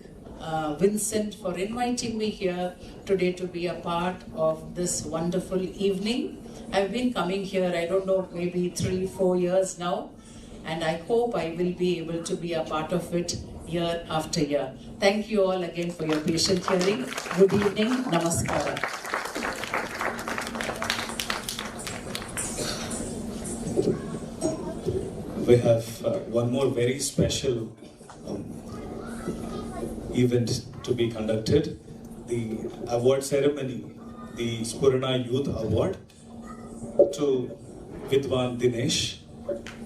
Vincent for inviting me here today to be a part of this wonderful evening. I've been coming here, I don't know, maybe 3-4 years now, and I hope I will be able to be a part of it year after year. Thank you all again for your patient hearing. Good evening. Namaskara. We have one more very special event to be conducted, the award ceremony, the Spurna Youth Award to Vidwan Dinesh.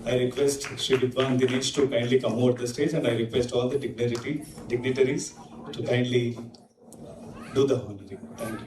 I request Shri Vidwan Dinesh to kindly come over the stage, and I request all the dignitaries to kindly do the honoring. Thank you.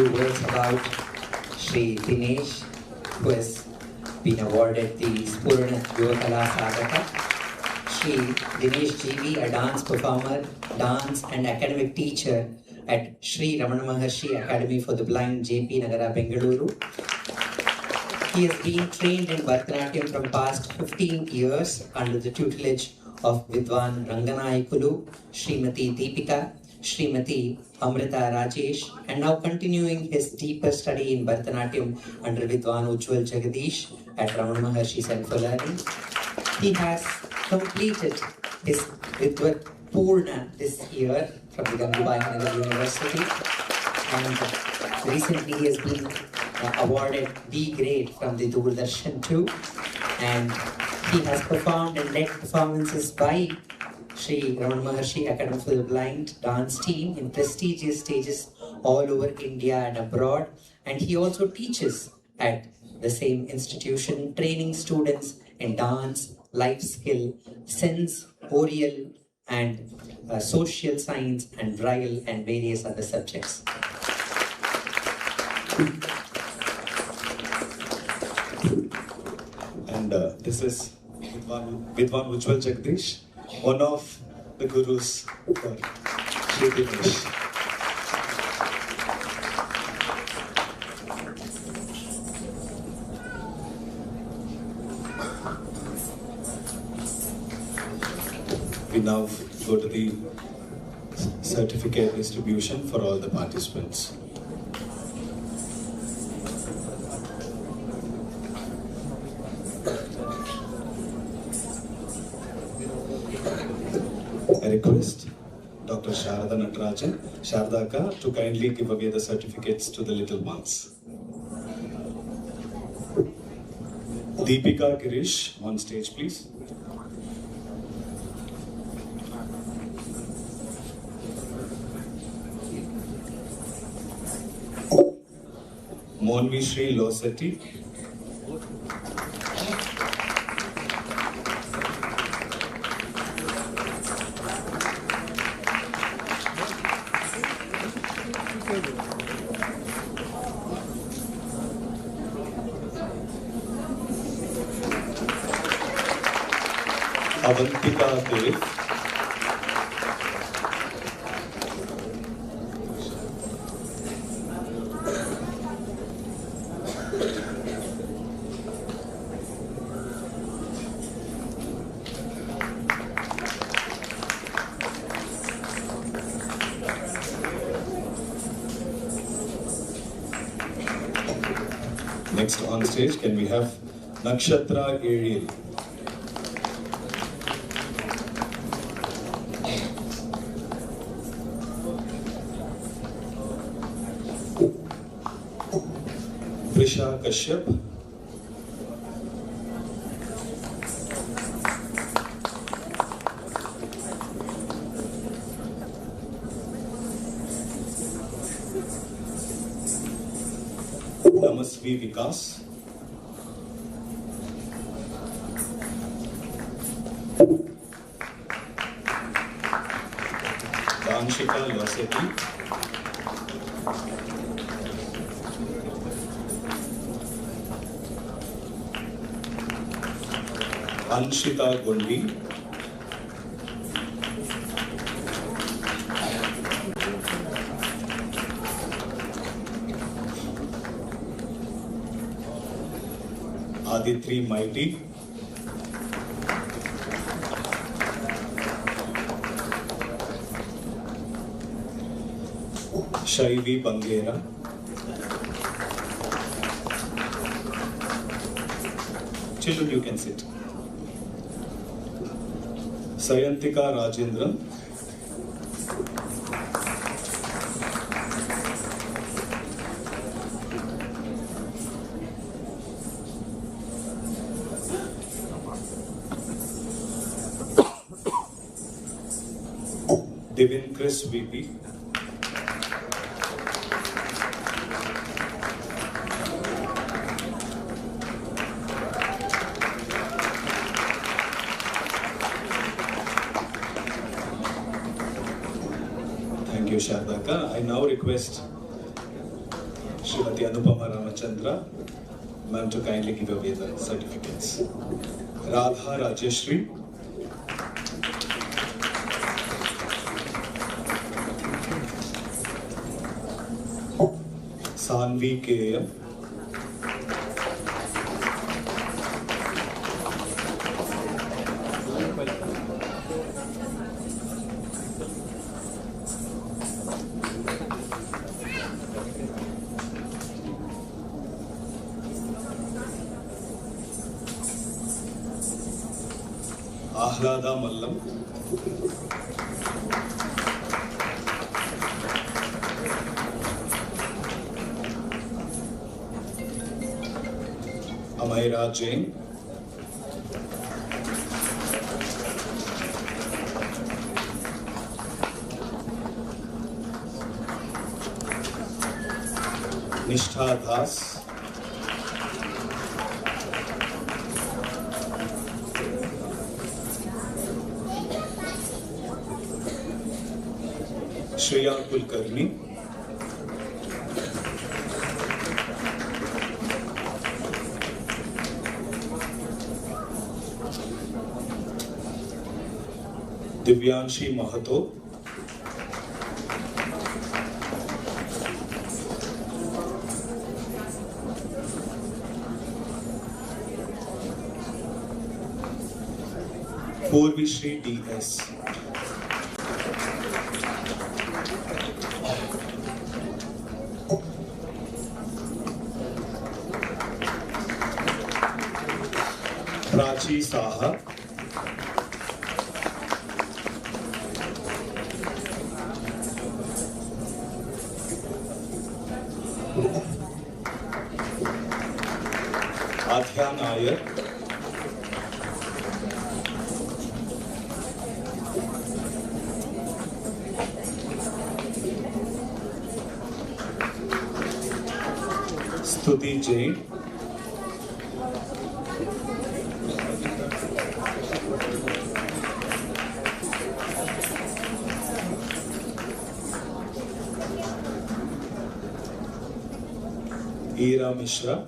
few words about Shri Dinesh, who has been awarded the Spurna Yuvakala Sadhaka. Shri Dinesh GV, a dance performer, dance and academic teacher at Shri Ramana Maharshi Academy for the Blind, J.P. Nagara, Bengaluru. He has been trained in Bharatanatyam from past 15 years under the tutelage of Vidwan Ranganayakulu, Srimati Deepika, Srimati Amrita Rajesh, and now continuing his deeper study in Bharatanatyam under Vidwan Ujjwal Jagadish at Ramana Maharshi Center for Learning. He has completed his Vidvat Purna this year from the Gangubai Nagar University, and recently he has been awarded B grade from the Doordarshan too, and he has performed and led performances by Shri Ramana Maharshi Academy for the Blind dance team in prestigious stages all over India and abroad, and he also teaches at the same institution, training students in dance, life skill, sense, oral and social science and braille and various other subjects. And this is Vidwan Ujjwal Jagadish, one of the gurus for Shri Dinesh. We now go to the certificate distribution for all the participants. I request Dr. Bharatanatyam, Sharadaka, to kindly give away the certificates to the little ones. Deepika Girish, on stage please. Monvi Shri Losetti. Avantika Dev. Next on stage, can we have Nakshatra Ariel? Prisha Kashyap. Namasvi Vikas. Danshika Losetti. Anshita Gondi. Aditri Mighty. Shaivi Bangera. Children, you can sit. Sayantika Rajendran. Divin Chris VP. Thank you, Shardaka. I now request Srimati Anupama Ramachandra, ma'am, to kindly give away the certificates. Radha Rajeshri, Sanvi K.M., Ahlada Mallam, Amaira Jain, Nishtha Das, Shreya Kulkarni, Divyanshi Mahato, Purvi Shri D.S., Prachi Saha, Adhya Nair, Stuti Jain, Ira Mishra,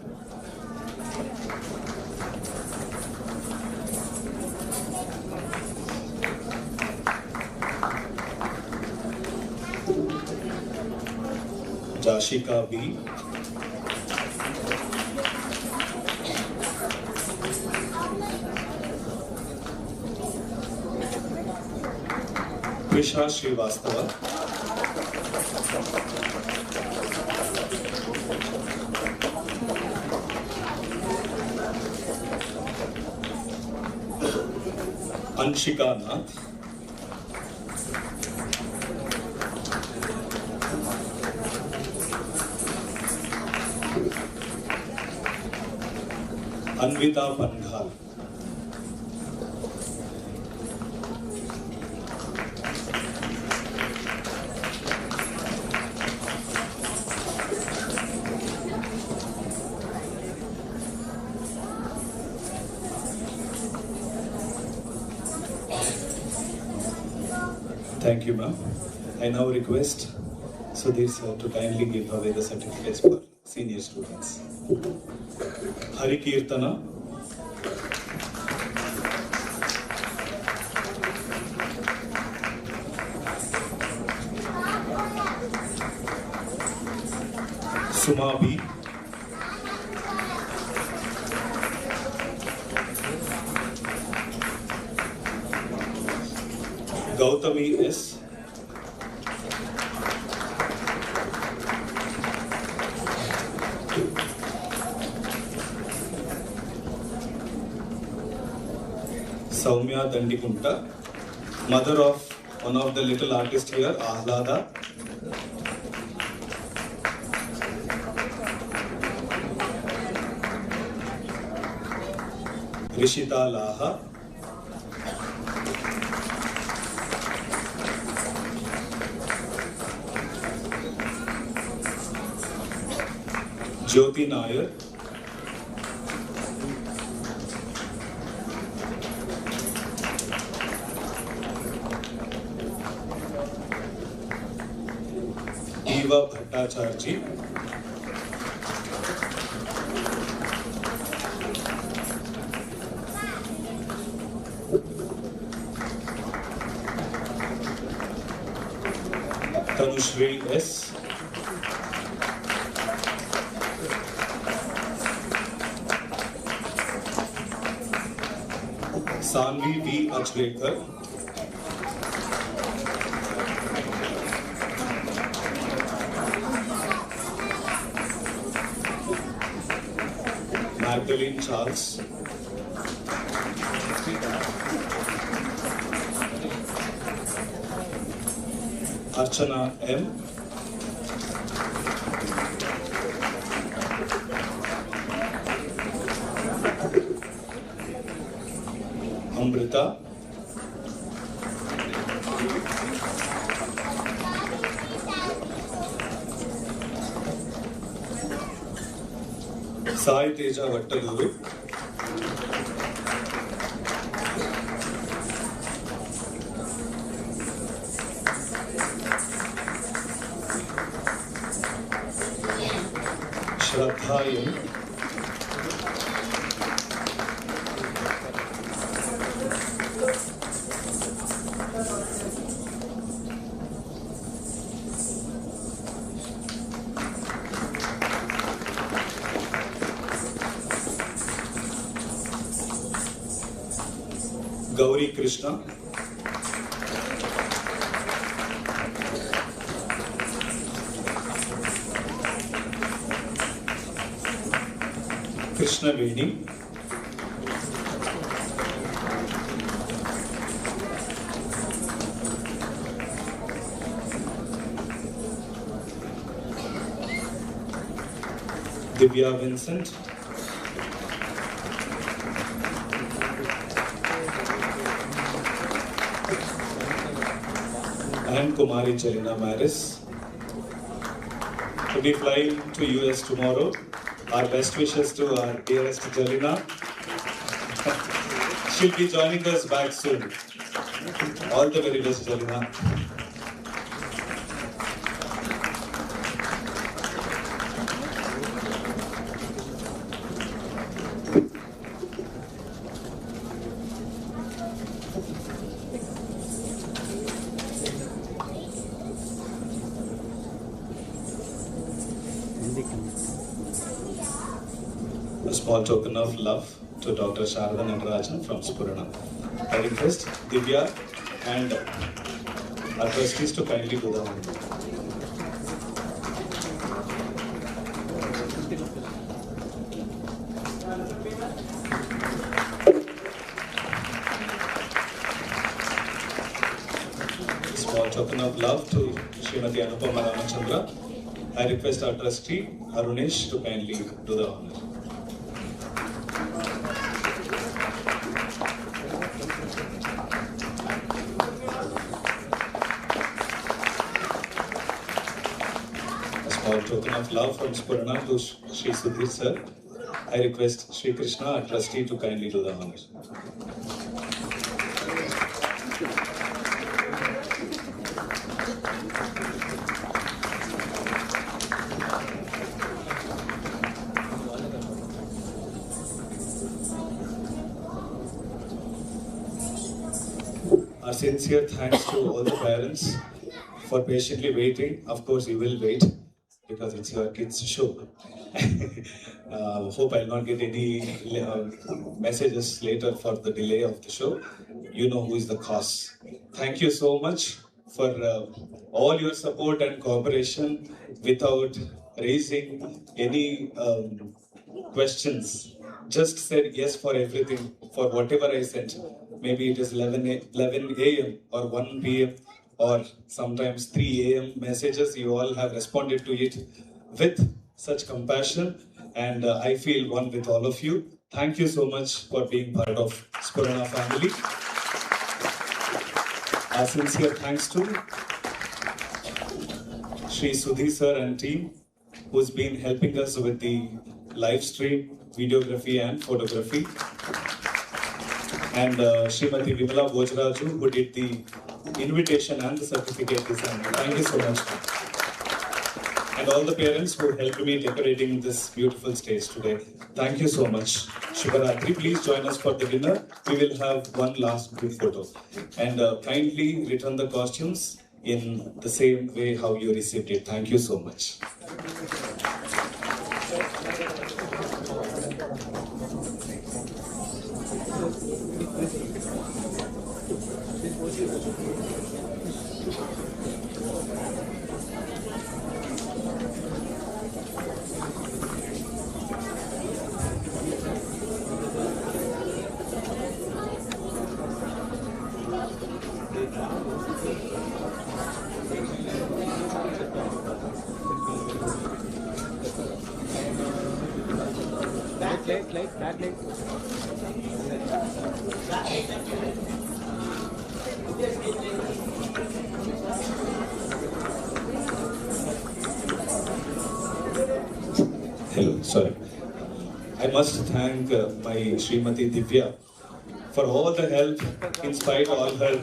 Jashika B, Prisha Srivastava, Anshika Nath, Anvita Panghal, Thank you, ma'am. I now request Sudhir sir to kindly give away the certificates for senior students. Hari Kirtana, Suma B, Gautami S, Saumya Dandikunta, mother of one of the little artists here, Ahlada, Rishita Laha, Jyoti Nair, Eva Bhattacharji, Anushri S. Sanvi V. Achrekar. Magdalene Charles. Archana M. Amrita. Sai Teja Vattaluru. Shraddha M. Gauri Krishna. Krishna Veni. Divya Vincent. And Kumari Chelina Maris. To be flying to US tomorrow. Our best wishes to our dearest Jelena. She'll be joining us back soon. All the very best, Jelena. Small token of love to Dr. Bharatanatyam from Spurana. I request Divya and our trustees to kindly do the honor. Small token of love to Srimati Anupama Ramachandran. I request our trustee Arunesh to kindly do the honor. Token of love from Spurana to Sri Sudhir sir. I request Sri Krishna, our trustee, to kindly do the honors. Our sincere thanks to all the parents for patiently waiting. Of course, you will wait, because it's your kids' show. Hope I'll not get any messages later for the delay of the show. You know who is the cause. Thank you so much for all your support and cooperation without raising any questions. Just said yes for everything, for whatever I sent. Maybe it is 11 a.m. or 1 p.m. or sometimes 3 a.m. messages. You all have responded to it with such compassion, and I feel one with all of you. Thank you so much for being part of Spurana family. Our sincere thanks to Sri Sudhi sir and team, who's been helping us with the live stream, videography and photography. And Srimati Vimala Bojraju, who did the invitation and the certificate design. Thank you so much. And all the parents who helped me decorating this beautiful stage today. Thank you so much. Shubharatri, please join us for the dinner. We will have one last group photo. And kindly return the costumes in the same way how you received it. Thank you so much. Hello, sorry. I must thank my Srimati Divya for all the help in spite of all her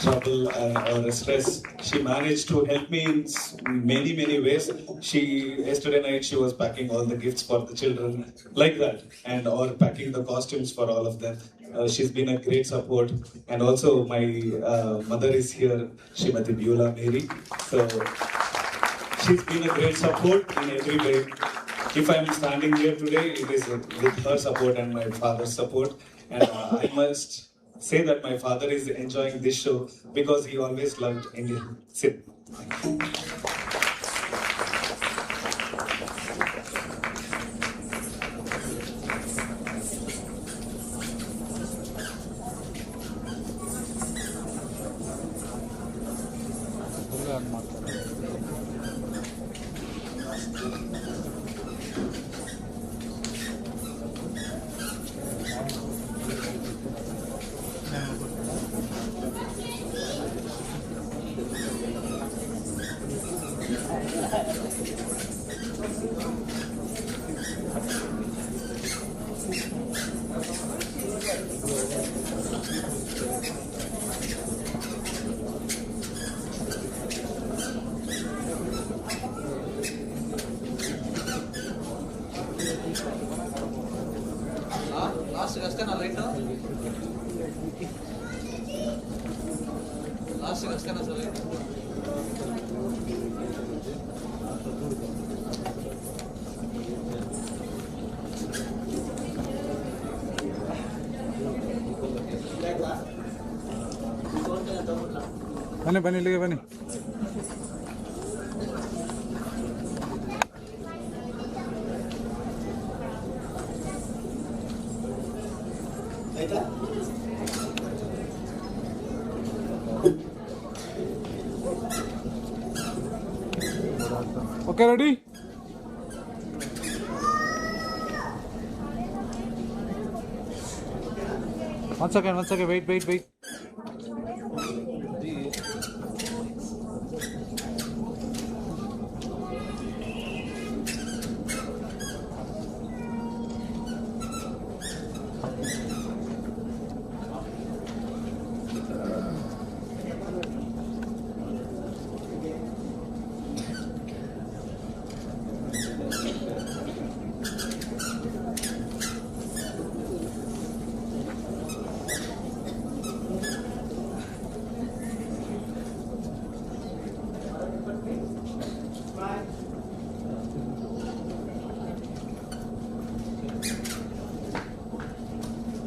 trouble or stress. She managed to help me in many ways. Yesterday night she was packing all the gifts for the children like that, and or packing the costumes for all of them. She's been a great support, and also my mother is here, Srimati Beulah Mary. So she's been a great support in every way. If I'm standing here today, it is with her support and my father's support. And I must say that my father is enjoying this show because he always loved Indian cinema. ಬನ್ನಿ ಇಲ್ಲಿಗೆ ಬನ್ನಿ. Okay ready? one second, wait.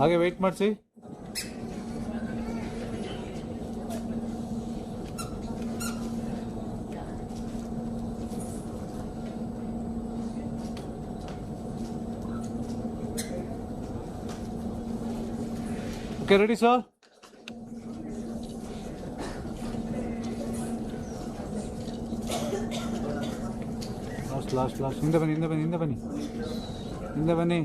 ಹಾಗೆ weight ಮಾಡಿಸಿ. Okay ready sir? Last ಹಿಂದೆ ಬನ್ನಿ.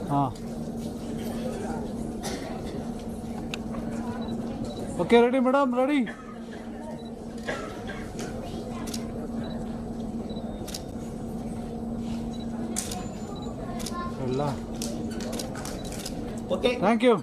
ಹಾಂ okay ready madam, ready? ಎಲ್ಲ okay, thank you.